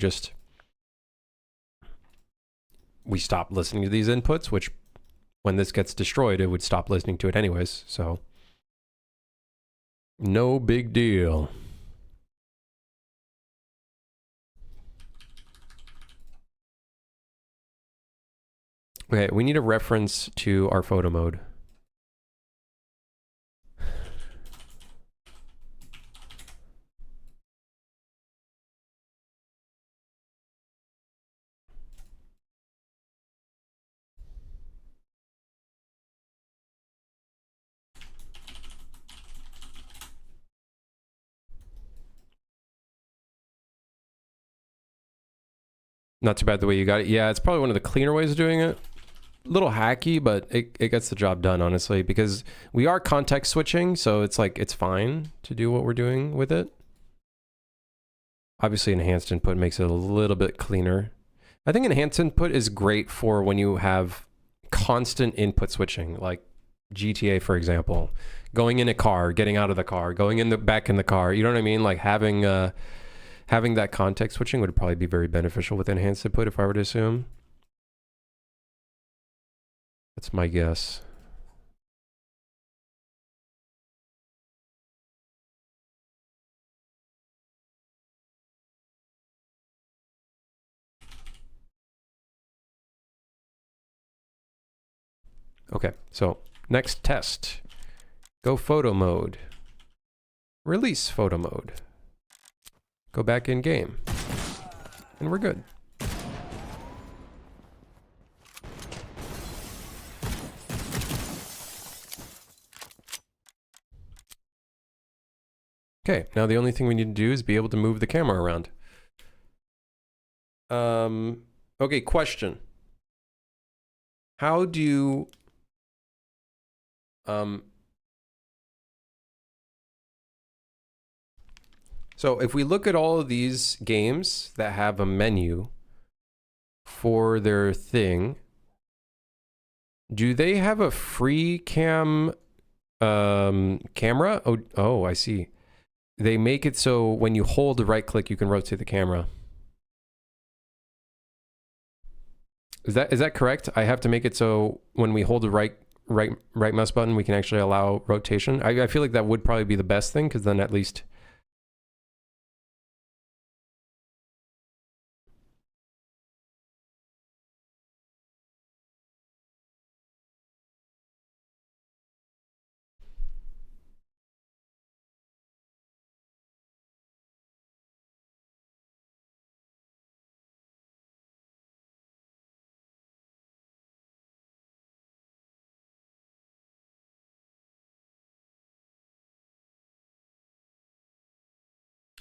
stop listening to these inputs, which when this gets destroyed, it would stop listening to it anyways, so no big deal. Okay, we need a reference to our photo mode. Not too bad the way you got it. Yeah, it's probably one of the cleaner ways of doing it. A little hacky, but it gets the job done, honestly, because we are context switching, so it's like, it's fine to do what we're doing with it. Obviously, enhanced input makes it a little bit cleaner. I think enhanced input is great for when you have constant input switching, like GTA, for example. Going in a car, getting out of the car, going in the back in the car. You know what I mean? Like having that context switching would probably be very beneficial with enhanced input, if I were to assume. That's my guess. Okay, so next test. Go photo mode. Release photo mode. Go back in game. And we're good. Okay, now the only thing we need to do is be able to move the camera around. Okay, question. How do you... So if we look at all of these games that have a menu for their thing, do they have a free cam camera? Oh, I see. They make it so when you hold the right click, you can rotate the camera. Is that correct? I have to make it so when we hold the right mouse button, we can actually allow rotation. I feel like that would probably be the best thing because then at least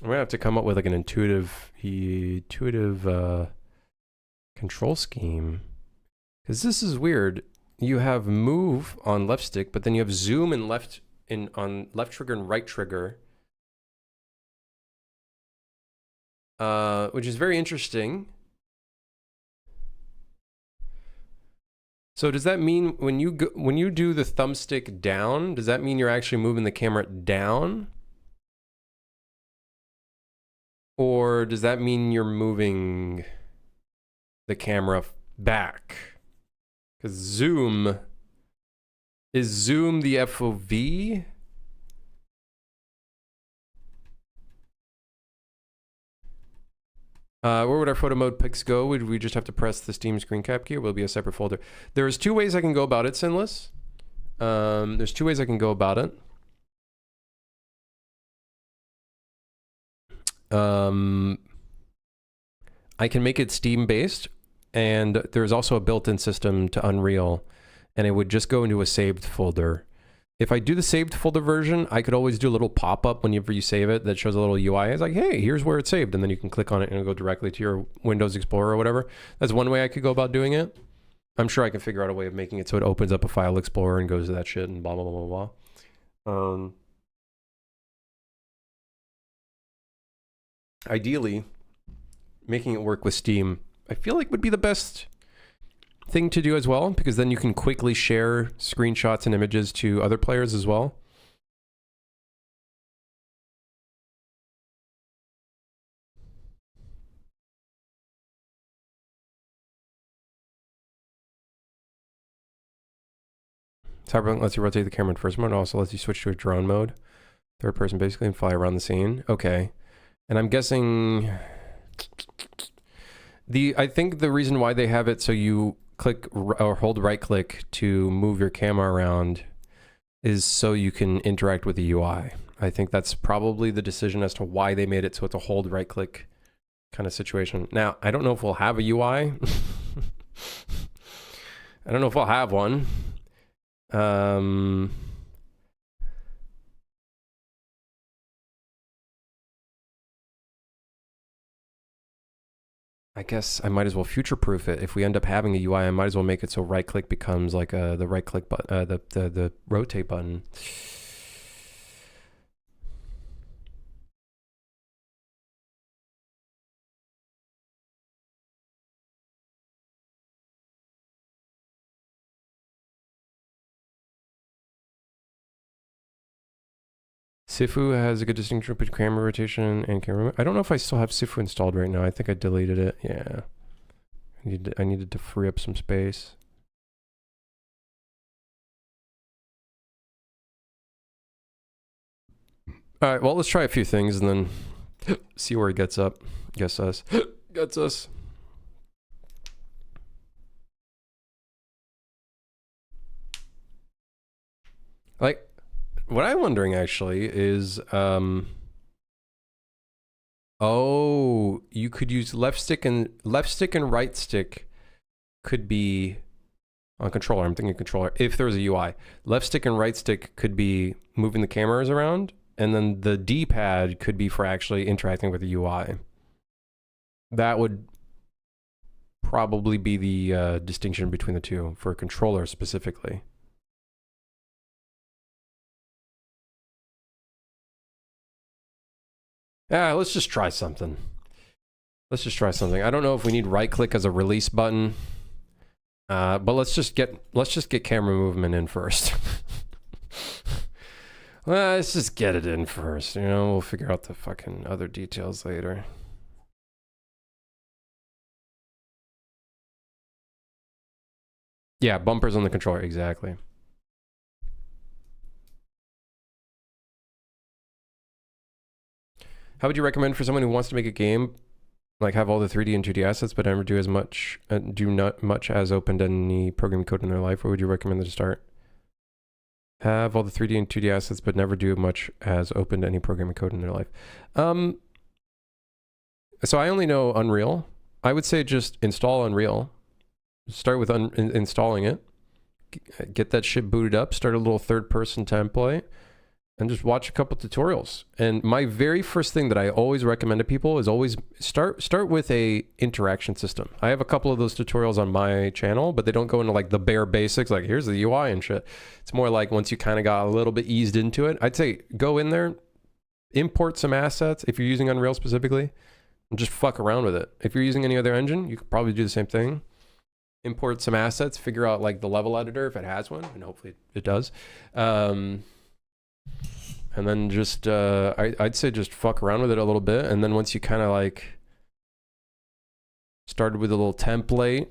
I'm gonna have to come up with like an intuitive control scheme, because this is weird. You have move on left stick, but then you have zoom and on left trigger and right trigger, which is very interesting. So does that mean when you do the thumbstick down, does that mean you're actually moving the camera down? Or does that mean you're moving the camera back? Because zoom, is zoom the FOV? Where would our photo mode pics go? Would we just have to press the Steam screen cap key, or will it be a separate folder? There's two ways I can go about it, Sinless. There's two ways I can go about it. I can make it Steam based, and there's also a built-in system to Unreal, and it would just go into a saved folder. If I do the saved folder version, I could always do a little pop-up whenever you save it that shows a little UI. It's like, hey, here's where it's saved, and then you can click on it and it'll go directly to your Windows Explorer or whatever. That's one way I could go about doing it. I'm sure I can figure out a way of making it so it opens up a file explorer and goes to that shit and blah, blah, blah, blah, blah. Ideally, making it work with Steam, I feel like would be the best thing to do as well, because then you can quickly share screenshots and images to other players as well. Cyberpunk lets you rotate the camera in first mode, also lets you switch to a drone mode, third person basically, and fly around the scene. Okay. And I'm guessing I think the reason why they have it so you click or hold right click to move your camera around is so you can interact with the UI. I think that's probably the decision as to why they made it so it's a hold right click kind of situation. Now, I don't know if we'll have a UI. I don't know if I'll have one. I guess I might as well future-proof it. If we end up having a UI, I might as well make it so right-click becomes like the right-click button, the rotate button. Sifu has a good distinction between camera rotation and camera. I don't know if I still have Sifu installed right now. I think I deleted it. Yeah. I needed to free up some space. All right, well, let's try a few things and then see where it gets us. Gets us. Like, what I'm wondering actually is, oh, you could use left stick and right stick could be on controller. I'm thinking controller. If there's a UI, left stick and right stick could be moving the cameras around, and then the D-pad could be for actually interacting with the UI. That would probably be the distinction between the two for a controller specifically. Let's just try something. Let's just try something. I don't know if we need right click as a release button. But let's just get camera movement in first. Well, let's just get it in first, you know, we'll figure out the fucking other details later. Yeah, bumpers on the controller, exactly. How would you recommend for someone who wants to make a game, like have all the 3D and 2D assets, but never do not much as opened any programming code in their life? Where would you recommend them to start? Have all the 3D and 2D assets, but never do much as opened any programming code in their life. So I only know Unreal. I would say just install Unreal. Start with installing it. Get that shit booted up. Start a little third-person template. and just watch a couple tutorials. And my very first thing that I always recommend to people is always start with a interaction system. I have a couple of those tutorials on my channel, but they don't go into like the bare basics, like here's the UI and shit. It's more like once you kind of got a little bit eased into it, I'd say go in there, import some assets if you're using Unreal specifically, and just fuck around with it. If you're using any other engine, you could probably do the same thing. Import some assets, figure out like the level editor if it has one, and hopefully it does. And then just, I'd say just fuck around with it a little bit. And then once you kind of like started with a little template,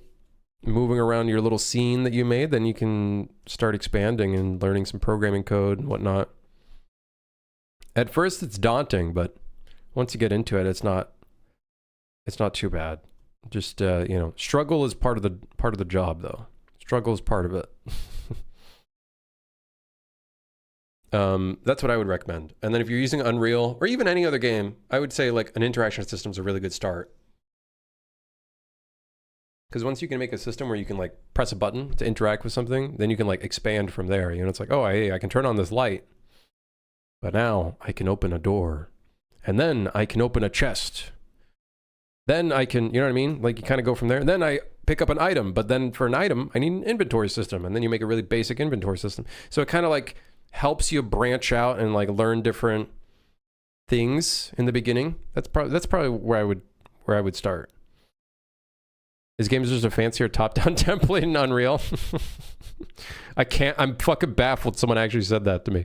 moving around your little scene that you made, then you can start expanding and learning some programming code and whatnot. At first it's daunting, but once you get into it, it's not too bad. Just, you know, struggle is part of the job though. Struggle is part of it. That's what I would recommend. And then if you're using Unreal or even any other game, I would say like an interaction system is a really good start. Because once you can make a system where you can like press a button to interact with something, then you can like expand from there. You know, it's like, oh, hey, I can turn on this light, but now I can open a door, and then I can open a chest. Then I can, you know what I mean? Like you kind of go from there. And then I pick up an item, but then for an item, I need an inventory system. And then you make a really basic inventory system. So it kind of like helps you branch out and like learn different things in the beginning. That's probably where I would start. This game is just a fancier top-down template in Unreal. I'm fucking baffled someone actually said that to me.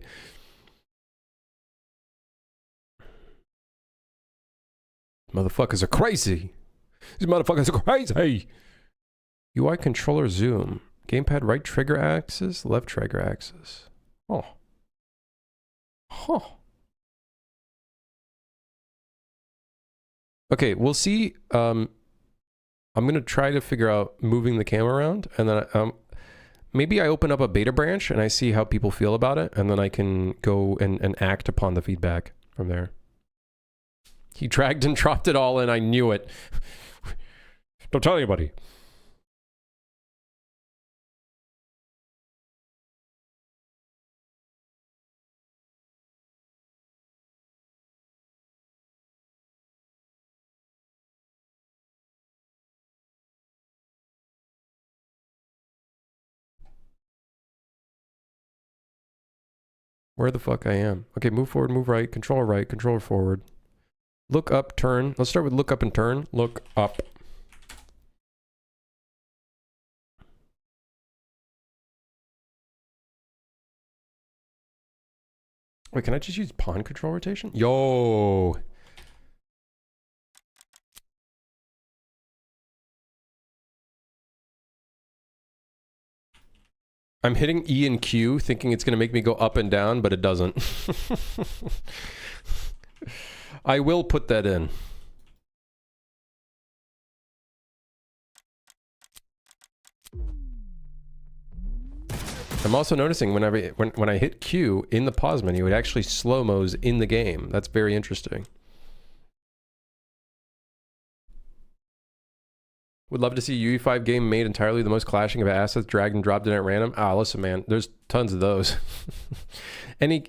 Motherfuckers are crazy. These motherfuckers are crazy. UI controller zoom. Gamepad right trigger axis, left trigger axis. Oh. Huh. Okay, we'll see. I'm gonna try to figure out moving the camera around, and then maybe I open up a beta branch and I see how people feel about it, and then I can go and act upon the feedback from there. He dragged and dropped it all in. I knew it. Don't tell anybody. Where the fuck I am. Okay, move forward, move right, controller forward. Look up, turn. Let's start with look up and turn. Look up. Wait, can I just use pawn control rotation? Yo! I'm hitting E and Q thinking it's going to make me go up and down, but it doesn't. I will put that in. I'm also noticing when I hit Q in the pause menu, it actually slow-mos in the game. That's very interesting. Would love to see a UE5 game made entirely the most clashing of assets, dragged and dropped in at random. Ah, listen, man, there's tons of those. Any...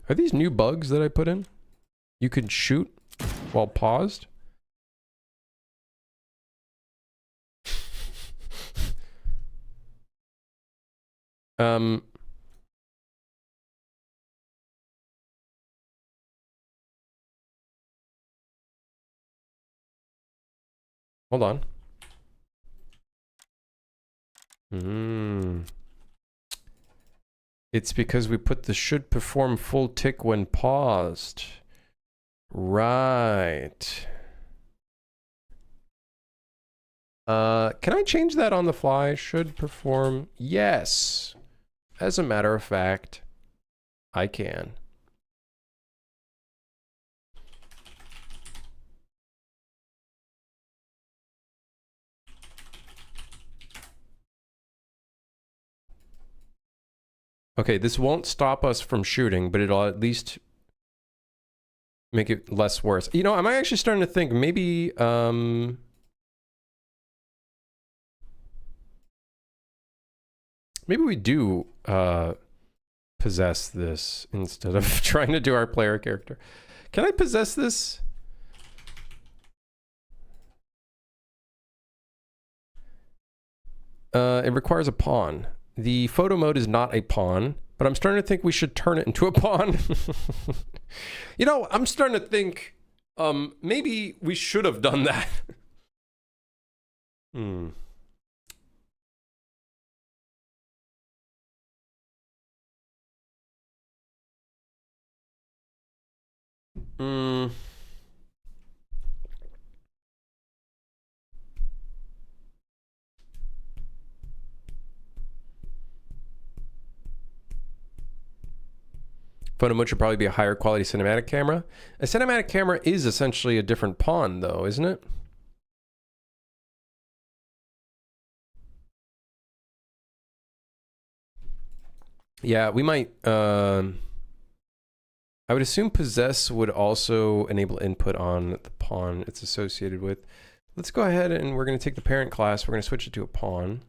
Are these new bugs that I put in? You can shoot while paused? Hold on. It's because we put the should perform full tick when paused. Right. Can I change that on the fly? Should perform? Yes. As a matter of fact, I can. Okay, this won't stop us from shooting, but it'll at least make it less worse. You know, I'm actually starting to think maybe, maybe we do possess this instead of trying to do our player character. Can I possess this? It requires a pawn. The photo mode is not a pawn, but I'm starting to think we should turn it into a pawn. You know, I'm starting to think maybe we should have done that. Hmm. Hmm. Photo mode should probably be a higher quality cinematic camera. A cinematic camera is essentially a different pawn, though, isn't it? Yeah, we might. I would assume possess would also enable input on the pawn it's associated with. Let's go ahead and we're going to take the parent class. We're going to switch it to a pawn.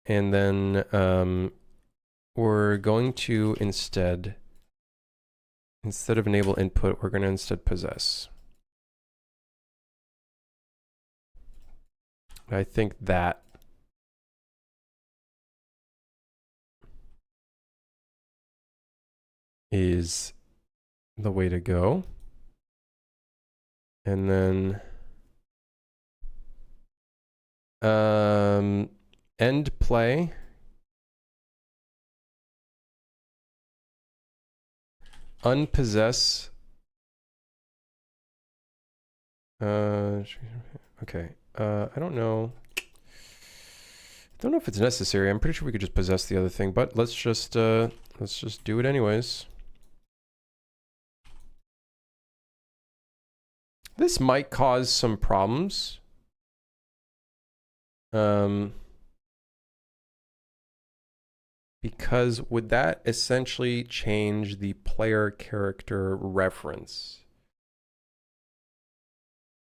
And then we're going to instead of enable input, we're going to instead possess. I think that is the way to go. And then end play. Unpossess. Okay. I don't know. I don't know if it's necessary. I'm pretty sure we could just possess the other thing, but let's just do it anyways. This might cause some problems. Because would that essentially change the player character reference?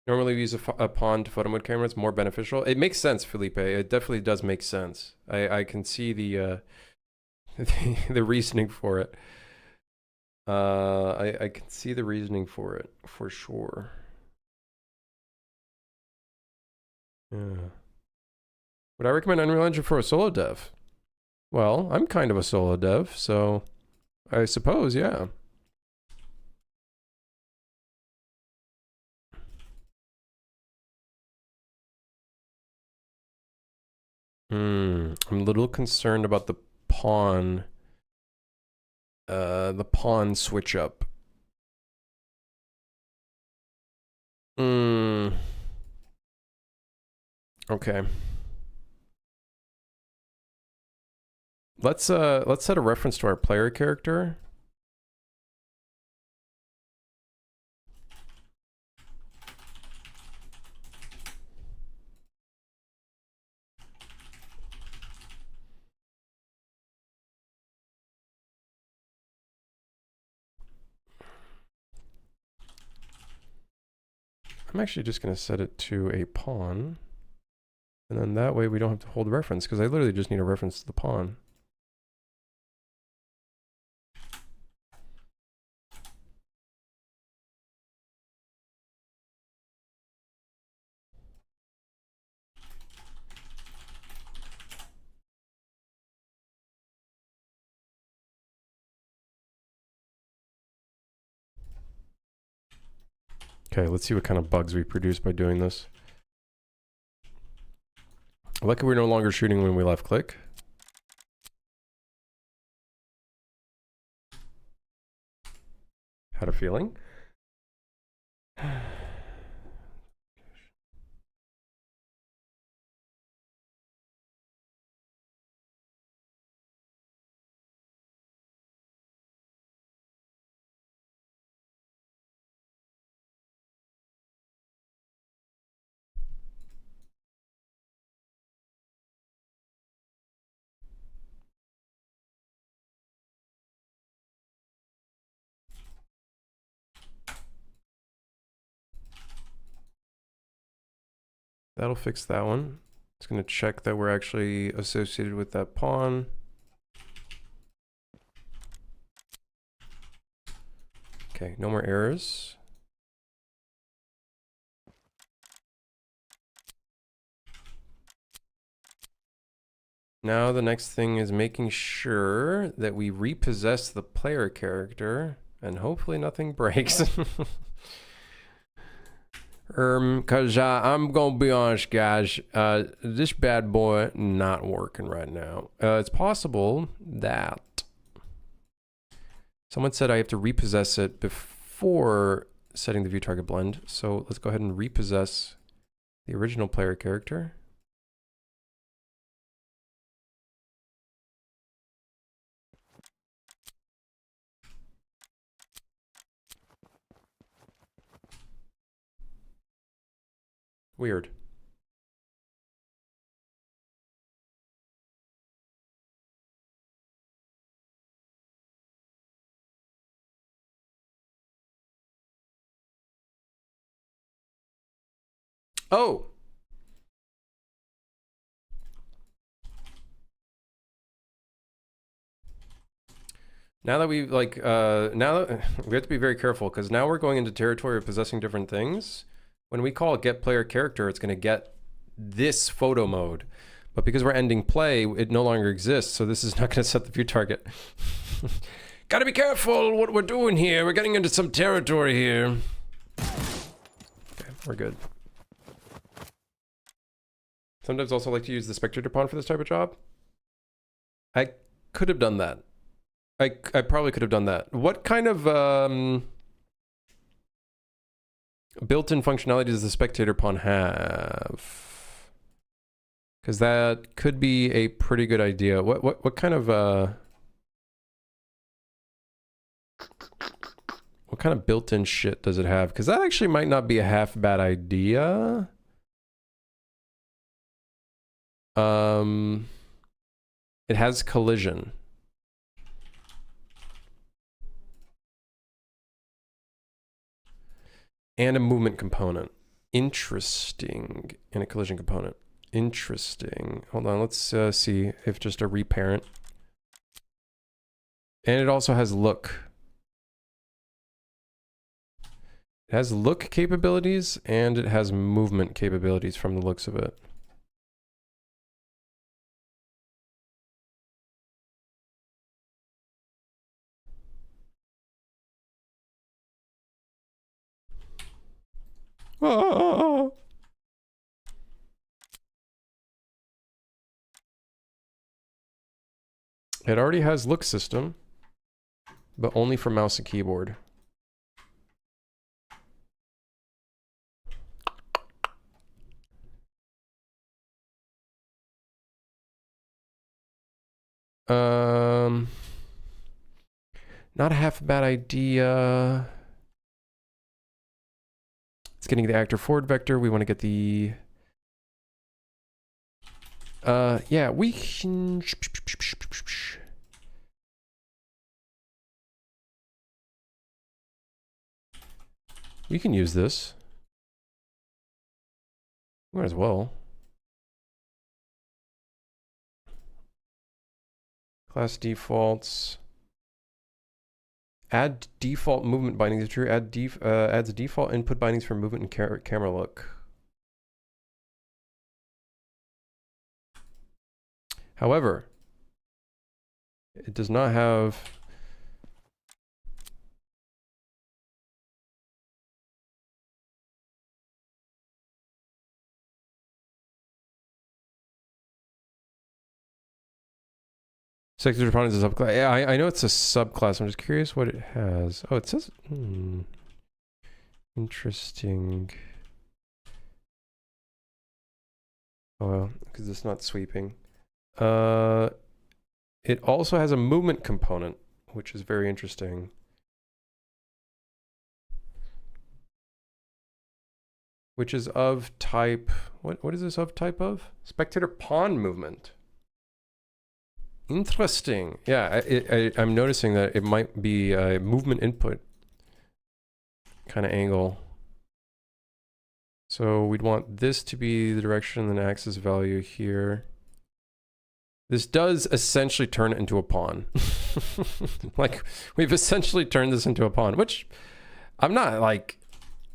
Normally we use a pawn to photo mode camera. It's more beneficial. It makes sense, Felipe. It definitely does make sense. I can see the the reasoning for it. I can see the reasoning for it for sure. Yeah. Would I recommend Unreal Engine for a solo dev? Well, I'm kind of a solo dev, so I suppose, yeah. I'm a little concerned about the pawn switch up. Okay. Let's set a reference to our player character. I'm actually just going to set it to a pawn. And then that way we don't have to hold reference, because I literally just need a reference to the pawn. Okay, let's see what kind of bugs we produce by doing this. Luckily, we're no longer shooting when we left click. Had a feeling. That'll fix that one. It's going to check that we're actually associated with that pawn. Okay, no more errors. Now the next thing is making sure that we repossess the player character and hopefully nothing breaks. Cause I'm gonna be honest, guys, this bad boy not working right now. It's possible that someone said I have to repossess it before setting the view target blend. So let's go ahead and repossess the original player character. Weird. Oh! Now that we like, now that we have to be very careful because now we're going into territory of possessing different things. When we call get player character, it's going to get this photo mode. But because we're ending play, it no longer exists. So this is not going to set the view target. Got to be careful what we're doing here. We're getting into some territory here. Okay, we're good. Sometimes also like to use the spectator pawn for this type of job. I could have done that. I probably could have done that. What kind of built-in functionality does the spectator pawn have? Because that could be a pretty good idea. What kind of what kind of built-in shit does it have? Because that actually might not be a half bad idea. It has collision. And a movement component. Interesting. And a collision component. Interesting. Hold on, let's see if just a reparent. And it also has look. It has look capabilities and it has movement capabilities from the looks of it. Oh. It already has look system, but only for mouse and keyboard. Not a half a bad idea. It's getting the actor forward vector. We want to get the yeah, we can use this. Might as well. Class defaults. Add default movement bindings. If true, adds default input bindings for movement and camera look. However, it does not have Sector Opponent is a subclass. Yeah, I know it's a subclass. I'm just curious what it has. Oh, it says... Interesting. Oh, well, because it's not sweeping. It also has a movement component, which is very interesting. Which is of type... What is this of type of? Spectator pawn movement. Interesting. Yeah, I'm noticing that it might be a movement input kind of angle. So we'd want this to be the direction and the axis value here. This does essentially turn it into a pawn. Like, we've essentially turned this into a pawn, which I'm not, like,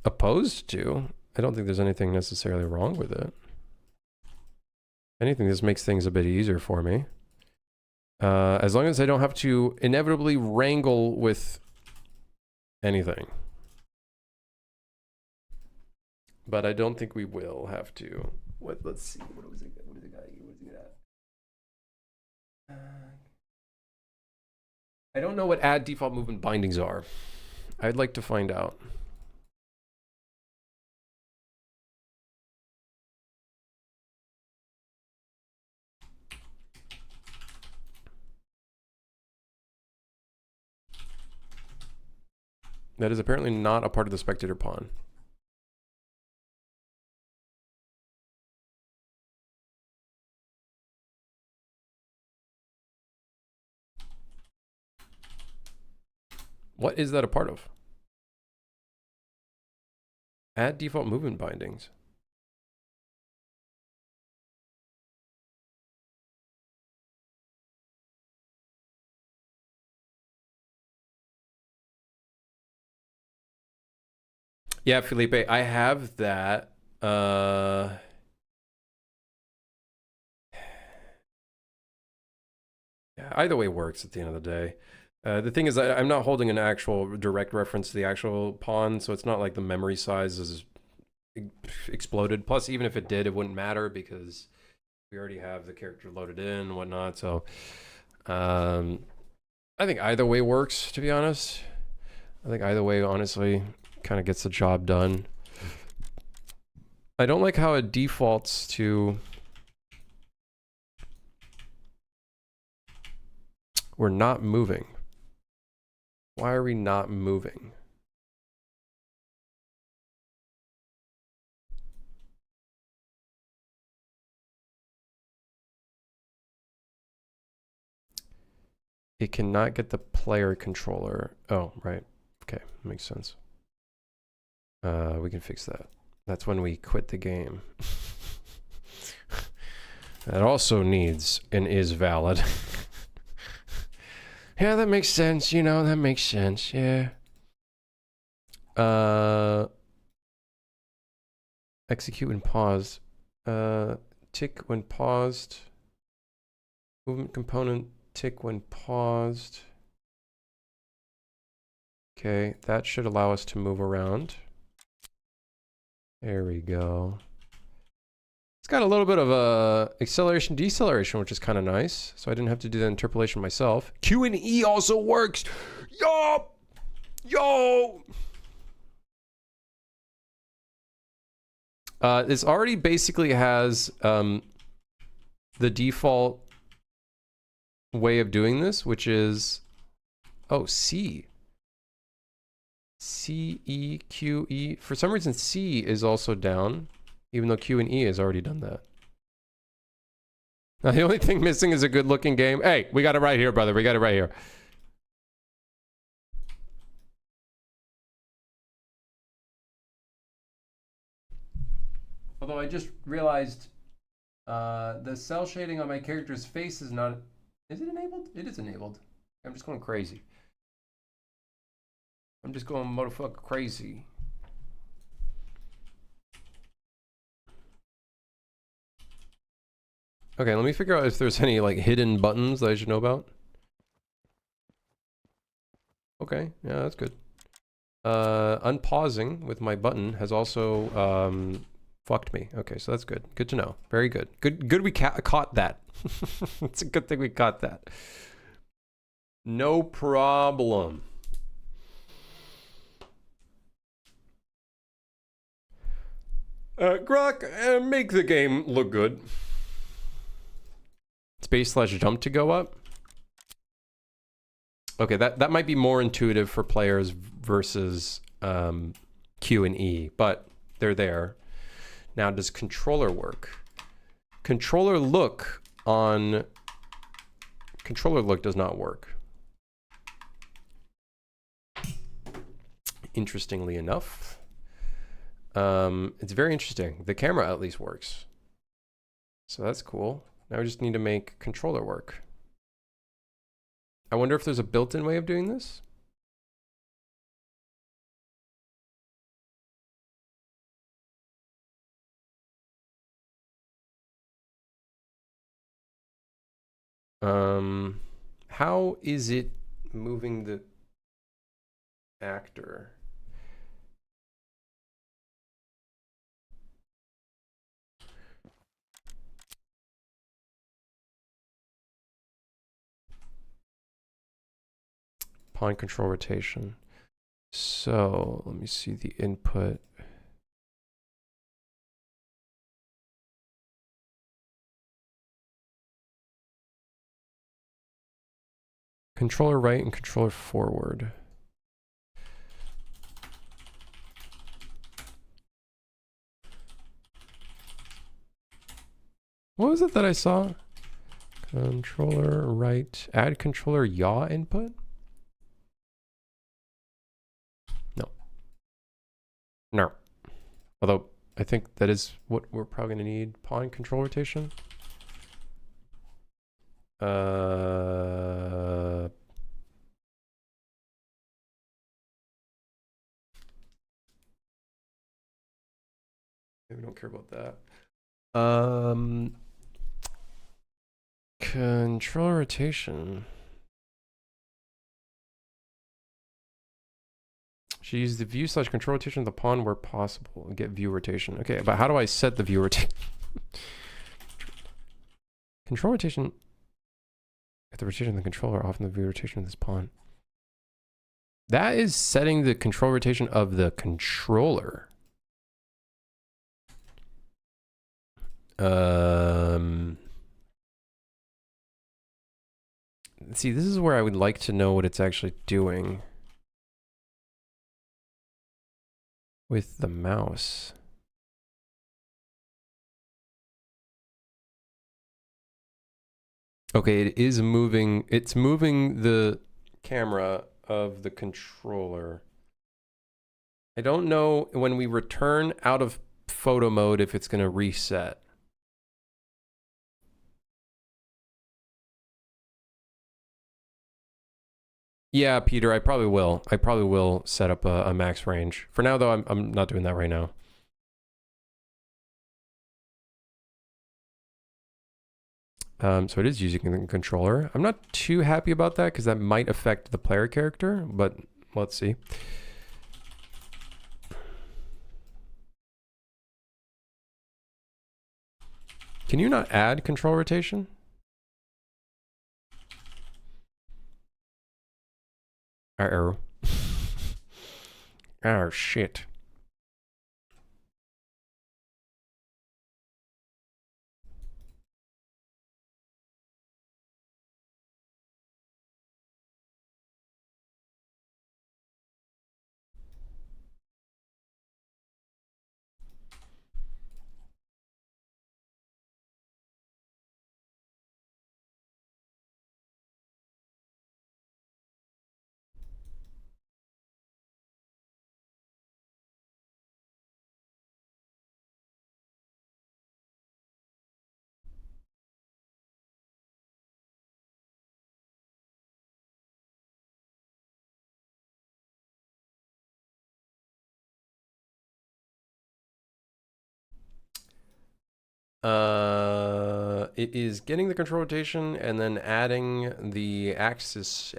opposed to. I don't think there's anything necessarily wrong with it. Anything, this makes things a bit easier for me. As long as I don't have to inevitably wrangle with anything. But I don't think we will have to. Let's see. What was it got? I don't know what add default movement bindings are. I'd like to find out. That is apparently not a part of the spectator pawn. What is that a part of? Add default movement bindings. Yeah, Felipe, I have that. Either way works at the end of the day. The thing is, I'm not holding an actual direct reference to the actual pawn, so it's not like the memory size is exploded. Plus, even if it did, it wouldn't matter because we already have the character loaded in and whatnot. So, I think either way works, to be honest. I think either way, honestly, kind of gets the job done. I don't like how it defaults to... We're not moving. Why are we not moving? It cannot get the player controller. Oh, right. Okay, makes sense. We can fix that. That's when we quit the game. That also needs and is valid. Yeah, that makes sense. You know, that makes sense. Yeah. Execute when paused. Tick when paused. Movement component, tick when paused. Okay, that should allow us to move around. There we go. It's got a little bit of acceleration, deceleration, which is kind of nice. So I didn't have to do the interpolation myself. Q and E also works. Yo! Yo! This already basically has the default way of doing this, which is, oh, C. C, E, Q, E. For some reason, C is also down, even though Q and E has already done that. Now, the only thing missing is a good-looking game. Hey, we got it right here, brother. We got it right here. Although I just realized the cell shading on my character's face is not... Is it enabled? It is enabled. I'm just going crazy. I'm just going motherfucker crazy. Okay, let me figure out if there's any like hidden buttons that I should know about. Okay, yeah, that's good. Unpausing with my button has also fucked me. Okay, so that's good. Good to know. Very good. Good we caught that. It's a good thing we caught that. No problem. Grok, make the game look good. Space/jump to go up. Okay, that might be more intuitive for players versus Q and E, but they're there. Now, does controller work? Controller look does not work. Interestingly enough. It's very interesting. The camera at least works. So that's cool. Now we just need to make controller work. I wonder if there's a built-in way of doing this. How is it moving the actor? Pawn control rotation. So let me see the input. Controller right and controller forward. What was it that I saw? Controller right, add controller yaw input? No. Although I think that is what we're probably gonna need. Pawn control rotation. Maybe we don't care about that. Control rotation. She used the view / control rotation of the pawn where possible and get view rotation. Okay, but how do I set the view rotation? Control rotation. At the rotation of the controller, often the view rotation of this pawn. That is setting the control rotation of the controller. See, this is where I would like to know what it's actually doing with the mouse. Okay, it is moving. It's moving the camera of the controller. I don't know when we return out of photo mode if it's going to reset. Yeah, Peter, I probably will. I probably will set up a max range. For now, though, I'm not doing that right now. So it is using the controller. I'm not too happy about that because that might affect the player character, but let's see. Can you not add control rotation? Uh-oh. Oh, shit. It is getting the control rotation and then adding the axis.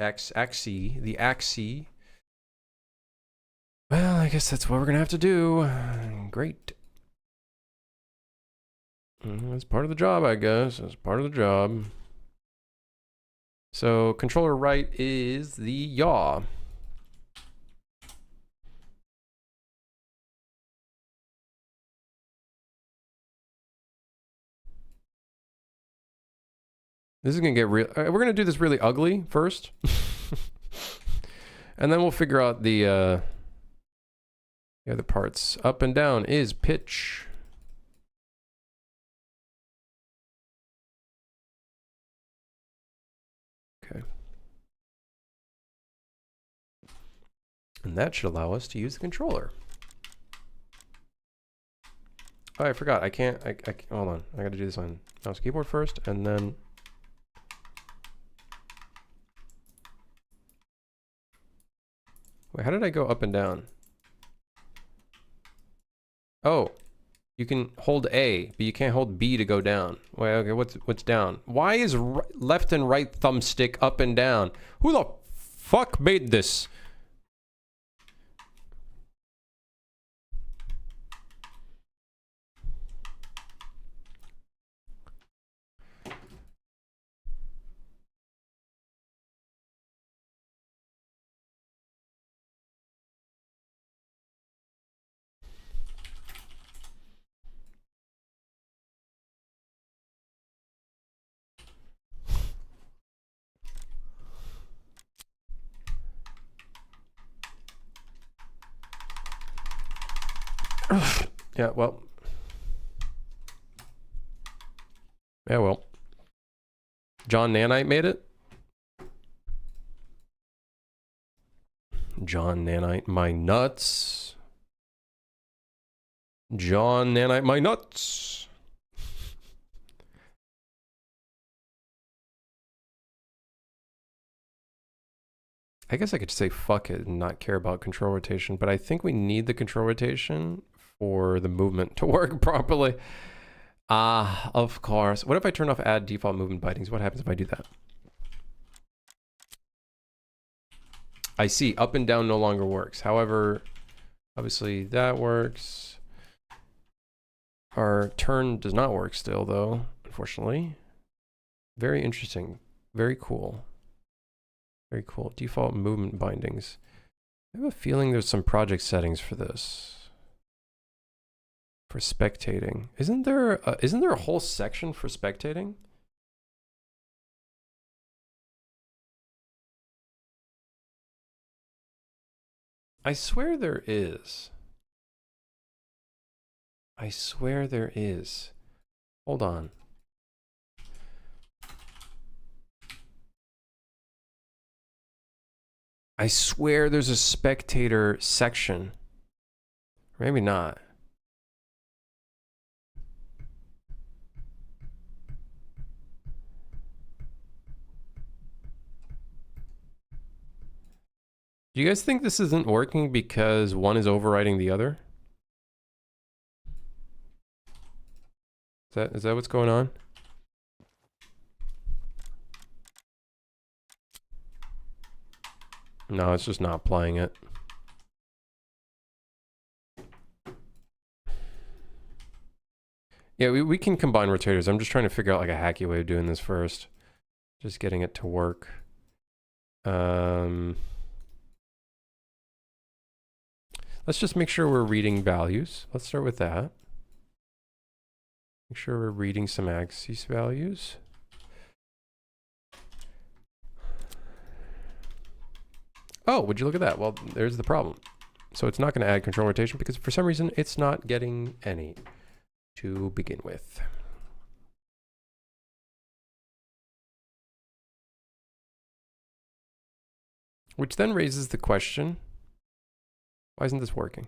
Well, I guess that's what we're gonna have to do. Great. That's part of the job, I guess. That's part of the job. So controller right is the yaw. This is gonna get real. We're gonna do this really ugly first, and then we'll figure out the other parts. Up and down is pitch. Okay, and that should allow us to use the controller. Oh, I forgot. I can't. Hold on. I got to do this on mouse keyboard first, and then. Wait, how did I go up and down? Oh, you can hold A, but you can't hold B to go down. Wait, okay, what's down? Why is left and right thumbstick up and down? Who the fuck made this? Yeah, well. Yeah, well. John Nanite made it? John Nanite, my nuts. John Nanite, my nuts. I guess I could say fuck it and not care about control rotation, but I think we need the control rotation for the movement to work properly. Ah, of course. What if I turn off add default movement bindings? What happens if I do that? I see up and down no longer works. However, obviously that works. Our turn does not work still though, unfortunately. Very interesting. Very cool. Very cool. Default movement bindings. I have a feeling there's some project settings for this. For spectating. Isn't there a whole section for spectating? I swear there is. I swear there is. Hold on. I swear there's a spectator section. Maybe not. Do you guys think this isn't working because one is overriding the other? Is that what's going on? No, it's just not playing it. Yeah, we can combine rotators. I'm just trying to figure out like a hacky way of doing this first. Just getting it to work. Let's just make sure we're reading values. Let's start with that. Make sure we're reading some axis values. Oh, would you look at that? Well, there's the problem. So it's not going to add control rotation because for some reason it's not getting any to begin with. Which then raises the question, why isn't this working?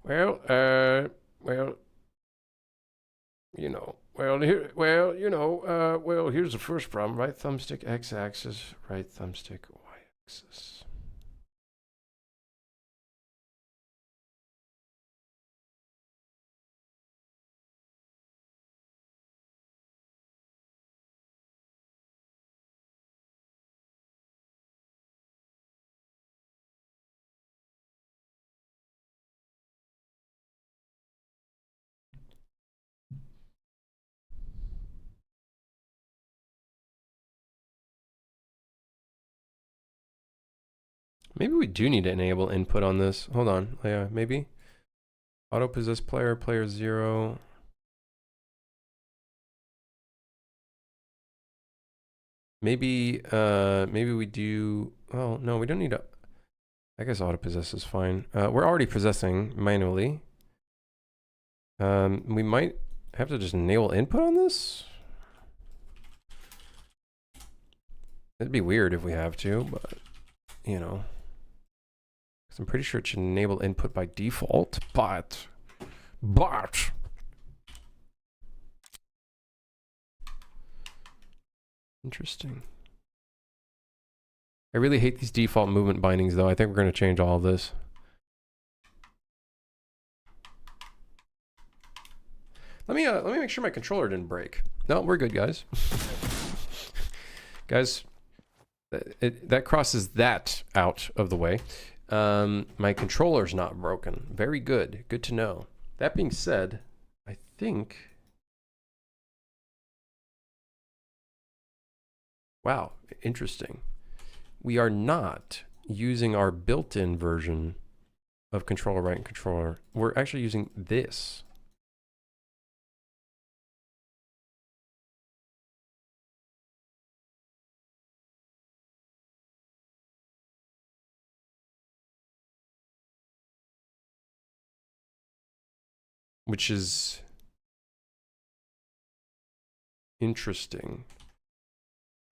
Well, you know, here's the first problem. Right thumbstick x-axis, right thumbstick y-axis. Maybe we do need to enable input on this. Hold on. Yeah, maybe. Auto possess player, player 0. Maybe we do. Oh, no, we don't need to. I guess auto possess is fine. We're already possessing manually. We might have to just enable input on this. It'd be weird if we have to, but you know. 'Cause I'm pretty sure it should enable input by default, but interesting. I really hate these default movement bindings though. I think we're going to change all of this. Let me make sure my controller didn't break. No, we're good, guys. Guys, that crosses that out of the way. My controller's not broken. Very good. Good to know. That being said, I think... Wow, interesting. We are not using our built-in version of controller right and controller. We're actually using this. Which is interesting,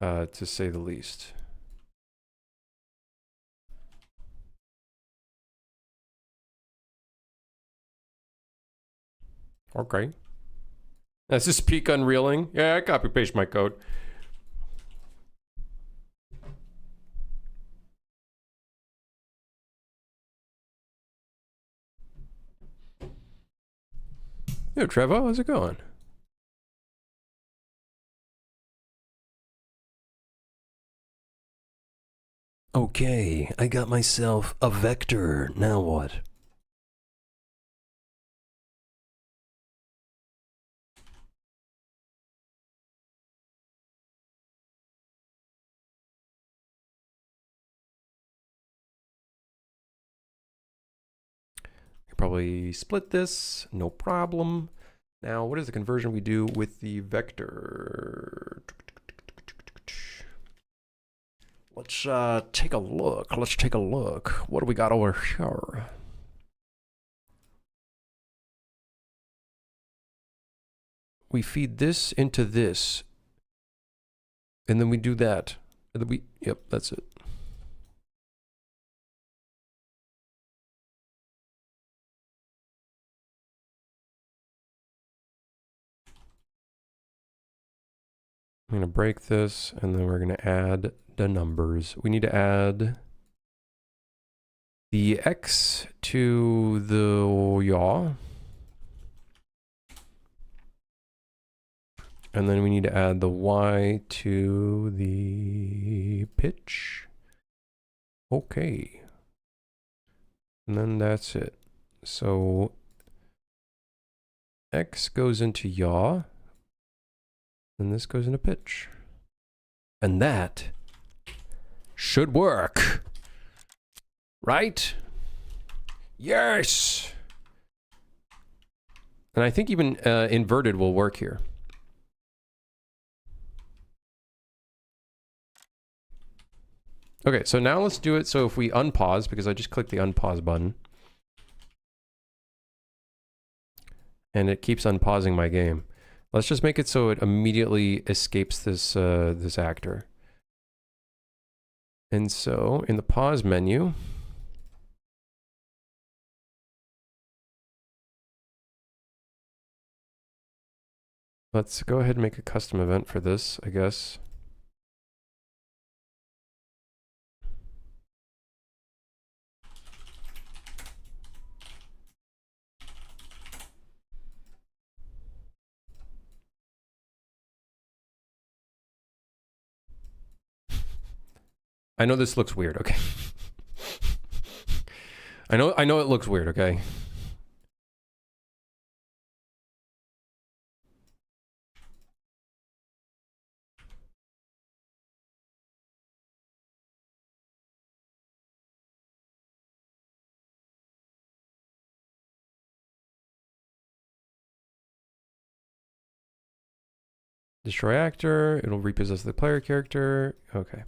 to say the least. Okay. That's just peak unreeling. Yeah, I copy paste my code. Yo, Trevor, how's it going? Okay, I got myself a vector. Now what? Probably split this, no problem. Now, what is the conversion we do with the vector? Let's take a look. Let's take a look. What do we got over here? We feed this into this, and then we do that. And then yep, that's it. I'm going to break this, and then we're going to add the numbers. We need to add the X to the yaw. And then we need to add the Y to the pitch. Okay. And then that's it. So X goes into yaw. And this goes into pitch. And that should work. Right? Yes! And I think even inverted will work here. Okay, so now let's do it. So if we unpause, because I just clicked the unpause button. And it keeps unpausing my game. Let's just make it so it immediately escapes this this actor. And so in the pause menu, let's go ahead and make a custom event for this, I guess. I know this looks weird, okay? I know it looks weird, okay? Destroy actor, it'll repossess the player character. Okay.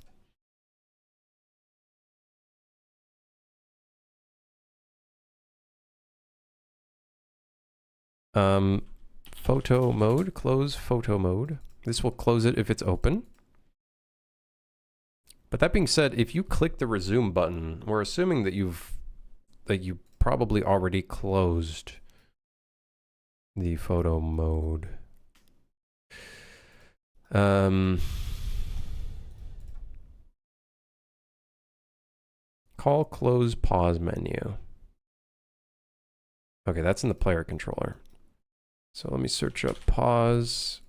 Photo mode, close photo mode. This will close it if it's open. But that being said, if you click the resume button, we're assuming that you've that you probably already closed the photo mode. Call close pause menu. Okay, that's in the player controller. So let me search up pause.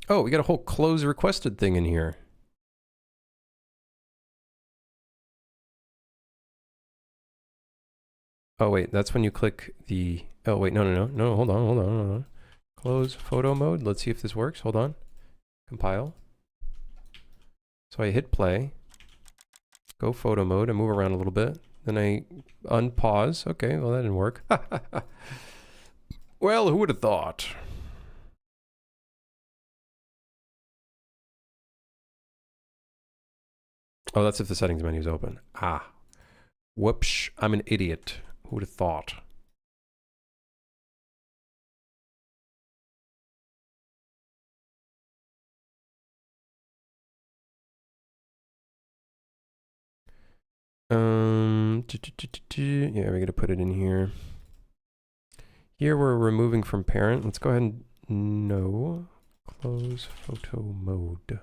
Oh, we got a whole close requested thing in here. Oh wait, that's when you click the, oh wait, no, hold on. Close photo mode. Let's see if this works. Hold on. Compile. So I hit play. Go photo mode. I move around a little bit. Then I unpause. Okay, well that didn't work. Well, who would have thought? Oh, that's if the settings menu is open. Ah. Whoops, I'm an idiot. Who would have thought? Yeah, we're gonna put it in here. Here we're removing from parent. Let's go ahead and no. Close photo mode.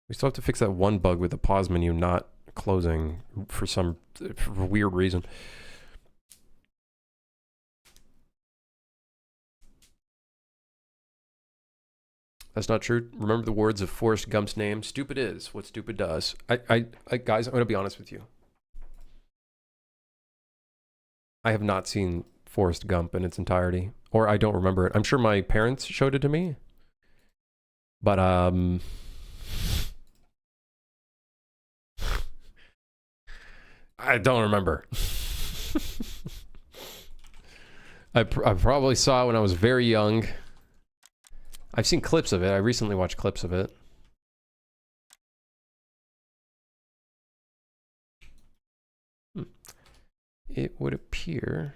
We still have to fix that one bug with the pause menu not closing for some weird reason. That's not true. Remember the words of Forrest Gump's name? Stupid is what stupid does. Guys, I'm going to be honest with you. I have not seen Forrest Gump in its entirety, or I don't remember it. I'm sure my parents showed it to me, but I don't remember. I probably saw it when I was very young. I've seen clips of it. I recently watched clips of it. It would appear.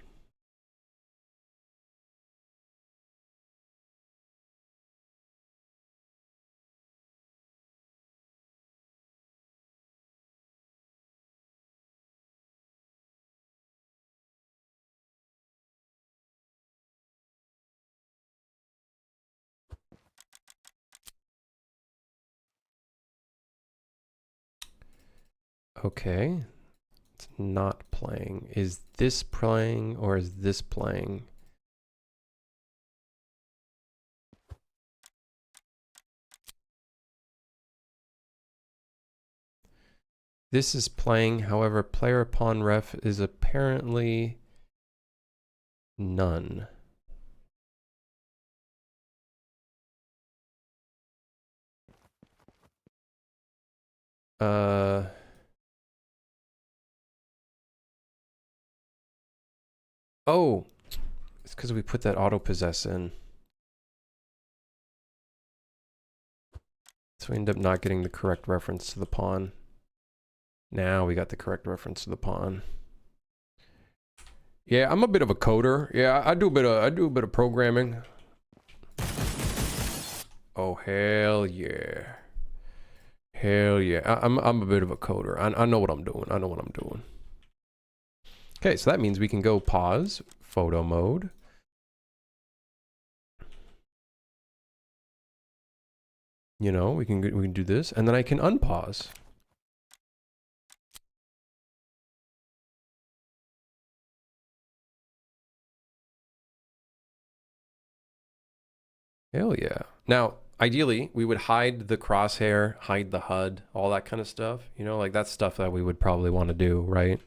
Okay. It's not playing. Is this playing or is this playing? This is playing, however, player upon ref is apparently none. Oh, it's because we put that auto possess in. So we end up not getting the correct reference to the pawn. Now we got the correct reference to the pawn. Yeah, I'm a bit of a coder. Yeah, I do a bit of programming. Oh hell yeah. Hell yeah. I'm a bit of a coder. I know what I'm doing. I know what I'm doing. Okay, so that means we can go pause, photo mode. You know, we can do this, and then I can unpause. Hell yeah. Now, ideally, we would hide the crosshair, hide the HUD, all that kind of stuff. You know, like that's stuff that we would probably want to do, right?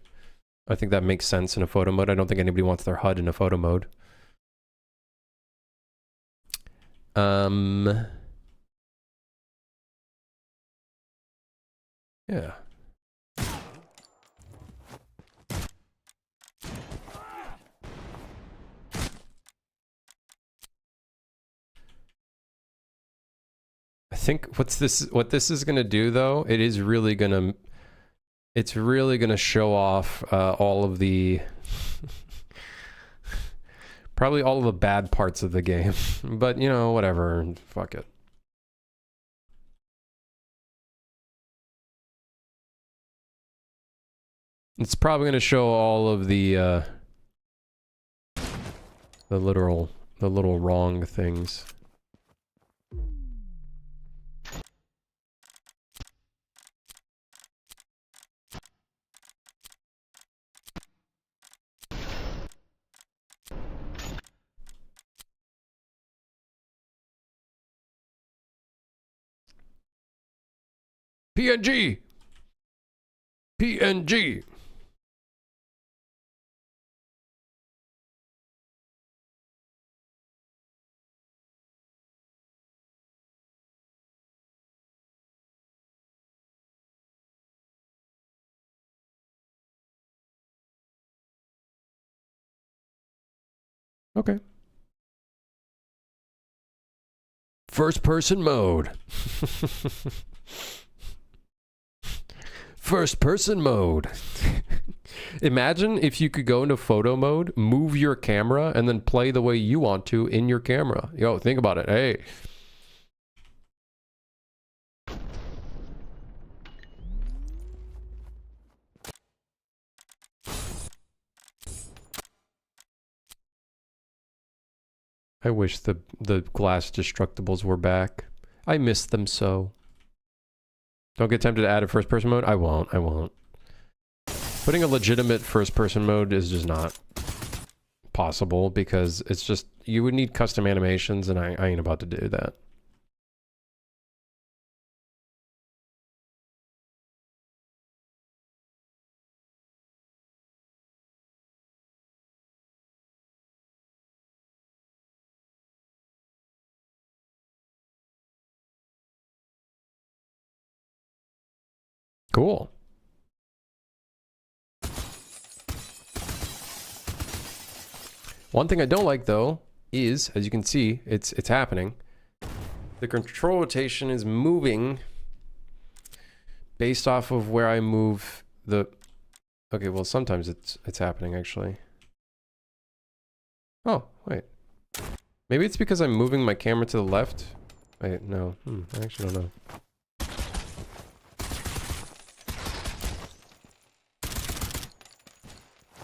I think that makes sense in a photo mode. I don't think anybody wants their HUD in a photo mode. Yeah. I think what this is gonna do though, it's really gonna show off all of the probably all of the bad parts of the game. But you know, whatever, fuck it. It's probably gonna show all of the little wrong things. PNG. PNG. Okay. First person mode. First person mode. Imagine if you could go into photo mode, move your camera, and then play the way you want to in your camera. Yo, think about it. Hey. I wish the glass destructibles were back. I miss them so. Don't get tempted to add a first person mode? I won't. Putting a legitimate first person mode is just not possible because it's just, you would need custom animations and I ain't about to do that. Cool. One thing I don't like though is, as you can see, it's happening. The control rotation is moving based off of where I move the... Okay, well sometimes it's happening actually. Oh, wait. Maybe it's because I'm moving my camera to the left? Wait, no. I actually don't know.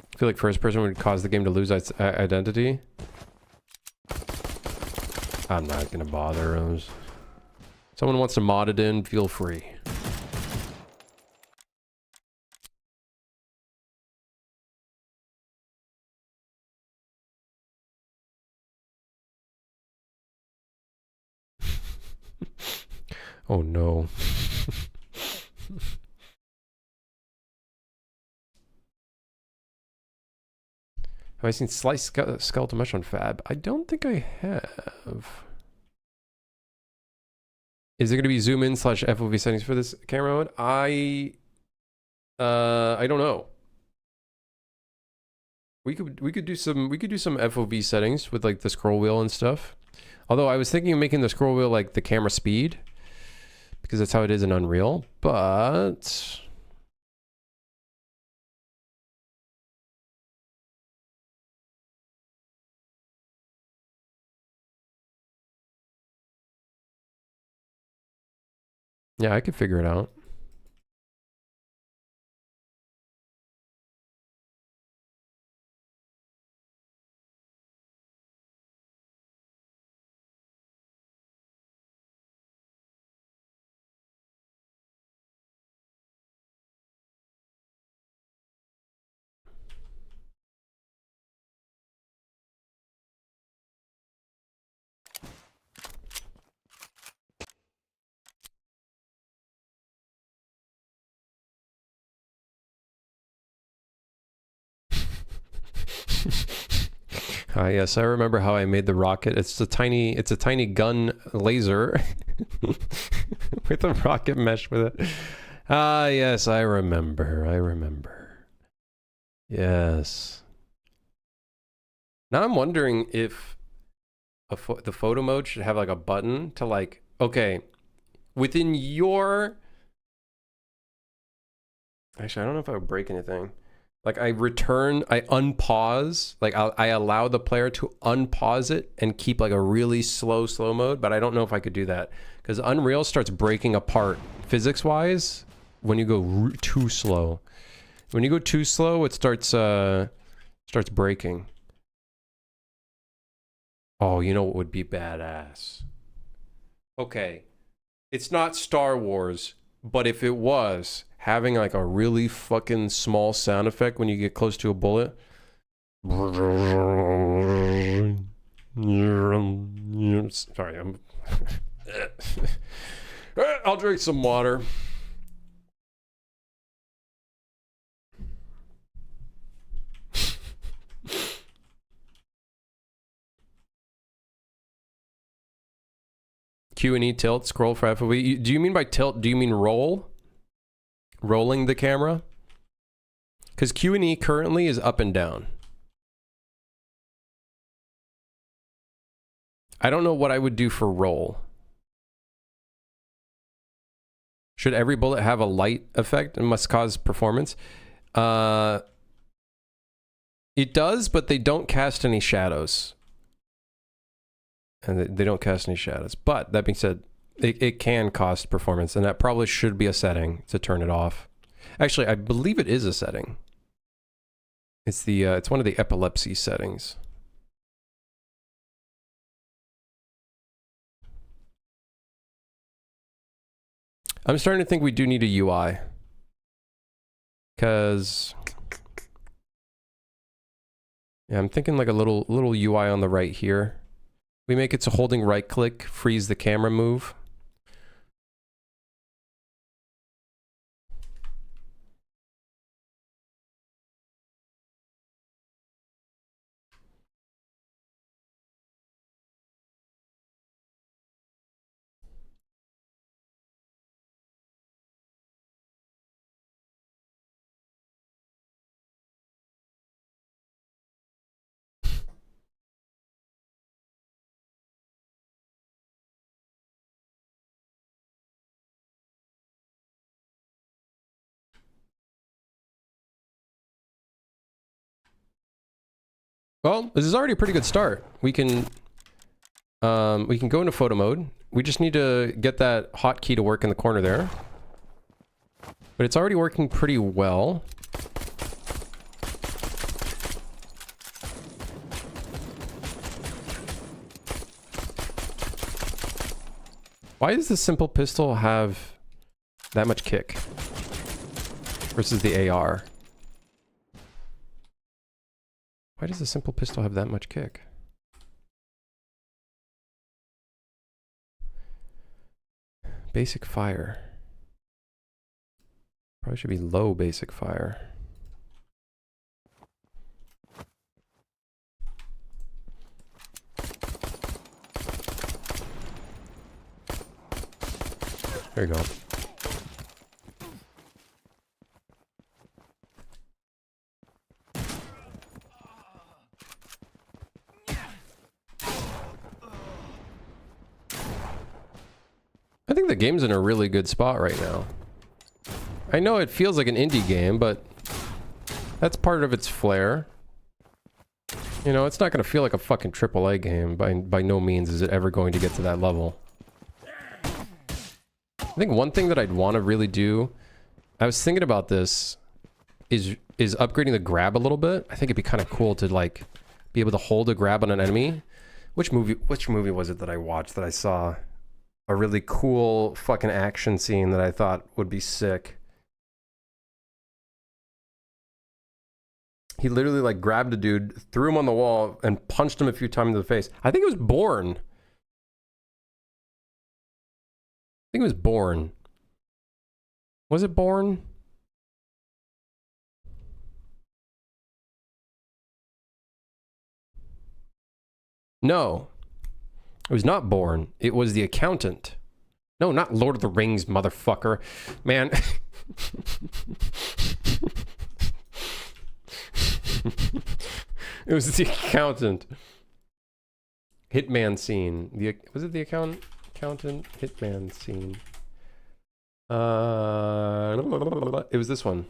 I feel like first person would cause the game to lose its identity. I'm not gonna bother those. Someone wants to mod it in, feel free. Oh no. Have I seen sliced skeletal mesh on Fab? I don't think I have. Is it going to be zoom in / FOV settings for this camera mode? I don't know. We could do some FOV settings with like the scroll wheel and stuff. Although I was thinking of making the scroll wheel like the camera speed because that's how it is in Unreal, but yeah, I could figure it out. Yes, I remember how I made the rocket. It's a tiny gun laser with a rocket mesh with it. Yes, I remember. Yes. Now I'm wondering if the photo mode should have like a button to like, okay, within your... Actually, I don't know if I would break anything. Like I unpause, like I allow the player to unpause it and keep like a really slow mode, but I don't know if I could do that because Unreal starts breaking apart physics-wise when you go too slow. When you go too slow, it starts breaking. Oh, you know what would be badass? Okay, it's not Star Wars, but if it was, having like a really fucking small sound effect when you get close to a bullet. Sorry, I'm... I'll drink some water. Q and E tilt, scroll for FOV. Do you mean by tilt, do you mean roll? Rolling the camera? Because Q and E currently is up and down. I don't know what I would do for roll. Should every bullet have a light effect and must cause performance? It does, but they don't cast any shadows. And they don't cast any shadows. But that being said, it can cost performance, and that probably should be a setting to turn it off. Actually, I believe it is a setting. It's the it's one of the epilepsy settings. I'm starting to think we do need a UI. Cause yeah, I'm thinking like a little UI on the right here. We make it so holding right click, freeze the camera move. Well, this is already a pretty good start. We can go into photo mode. We just need to get that hotkey to work in the corner there. But it's already working pretty well. Why does the simple pistol have that much kick versus the AR? Why does the simple pistol have that much kick? Basic fire. Probably should be low basic fire. There you go. I think the game's in a really good spot right now. I know it feels like an indie game, but that's part of its flair. You know, it's not going to feel like a fucking AAA game. By no means is it ever going to get to that level. I think one thing that I'd want to really do, I was thinking about this, is upgrading the grab a little bit. I think it'd be kind of cool to like be able to hold a grab on an enemy. Which movie was it that I watched that I saw a really cool fucking action scene that I thought would be sick? He literally like grabbed a dude, threw him on the wall, and punched him a few times in the face. I think it was Bourne. I think it was Bourne. Was it Bourne? No. It was not Bourne. It was The Accountant. No, not Lord of the Rings, motherfucker. Man. It was The Accountant. Hitman scene. Was it The Accountant? Hitman scene. It was this one.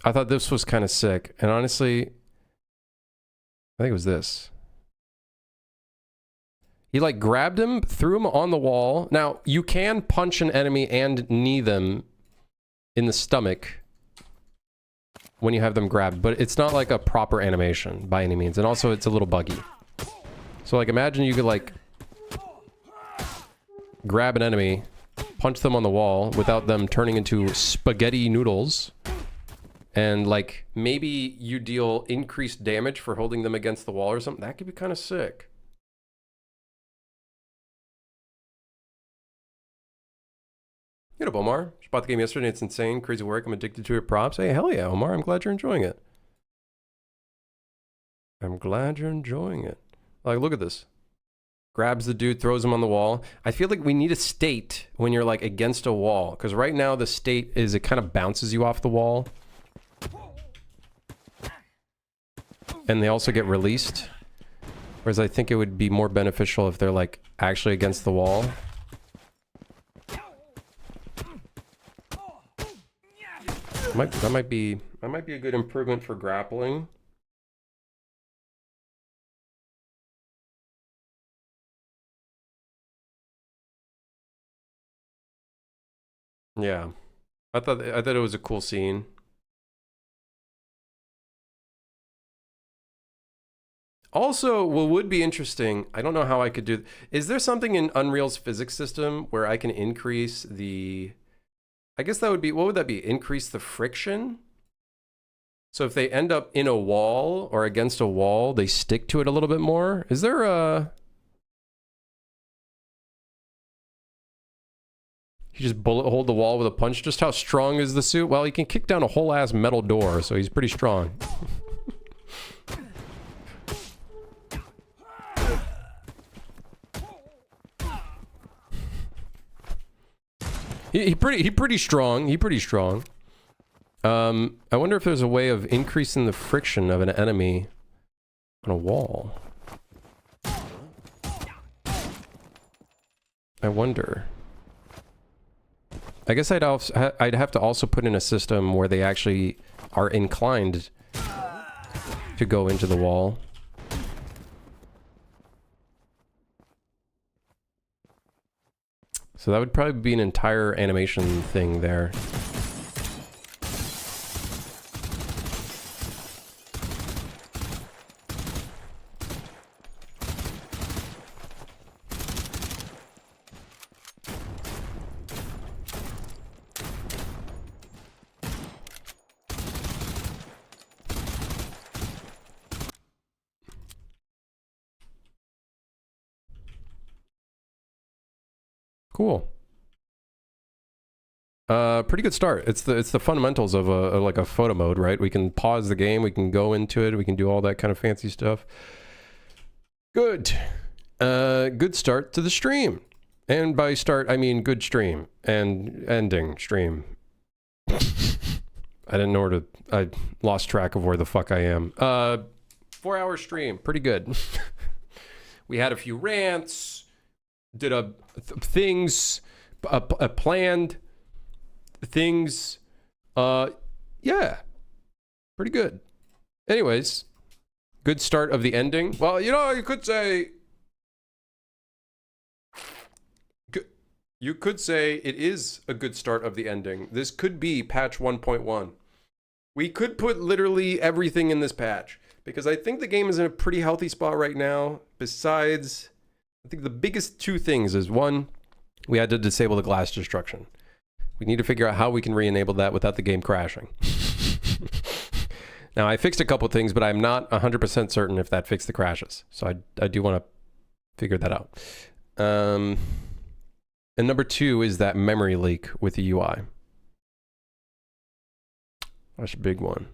I thought this was kind of sick. And honestly, I think it was this. He like grabbed him, threw him on the wall. Now, you can punch an enemy and knee them in the stomach when you have them grabbed, but it's not like a proper animation by any means. And also it's a little buggy. So like imagine you could like grab an enemy, punch them on the wall without them turning into spaghetti noodles. And like maybe you deal increased damage for holding them against the wall or something. That could be kind of sick. Hit up, Omar. Just bought the game yesterday. It's insane. Crazy work. I'm addicted to it. Props. Hey, hell yeah, Omar. I'm glad you're enjoying it. I'm glad you're enjoying it. Like, look at this. Grabs the dude, throws him on the wall. I feel like we need a state when you're like against a wall. Because right now the state is it kind of bounces you off the wall. And they also get released. Whereas I think it would be more beneficial if they're like actually against the wall. That might be a good improvement for grappling. Yeah. I thought it was a cool scene. Also, what would be interesting, I don't know how I could do, is there something in Unreal's physics system where I can increase the, I guess that would be, what would that be? Increase the friction? So if they end up in a wall or against a wall, they stick to it a little bit more? Is there a... You just bullet hold the wall with a punch? Just how strong is the suit? Well, he can kick down a whole ass metal door, so he's pretty strong. He pretty strong. He pretty strong. I wonder if there's a way of increasing the friction of an enemy on a wall. I wonder. I guess I'd have to also put in a system where they actually are inclined to go into the wall. So that would probably be an entire animation thing there. Cool. Pretty good start. It's the fundamentals of like a photo mode, right? We can pause the game, we can go into it, we can do all that kind of fancy stuff. Good. Good start to the stream. And by start, I mean good stream. And ending stream. I didn't know where to... I lost track of where the fuck I am. 4-hour stream. Pretty good. We had a few rants. Did things... planned things. Yeah. Pretty good. Anyways. Good start of the ending. Well, you know, you could say... You could say it is a good start of the ending. This could be patch 1.1. We could put literally everything in this patch. Because I think the game is in a pretty healthy spot right now. Besides, I think the biggest two things is, one, we had to disable the glass destruction. We need to figure out how we can re-enable that without the game crashing. Now, I fixed a couple things, but I'm not 100% certain if that fixed the crashes. So I do want to figure that out. And number two is that memory leak with the UI. That's a big one.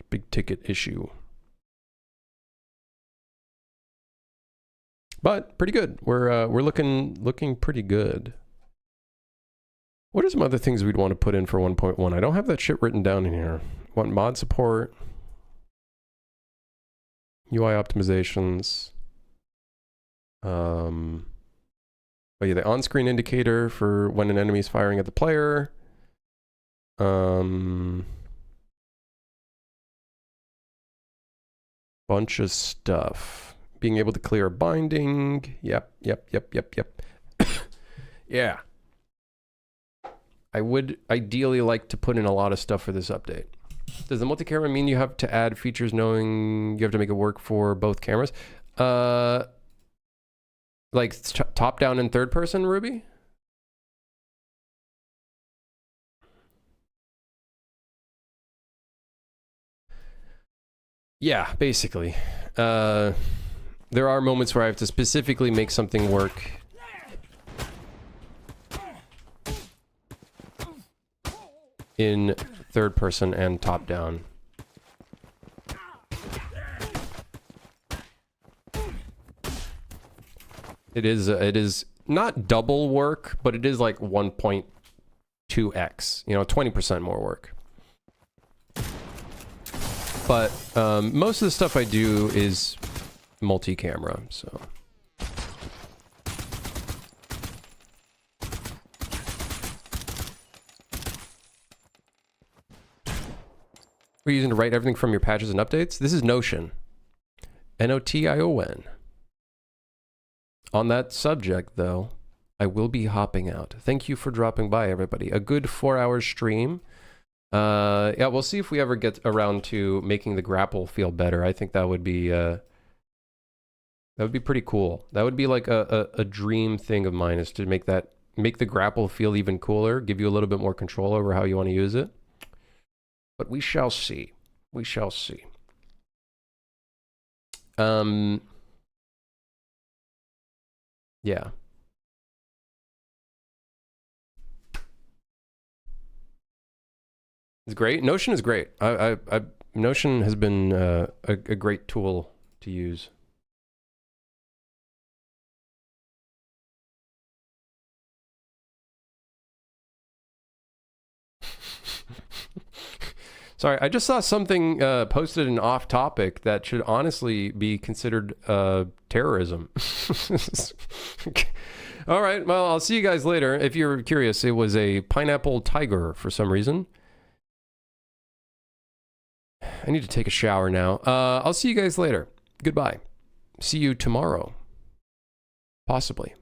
Big ticket issue. But pretty good. We're looking pretty good. What are some other things we'd want to put in for 1.1? I don't have that shit written down in here. Want mod support, UI optimizations. Oh yeah, the on-screen indicator for when an enemy is firing at the player. Bunch of stuff. Being able to clear a binding. Yep. Yeah. I would ideally like to put in a lot of stuff for this update. Does the multi-camera mean you have to add features knowing you have to make it work for both cameras? Like top down and third person, Ruby? Yeah, basically. There are moments where I have to specifically make something work. In third person and top down. It is not double work, but it is like 1.2x, you know, 20% more work. But most of the stuff I do is multi-camera, so. What are you using to write everything from your patches and updates? This is Notion. Notion. On that subject, though, I will be hopping out. Thank you for dropping by, everybody. A good 4-hour stream. Yeah, we'll see if we ever get around to making the grapple feel better. I think that would be pretty cool. That would be like a dream thing of mine, is to make the grapple feel even cooler, give you a little bit more control over how you want to use it. But we shall see. We shall see. Yeah. It's great. Notion is great. Notion has been a great tool to use. Sorry, I just saw something posted in off topic that should honestly be considered terrorism. All right, well, I'll see you guys later. If you're curious, it was a pineapple tiger for some reason. I need to take a shower now. I'll see you guys later. Goodbye. See you tomorrow. Possibly.